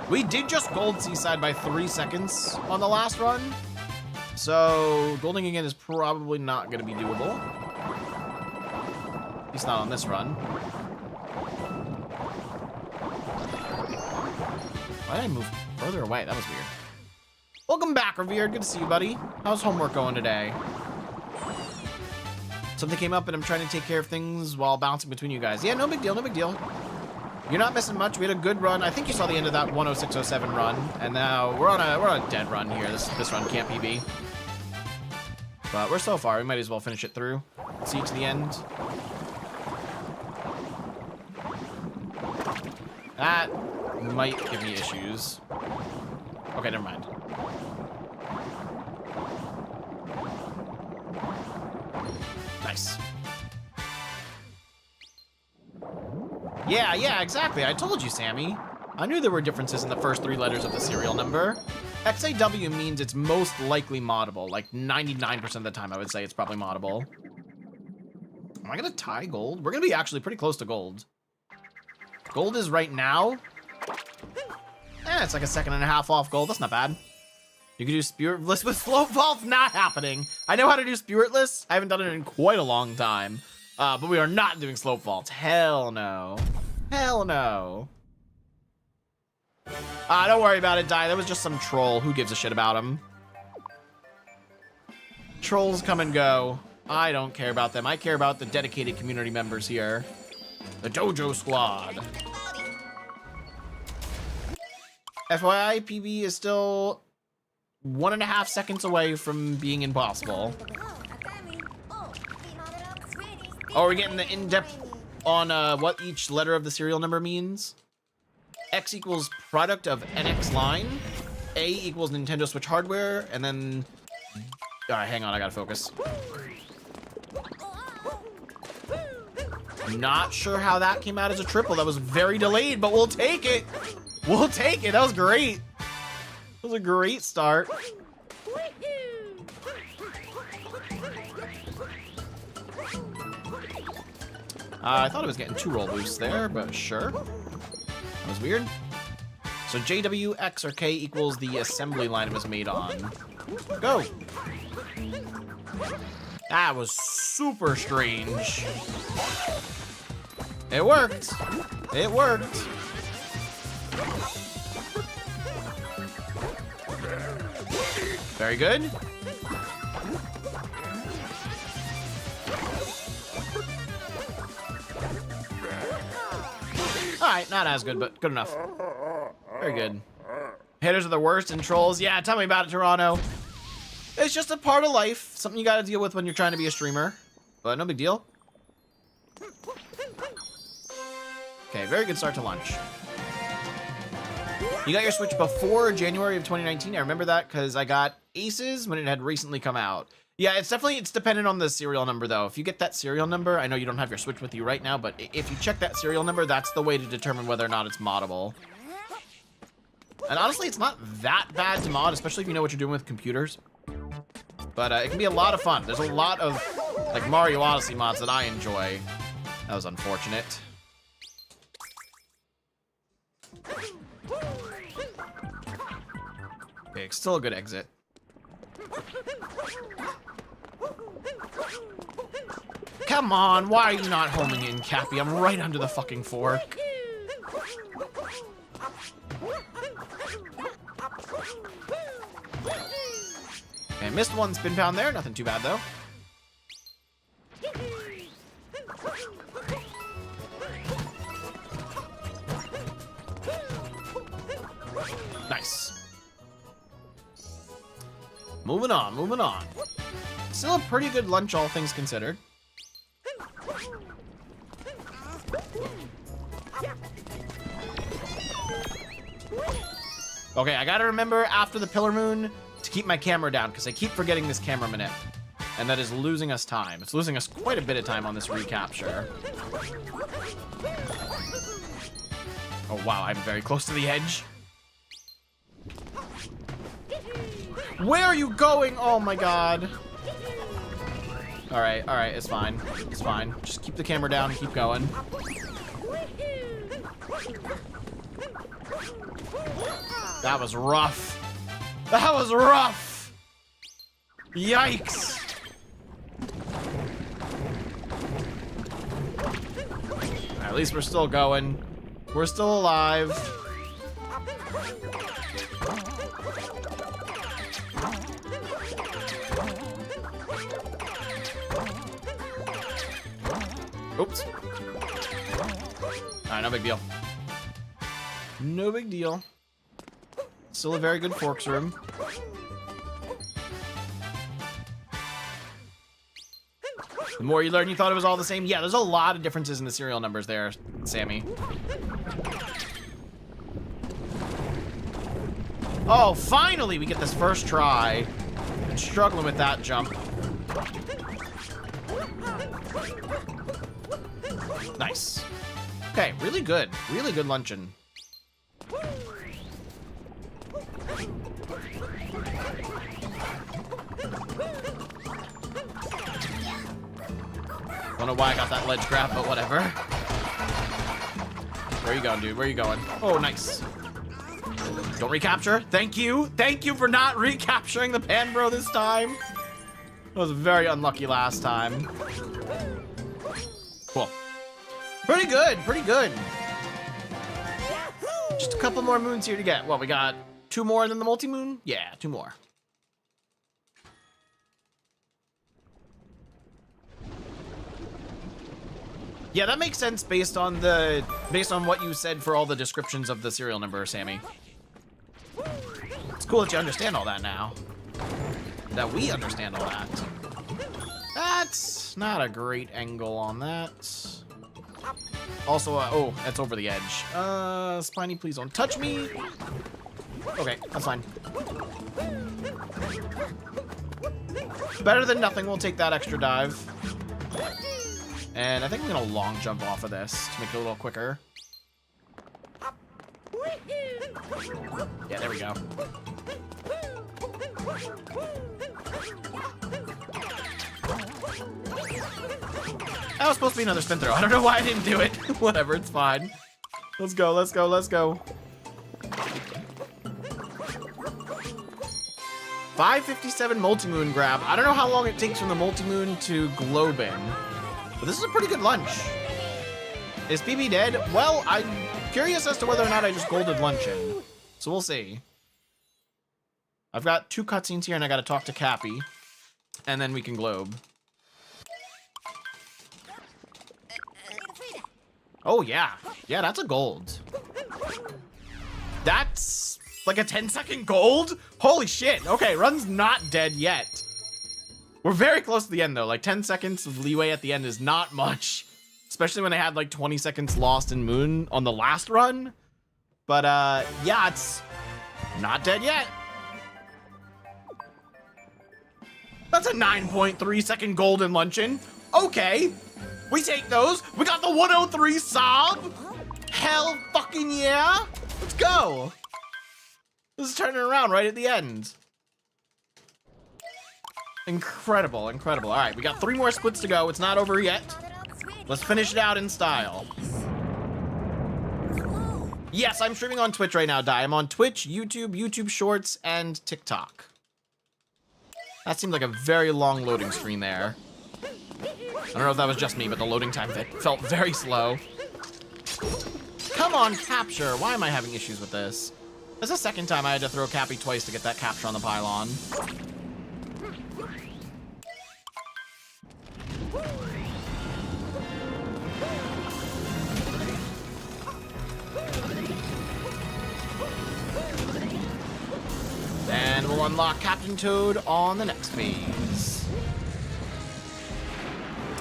We did just gold Seaside by 3 seconds on the last run. So golding again is probably not going to be doable. At least not on this run. Why did I move further away? That was weird. Welcome back, Revered. Good to see you, buddy. How's homework going today? Something came up and I'm trying to take care of things while bouncing between you guys. Yeah, no big deal, no big deal. You're not missing much. We had a good run. I think you saw the end of that 106.07 run, and now we're on a dead run here. This run can't PB. But we're so far. We might as well finish it through. See you to the end. That might give me issues. Okay, never mind. Nice. Yeah, exactly. I told you, Sammy. I knew there were differences in the first 3 letters of the serial number. XAW means it's most likely moddable. Like 99% of the time, I would say it's probably moddable. Am I gonna tie gold? We're gonna be actually pretty close to gold. Gold is right now. It's like a 1.5 seconds off gold. That's not bad. You can do spiritless with slope vaults. Not happening. I know how to do spiritless. I haven't done it in quite a long time. But we are not doing slope vaults. Hell no. Hell no. Don't worry about it, Die. That was just some troll. Who gives a shit about him? Trolls come and go. I don't care about them. I care about the dedicated community members here. The Dojo Squad. FYI, PB is still 1.5 seconds away from being impossible. Oh, we're getting the in-depth on what each letter of the serial number means. X equals product of NX line. A equals Nintendo Switch hardware. And then... All right, hang on, I gotta focus. Not sure how that came out as a triple. That was very delayed, but we'll take it. We'll take it. That was great. That was a great start. I thought I was getting 2 roll boosts there, but sure. That was weird. So JW, X, or K equals the assembly line it was made on. Go. That was super strange. It worked. It worked. Very good. Alright, not as good, but good enough. Very good. Hitters are the worst and trolls. Yeah, tell me about it, Toronto. It's just a part of life. Something you gotta deal with when you're trying to be a streamer. But no big deal. Okay, very good start to lunch. You got your Switch before January of 2019. I remember that because I got Aces when it had recently come out. Yeah, it's dependent on the serial number though. If you get that serial number, I know you don't have your Switch with you right now, but if you check that serial number, that's the way to determine whether or not it's moddable. And honestly, it's not that bad to mod, especially if you know what you're doing with computers. But it can be a lot of fun. There's a lot of like Mario Odyssey mods that I enjoy. That was unfortunate. Okay, still a good exit. Come on, why are you not homing in, Cappy? I'm right under the fucking fork. Okay, missed one spin pound there. Nothing too bad, though. Nice. Moving on, moving on. Still a pretty good lunch, all things considered. Okay, I gotta remember after the Pillar Moon to keep my camera down, because I keep forgetting this camera minute. And that is losing us time. It's losing us quite a bit of time on this recapture. Oh wow, I'm very close to the edge. Where are you going? Oh my god. Alright, it's fine. It's fine. Just keep the camera down and keep going. That was rough. That was rough. Yikes. At least we're still going. We're still alive. Oops. Alright, no big deal. No big deal. Still a very good forks room. The more you learn, you thought it was all the same. Yeah, there's a lot of differences in the serial numbers there, Sammy. Oh, finally we get this first try. Been struggling with that jump. Nice. Okay, really good. Really good luncheon. Don't know why I got that ledge grab, but whatever. Where are you going, dude? Where are you going? Oh, nice. Don't recapture. Thank you. Thank you for not recapturing the pan bro this time. It was very unlucky last time. Cool. Pretty good. Pretty good. Just a couple more moons here to get. What, we got 2 more than the multi-moon? Yeah, 2 more. Yeah, that makes sense based on what you said for all the descriptions of the serial number, Sammy. It's cool that you understand all that now. That we understand all that. That's not a great angle on that. Also, oh, that's over the edge. Spiny, please don't touch me. Okay, that's fine. Better than nothing, we'll take that extra dive. And I think I'm gonna long jump off of this to make it a little quicker. Yeah, there we go. That was supposed to be another spin throw. I don't know why I didn't do it. Whatever, it's fine. Let's go, let's go, let's go. 557 multi-moon grab. I don't know how long it takes from the multi-moon to globing, but this is a pretty good lunch. Is BB dead? Well, I'm curious as to whether or not I just golded luncheon. So we'll see. I've got 2 cutscenes here and I gotta talk to Cappy. And then we can globe. Oh yeah. Yeah, that's a gold. That's like a 10-second gold? Holy shit. Okay, run's not dead yet. We're very close to the end though. Like 10 seconds of leeway at the end is not much. Especially when they had like 20 seconds lost in Moon on the last run. But yeah, it's not dead yet. That's a 9.3 second golden luncheon. Okay, we take those. We got the 103 sob. Hell fucking yeah. Let's go. This is turning around right at the end. Incredible, incredible. All right, we got 3 more splits to go. It's not over yet. Let's finish it out in style. Yes, I'm streaming on Twitch right now, Di. I'm on Twitch, YouTube, YouTube Shorts, and TikTok. That seemed like a very long loading screen there. I don't know if that was just me, but the loading time felt very slow. Come on, capture. Why am I having issues with this? That's the second time I had to throw Cappy twice to get that capture on the pylon. And we'll unlock Captain Toad on the next phase.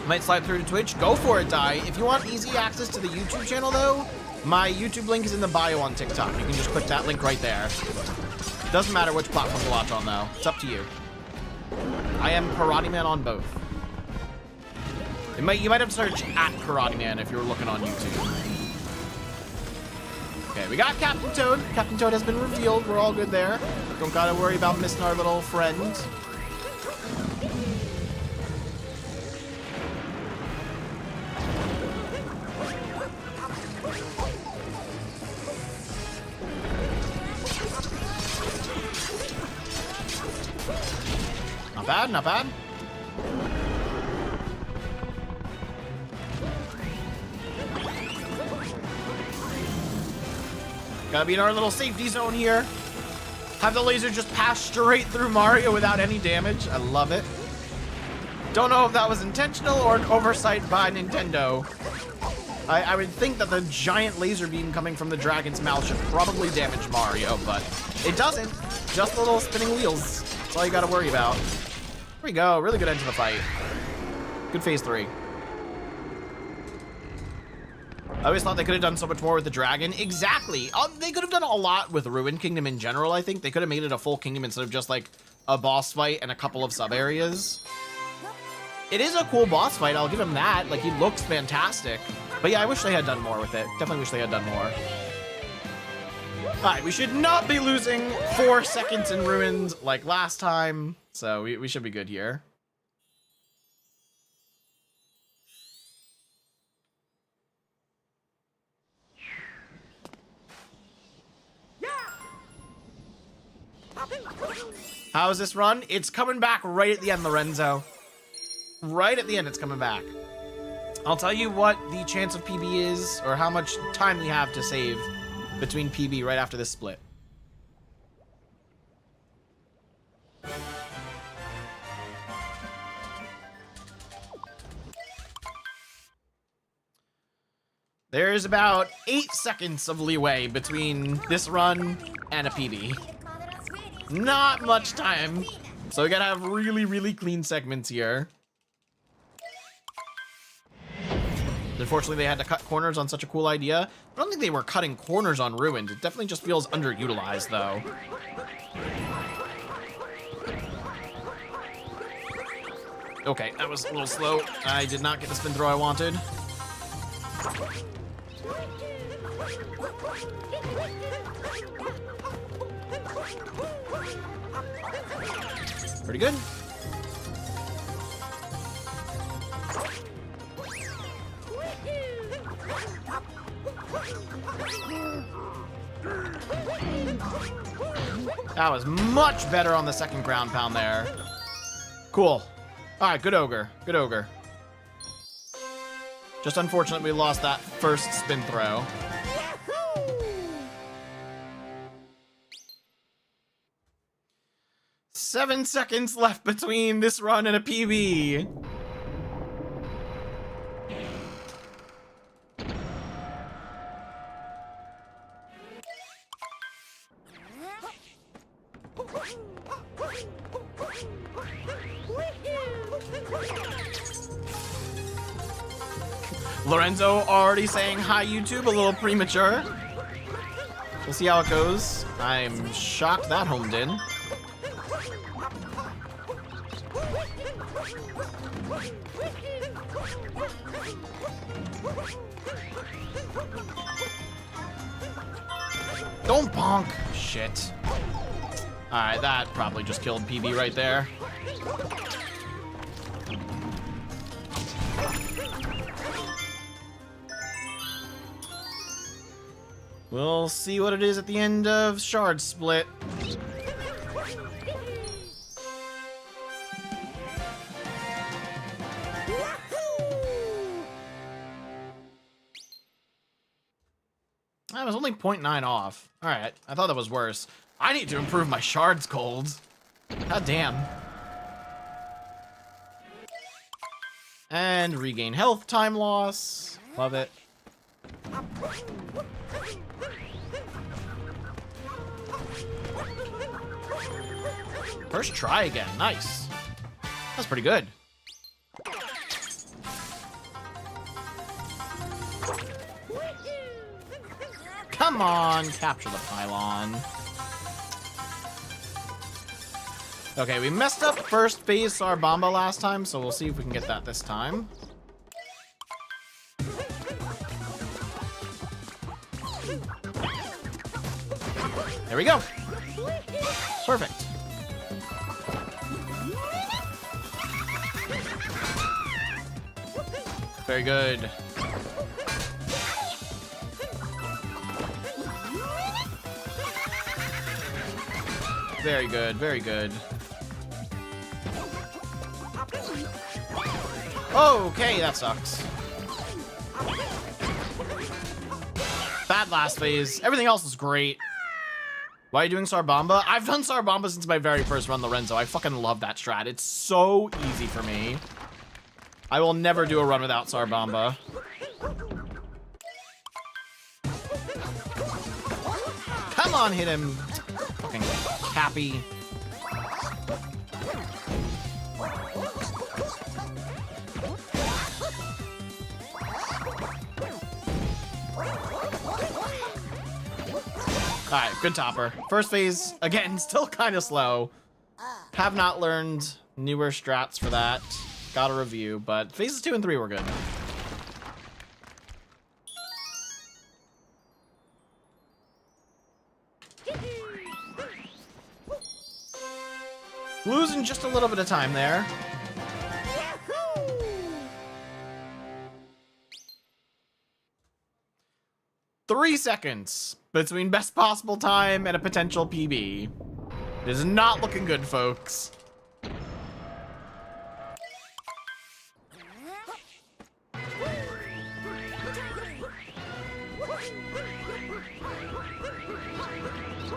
Might slide through to Twitch. Go for it, Di. If you want easy access to the YouTube channel, though, my YouTube link is in the bio on TikTok. You can just click that link right there. Doesn't matter which platform to watch on, though. It's up to you. I am Karateman on both. You might have to search at Karateman if you were looking on YouTube. Okay, we got Captain Toad. Captain Toad has been revealed. We're all good there. Don't gotta worry about missing our little friend. Not bad, not bad. Gotta be in our little safety zone here. Have the laser just pass straight through Mario without any damage. I love it. Don't know if that was intentional or an oversight by Nintendo. I would think that the giant laser beam coming from the dragon's mouth should probably damage Mario, but it doesn't. Just the little spinning wheels. That's all you gotta worry about. There we go. Really good end to the fight. Good phase 3. I always thought they could have done so much more with the dragon. Exactly. They could have done a lot with Ruined Kingdom in general, I think. They could have made it a full kingdom instead of just like a boss fight and a couple of sub-areas. It is a cool boss fight, I'll give him that. Like, he looks fantastic. But yeah, I wish they had done more with it. Definitely wish they had done more. Alright, we should not be losing 4 seconds in Ruins like last time. So we should be good here. How's this run? It's coming back right at the end, Lorenzo. Right at the end, it's coming back. I'll tell you what the chance of PB is, or how much time we have to save between PB right after this split. There's about 8 seconds of leeway between this run and a PB. Not much time. So we gotta have really, really clean segments here. Unfortunately, they had to cut corners on such a cool idea. I don't think they were cutting corners on Ruined. It definitely just feels underutilized, though. Okay, that was a little slow. I did not get the spin throw I wanted. Pretty good. That was much better on the second ground pound there. Cool. All right, good ogre. Good ogre. Just unfortunate we lost that first spin throw. 7 seconds left between this run and a PB. Lorenzo already saying hi YouTube, a little premature. We'll see how it goes. I'm shocked that homed in. Don't bonk. Shit. Alright, that probably just killed PB right there. We'll see what it is at the end of Shard Split. That was only 0.9 off. Alright, I thought that was worse. I need to improve my shards cold. God damn. And regain health, time loss. Love it. First try again. Nice. That's pretty good. Come on, capture the pylon. Okay, we messed up first phase Sarbamba last time, so we'll see if we can get that this time. There we go. Perfect. Very good. Very good, very good. Okay, that sucks. Bad last phase. Everything else is great. Why are you doing Sarbamba? I've done Sarbamba since my very first run, Lorenzo. I fucking love that strat. It's so easy for me. I will never do a run without Sarbamba. Come on, hit him. Fucking Cappy. Alright, good topper. First phase, again, still kind of slow. Have not learned newer strats for that. Got a review, but phases 2 and 3 were good. Losing just a little bit of time there. 3 seconds between best possible time and a potential PB. It is not looking good, folks.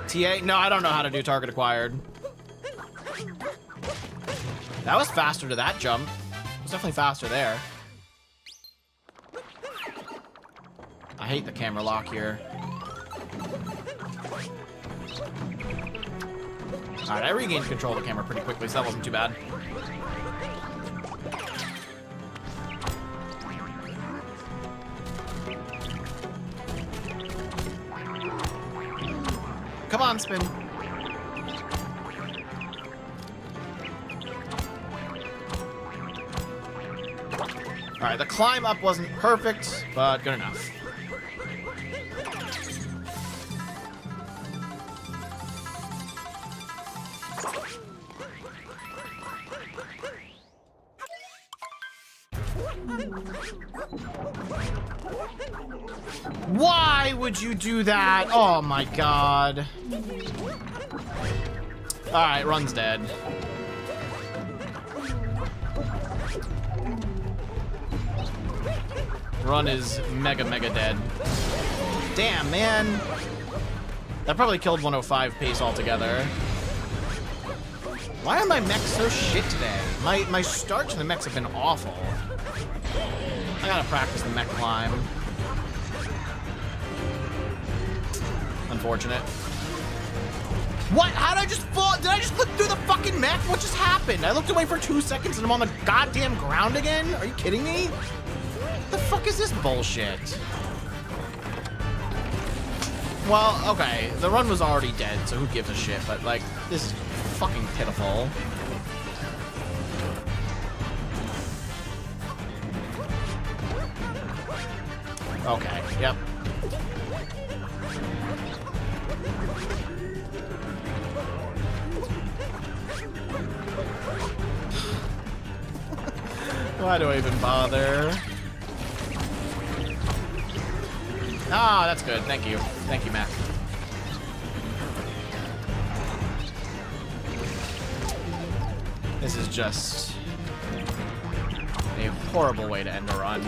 TA? No, I don't know how to do target acquired. That was faster to that jump. It was definitely faster there. I hate the camera lock here. Alright, I regained control of the camera pretty quickly, so that wasn't too bad. Come on, spin. Alright, the climb up wasn't perfect, but good enough. Why would you do that? Oh my god. Alright, Run's dead. Run is mega dead. Damn, man. That probably killed 105 pace altogether. Why are my mechs so shit today? My start to the mechs have been awful. I gotta practice the mech climb. Unfortunate. What? How did I just fall? Did I just look through the fucking mech? What just happened? I looked away for 2 seconds and I'm on the goddamn ground again? Are you kidding me? What the fuck is this bullshit? Well, okay, the run was already dead, so who gives a shit, but like, this is fucking pitiful. Okay, yep. Why do I even bother? Ah, that's good. Thank you. Thank you, Matt. This is just a horrible way to end a run.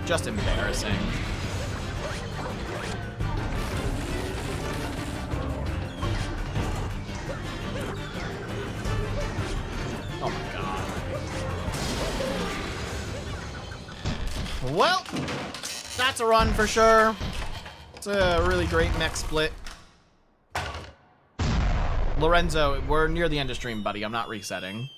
Just embarrassing. Oh my god. Well, that's a run for sure. It's a really great mech split. Lorenzo, we're near the end of stream, buddy. I'm not resetting.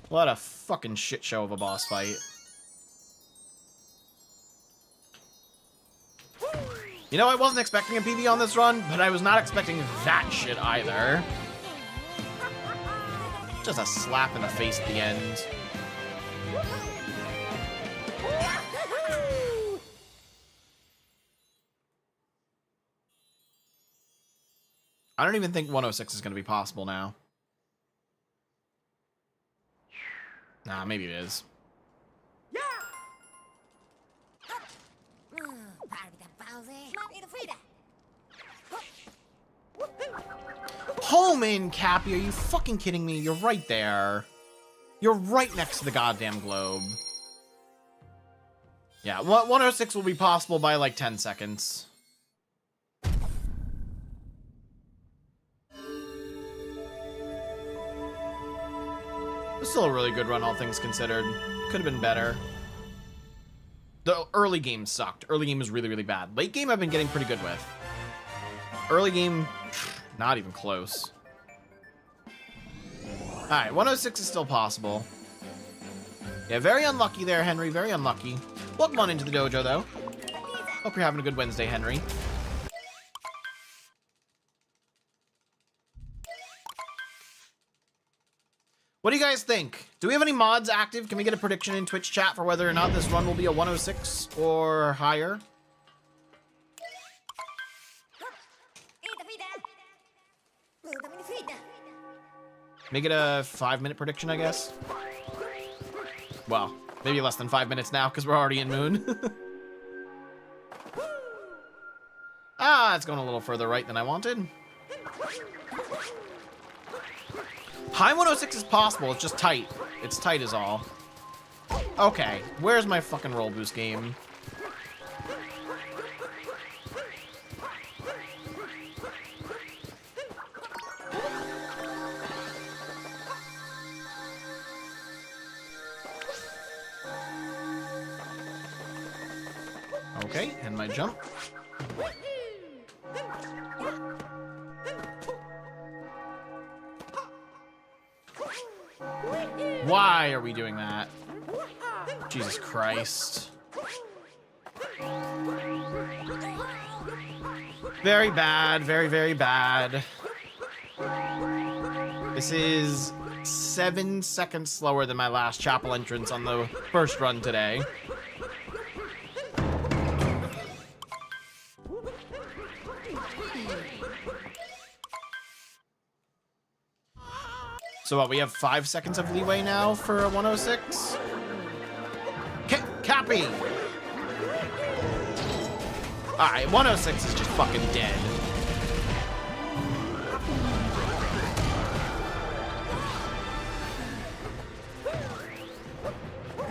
What a fucking shit show of a boss fight. You know, I wasn't expecting a PB on this run, but I was not expecting that shit either. Just a slap in the face at the end. I don't even think 106 is going to be possible now. Nah, maybe it is. Home in, Cappy. Are you fucking kidding me? You're right there. You're right next to the goddamn globe. Yeah, 106 will be possible by like 10 seconds. It's still a really good run, all things considered. Could have been better. The early game sucked. Early game was really bad. Late game I've been getting pretty good with. Early game, not even close. Alright, 106 is still possible. Yeah, very unlucky there, Henry. Very unlucky. Welcome on into the dojo, though. Hope you're having a good Wednesday, Henry. What do you guys think? Do we have any mods active? Can we get a prediction in Twitch chat for whether or not this run will be a 106 or higher? Make it a 5-minute prediction, I guess. Well, maybe less than 5 minutes now because we're already in Moon. Ah, it's going a little further right than I wanted. High 106 is possible, it's just tight. It's tight is all. Okay, where's my fucking roll boost game? Okay, and my jump. Why are we doing that? Jesus Christ. Very bad, very, very bad. This is 7 seconds slower than my last chapel entrance on the first run today. So what, we have 5 seconds of leeway now for a 106? Cappy! Alright, 106 is just fucking dead.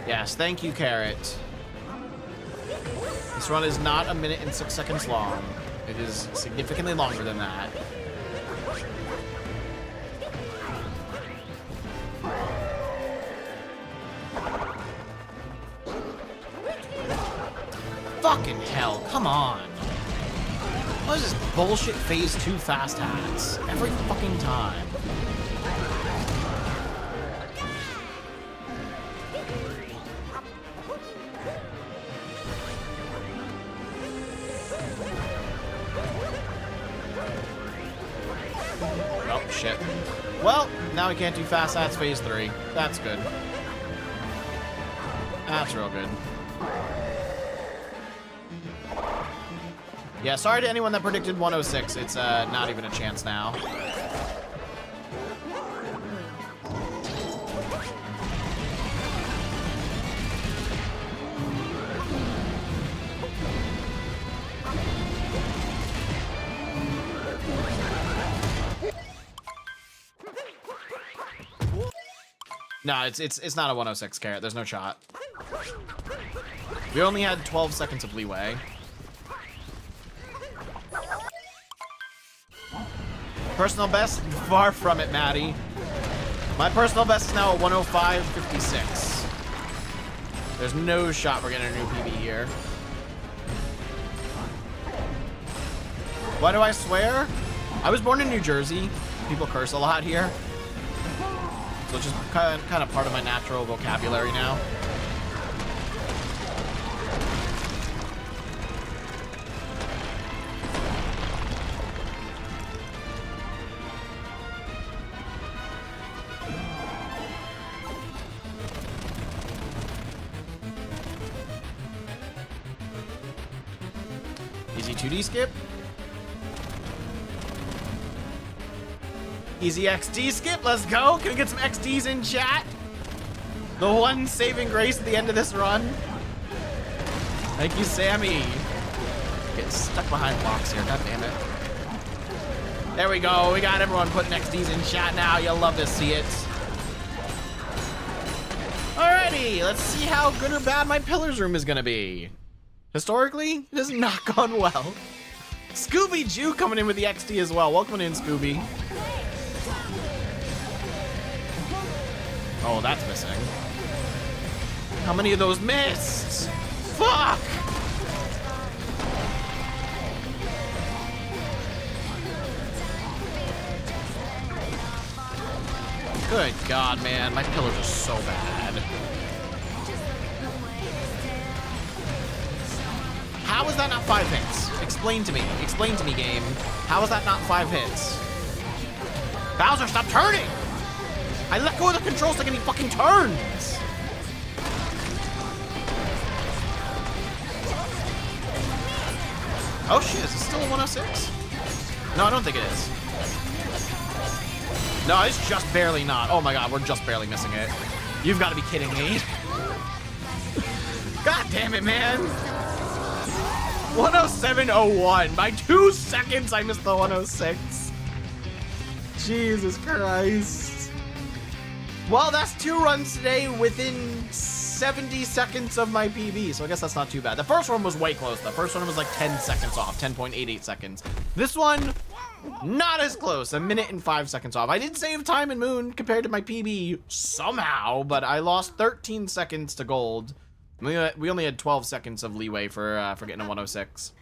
Yes, thank you, Carrot. This run is not 1 minute and 6 seconds long. It is significantly longer than that. Fucking hell, come on. What is this bullshit phase 2 fast hats? Every fucking time. Oh, shit. Well, now we can't do fast hats phase 3. That's good. That's real good. Yeah, sorry to anyone that predicted 106. It's not even a chance now. No, it's not a 106, Carrot. There's no shot. We only had 12 seconds of leeway. Personal best? Far from it, Maddie. My personal best is now a 105.56. There's no shot we're getting a new PB here. Why do I swear? I was born in New Jersey. People curse a lot here. So it's just kind of part of my natural vocabulary now. Easy 2D skip. Easy XD skip, let's go. Can we get some XDs in chat? The one saving grace at the end of this run. Thank you, Sammy. Getting stuck behind blocks here, god damn it. There we go, we got everyone putting XDs in chat now. You'll love to see it. Alrighty, let's see how good or bad my Pillars room is gonna be. Historically, it has not gone well. Scooby Jew coming in with the XD as well. Welcome in, Scooby. Oh, that's missing. How many of those missed? Fuck! Good God, man. My pillars are so bad. How is that not 5 hits? Explain to me. Explain to me, game. How is that not 5 hits? Bowser, stop turning! I let go of the control stick and he fucking turns! Oh shit, is it still a 106? No, I don't think it is. No, it's just barely not. Oh my god, we're just barely missing it. You've got to be kidding me. damn it, man. 107.01. By 2 seconds, I missed the 106. Jesus Christ. Well, that's 2 runs today within 70 seconds of my PB, so I guess that's not too bad. The first one was way close. The first one was like 10 seconds off, 10.88 seconds. This one, not as close, 1 minute and 5 seconds off. I did save time in Moon compared to my PB somehow, but I lost 13 seconds to gold. We only had 12 seconds of leeway for getting a 106.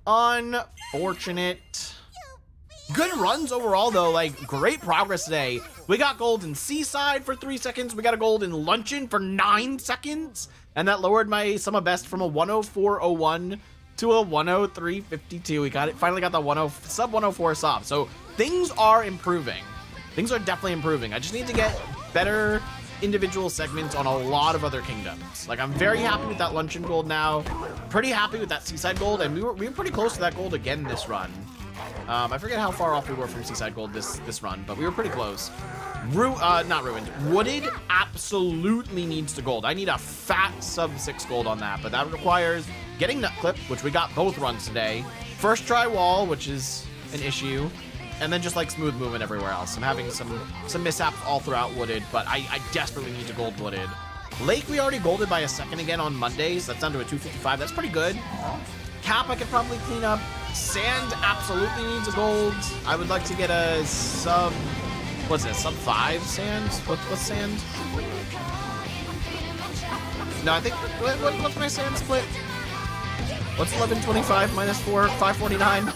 Unfortunate. Good runs overall, though. Like, great progress today. We got gold in Seaside for 3 seconds. We got a gold in Luncheon for 9 seconds. And that lowered my sum of best from a 104.01 to a 103.52. We got it. Finally got the sub 104 sub. So things are improving. Things are definitely improving. I just need to get better individual segments on a lot of other kingdoms. Like, I'm very happy with that Luncheon gold now. Pretty happy with that Seaside gold. And we were pretty close to that gold again this run. I forget how far off we were from Seaside Gold this run, but we were pretty close. Not Ruined. Wooded absolutely needs the gold. I need a fat sub 6 gold on that, but that requires getting Nut Clip, which we got both runs today. First try wall, which is an issue, and then just like smooth movement everywhere else. I'm having some mishaps all throughout Wooded, but I desperately need to gold Wooded. Lake, we already golded by 1 second again on Mondays. That's down to a 255. That's pretty good. Cap, I could probably clean up. Sand absolutely needs a gold. I would like to get a sub, what's it, sub 5 sand? What's sand? No, I think, what's my sand split? What's 1125 minus 4, 549?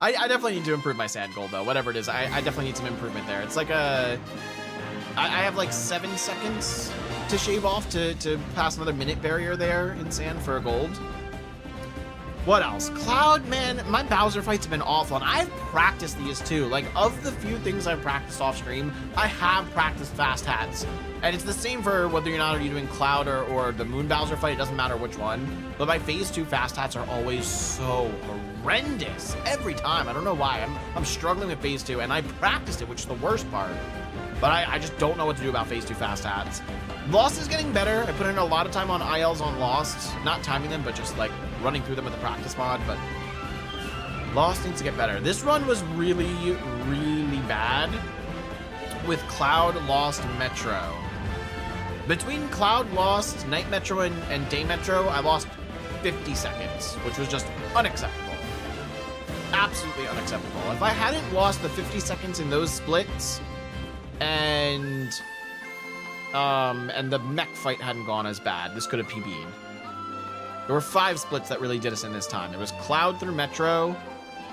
I definitely need to improve my sand gold, though. Whatever it is, I definitely need some improvement there. It's like I have like 7 seconds to shave off to pass another minute barrier there in sand for a gold. What else? Cloud, man, my Bowser fights have been awful, and I've practiced these too. Like, of the few things I've practiced off stream, I have practiced fast hats. And it's the same for whether or not you're doing Cloud or the Moon Bowser fight, it doesn't matter which one. But my phase 2 fast hats are always so horrendous every time. I don't know why. I'm struggling with phase 2, and I practiced it, which is the worst part. But I just don't know what to do about phase 2 fast hats. Lost is getting better. I put in a lot of time on ILs on Lost. Not timing them, but just like running through them with the practice mod. But Lost needs to get better. This run was really, really bad with Cloud, Lost, Metro. Between Cloud, Lost, Night Metro, and Day Metro, I lost 50 seconds, which was just unacceptable. Absolutely unacceptable. If I hadn't lost the 50 seconds in those splits, and the mech fight hadn't gone as bad, this could have PB'd. There were 5 splits that really did us in this time. There was Cloud through Metro,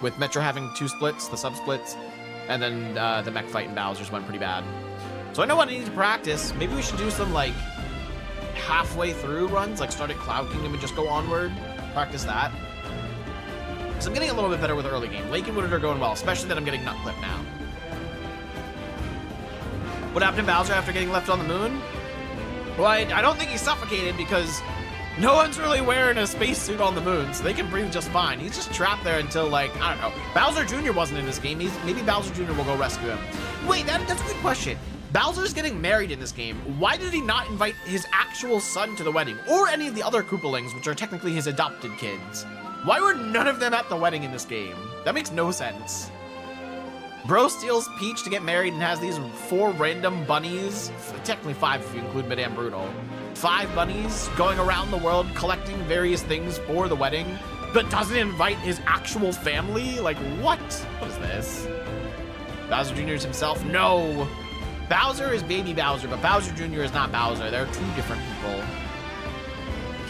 with Metro having 2 splits, the sub-splits, and then the mech fight and Bowser's went pretty bad. So I know what I need to practice. Maybe we should do some, like, halfway through runs, like start at Cloud Kingdom and just go onward. Practice that. So I'm getting a little bit better with the early game. Lake and Wooded are going well, especially that I'm getting Nut Clip now. What happened to Bowser after getting left on the moon? Well, I don't think he suffocated because no one's really wearing a spacesuit on the moon, so they can breathe just fine. He's just trapped there until, like, I don't know. Bowser Jr. wasn't in this game. Maybe Bowser Jr. will go rescue him. Wait, that's a good question. Bowser's getting married in this game. Why did he not invite his actual son to the wedding? Or any of the other Koopalings, which are technically his adopted kids? Why were none of them at the wedding in this game? That makes no sense. Bro steals Peach to get married and has these 4 random bunnies, technically 5 if you include Madame Brutal, 5 bunnies going around the world collecting various things for the wedding, but doesn't invite his actual family? Like, what? What is this? Bowser Jr. is himself? No! Bowser is baby Bowser, but Bowser Jr. is not Bowser. They're 2 different people.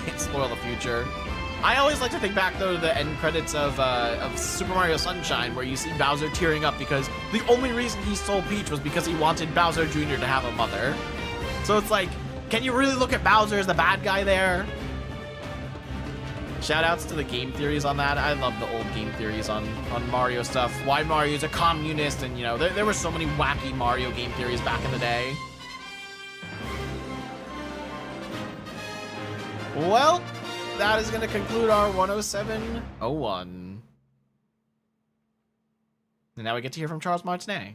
Can't spoil the future. I always like to think back, though, to the end credits of Super Mario Sunshine, where you see Bowser tearing up because the only reason he stole Peach was because he wanted Bowser Jr. to have a mother. So it's like, can you really look at Bowser as the bad guy there? Shoutouts to the game theories on that. I love the old game theories on Mario stuff. Why Mario's a communist, and, you know, there were so many wacky Mario game theories back in the day. Well, that is going to conclude our 107.01. And now we get to hear from Charles Martinet.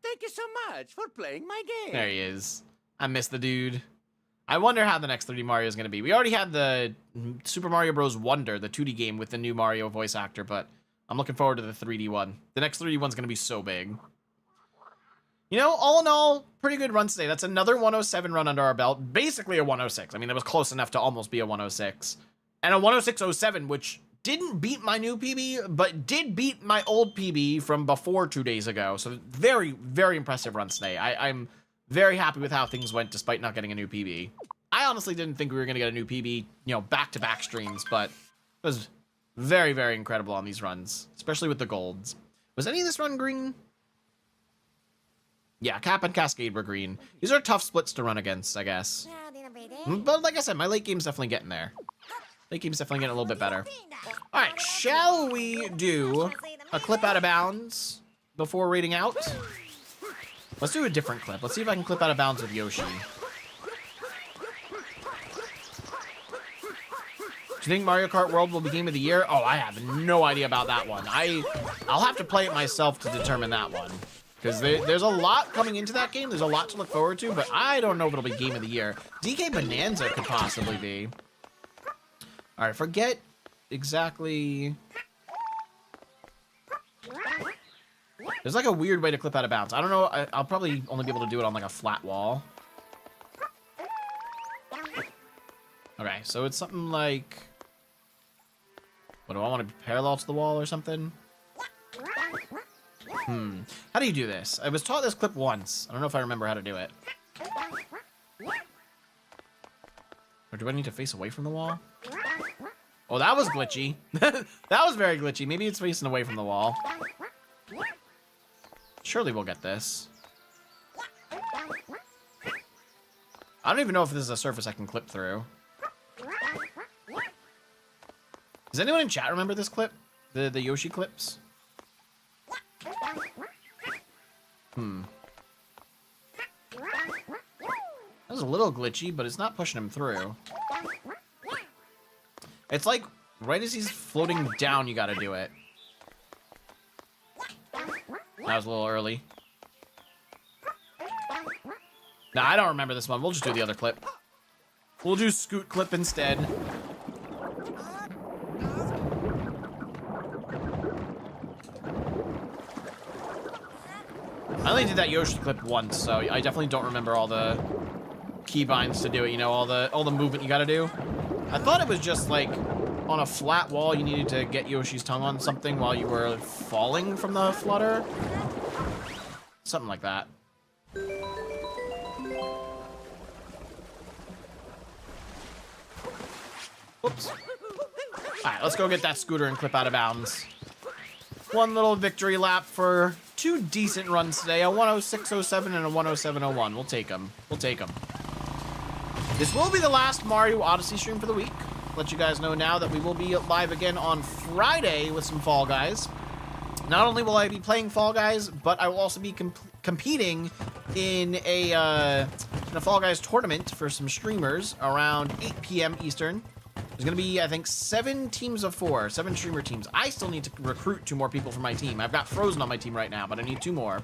Thank you so much for playing my game. There he is. I miss the dude. I wonder how the next 3D Mario is going to be. We already had the Super Mario Bros. Wonder, the 2D game with the new Mario voice actor, but I'm looking forward to the 3D one. The next 3D one's going to be so big. You know, all in all, pretty good run today. That's another 107 run under our belt. Basically a 106. I mean, it was close enough to almost be a 106. And a 106.07, which didn't beat my new PB, but did beat my old PB from before 2 days ago. So very, very impressive runs today. I'm very happy with how things went despite not getting a new PB. I honestly didn't think we were going to get a new PB, you know, back-to-back streams, but it was very, very incredible on these runs, especially with the golds. Was any of this run green? Yeah, Cap and Cascade were green. These are tough splits to run against, I guess. But like I said, my late game's definitely getting there. Late game's definitely getting a little bit better. All right, shall we do a clip out of bounds before rating out? Let's do a different clip. Let's see if I can clip out of bounds with Yoshi. Do you think Mario Kart World will be Game of the Year? Oh, I have no idea about that one. I'll have to play it myself to determine that one. Because there's a lot coming into that game. There's a lot to look forward to, but I don't know if it'll be Game of the Year. DK Bonanza could possibly be. All right, forget exactly... There's like a weird way to clip out of bounds. I don't know. I'll probably only be able to do it on like a flat wall. Okay, so it's something like... What, do I want to be parallel to the wall or something? How do you do this? I was taught this clip once. I don't know if I remember how to do it. Or do I need to face away from the wall? Oh, that was glitchy. That was very glitchy. Maybe it's facing away from the wall. Surely we'll get this. I don't even know if this is a surface I can clip through. Does anyone in chat remember this clip? The Yoshi clips? That was a little glitchy, but it's not pushing him through. It's like, right as he's floating down, you gotta do it. That was a little early. Nah, I don't remember this one. We'll just do the other clip. We'll do Scoot clip instead. I only did that Yoshi clip once, so I definitely don't remember all the keybinds to do it, you know, all the movement you gotta do. I thought it was just like on a flat wall you needed to get Yoshi's tongue on something while you were falling from the flutter. Something like that. Oops. Alright, let's go get that scooter and clip out of bounds. One little victory lap for two decent runs today. A 106.07 and a 107.01. We'll take them. We'll take them. This will be the last Mario Odyssey stream for the week. Let you guys know now that we will be live again on Friday with some Fall Guys. Not only will I be playing Fall Guys, but I will also be competing in a Fall Guys tournament for some streamers around 8 p.m. Eastern. There's going to be, I think, 7 teams of 4, 7 streamer teams. I still need to recruit 2 more people for my team. I've got Frozen on my team right now, but I need 2 more.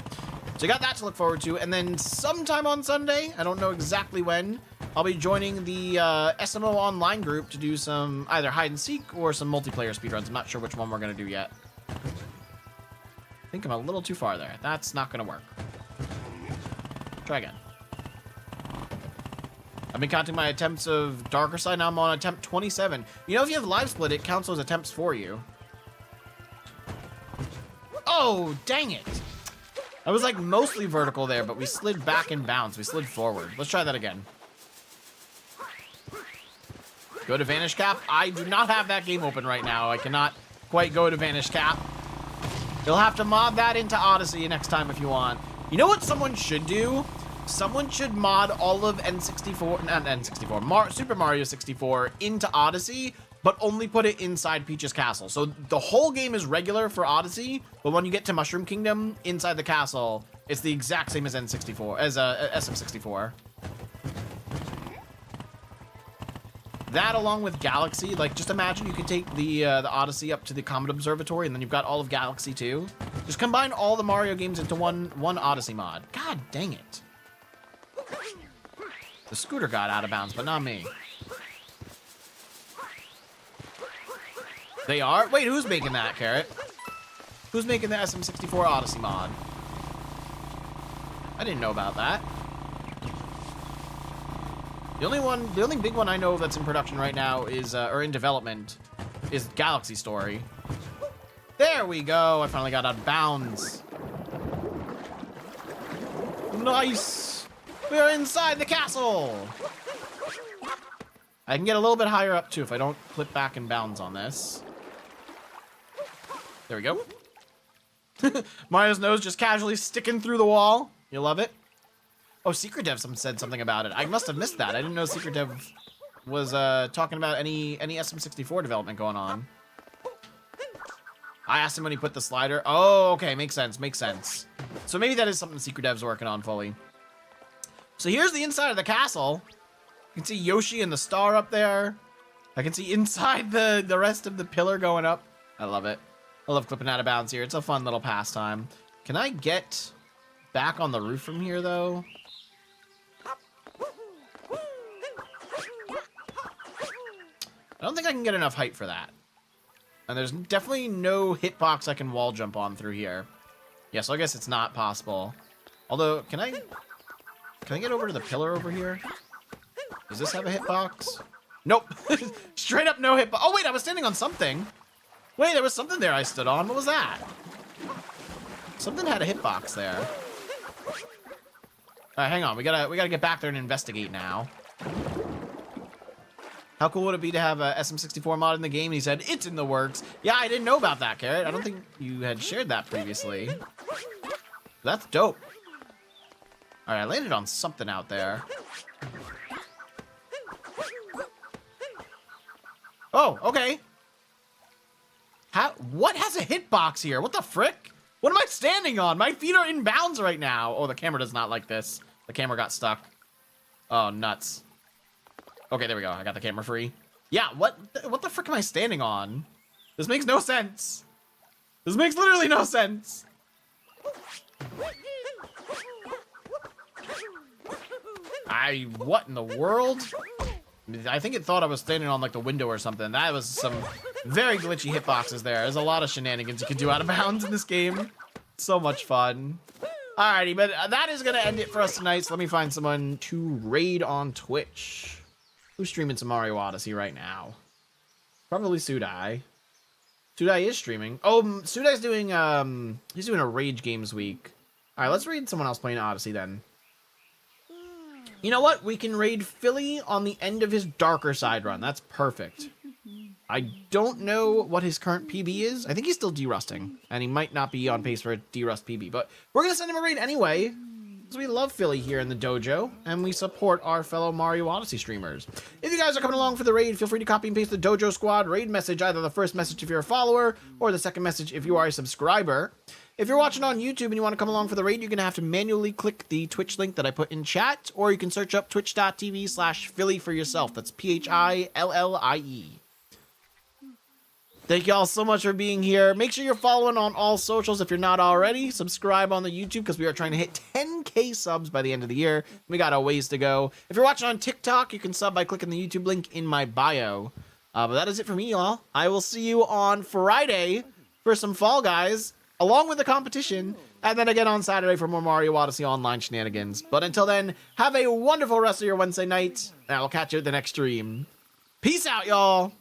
So I got that to look forward to. And then sometime on Sunday, I don't know exactly when, I'll be joining the SMO online group to do some either hide and seek or some multiplayer speedruns. I'm not sure which one we're going to do yet. I think I'm a little too far there. That's not going to work. Try again. I've been counting my attempts of Darker Side. Now I'm on attempt 27. You know, if you have live split, it counts those attempts for you. Oh, dang it. I was like mostly vertical there, but we slid back in bounds. We slid forward. Let's try that again. Go to Vanish Cap. I do not have that game open right now. I cannot quite go to Vanish Cap. You'll have to mod that into Odyssey next time if you want. You know what someone should do? Someone should mod all of Super Mario 64 into Odyssey, but only put it inside Peach's castle. So the whole game is regular for Odyssey, but when you get to Mushroom Kingdom, inside the castle, it's the exact same as N64, as SM64. That along with Galaxy, like just imagine you could take the Odyssey up to the Comet Observatory, and then you've got all of Galaxy too. Just combine all the Mario games into one Odyssey mod. God dang it. The scooter got out of bounds, but not me. They are? Wait, who's making that, Carrot? Who's making the SM64 Odyssey mod? I didn't know about that. The only big one I know that's in production right now is, or in development, is Galaxy Story. There we go. I finally got out of bounds. Nice. We're inside the castle. I can get a little bit higher up too if I don't clip back and bounds on this. There we go. Mario's nose just casually sticking through the wall. You love it? Oh, Secret Dev said something about it. I must have missed that. I didn't know Secret Dev was talking about any SM64 development going on. I asked him when he put the slider. Oh, okay. Makes sense. Makes sense. So maybe that is something Secret Dev's working on fully. So here's the inside of the castle. You can see Yoshi and the star up there. I can see inside the rest of the pillar going up. I love it. I love clipping out of bounds here. It's a fun little pastime. Can I get back on the roof from here, though? I don't think I can get enough height for that. And there's definitely no hitbox I can wall jump on through here. Yeah, so I guess it's not possible. Although, can I get over to the pillar over here? Does this have a hitbox? Nope. Straight up no hitbox. Oh, wait, I was standing on something. Wait, there was something there I stood on. What was that? Something had a hitbox there. All right, hang on. We gotta get back there and investigate now. How cool would it be to have a SM64 mod in the game? And he said, it's in the works. Yeah, I didn't know about that, Carrot. I don't think you had shared that previously. That's dope. All right, I landed on something out there. Oh, okay. What has a hitbox here? What the frick? What am I standing on? My feet are in bounds right now. Oh, the camera does not like this. The camera got stuck. Oh, nuts. Okay, there we go. I got the camera free. Yeah, what the frick am I standing on? This makes no sense. This makes literally no sense. What in the world? I think it thought I was standing on like the window or something. That was some very glitchy hitboxes there. There's a lot of shenanigans you can do out of bounds in this game. So much fun. Alrighty, but that is going to end it for us tonight. So let me find someone to raid on Twitch. Who's streaming some Mario Odyssey right now? Probably Sudai. Sudai is streaming. Oh, Sudai's doing, he's doing a Rage Games week. Alright, let's raid someone else playing Odyssey then. You know what? We can raid Philly on the end of his darker side run. That's perfect. I don't know what his current PB is. I think he's still derusting, and he might not be on pace for a derust PB, but we're going to send him a raid anyway, because we love Philly here in the dojo, and we support our fellow Mario Odyssey streamers. If you guys are coming along for the raid, feel free to copy and paste the dojo squad raid message, either the first message if you're a follower, or the second message if you are a subscriber. If you're watching on YouTube and you want to come along for the raid, you're going to have to manually click the Twitch link that I put in chat, or you can search up twitch.tv/Philly for yourself. That's PHILLIE. Thank you all so much for being here. Make sure you're following on all socials if you're not already. Subscribe on the YouTube because we are trying to hit 10K subs by the end of the year. We got a ways to go. If you're watching on TikTok, you can sub by clicking the YouTube link in my bio. But that is it for me, y'all. I will see you on Friday for some Fall Guys, along with the competition, and then again on Saturday for more Mario Odyssey online shenanigans. But until then, have a wonderful rest of your Wednesday night, and I will catch you at the next stream. Peace out, y'all!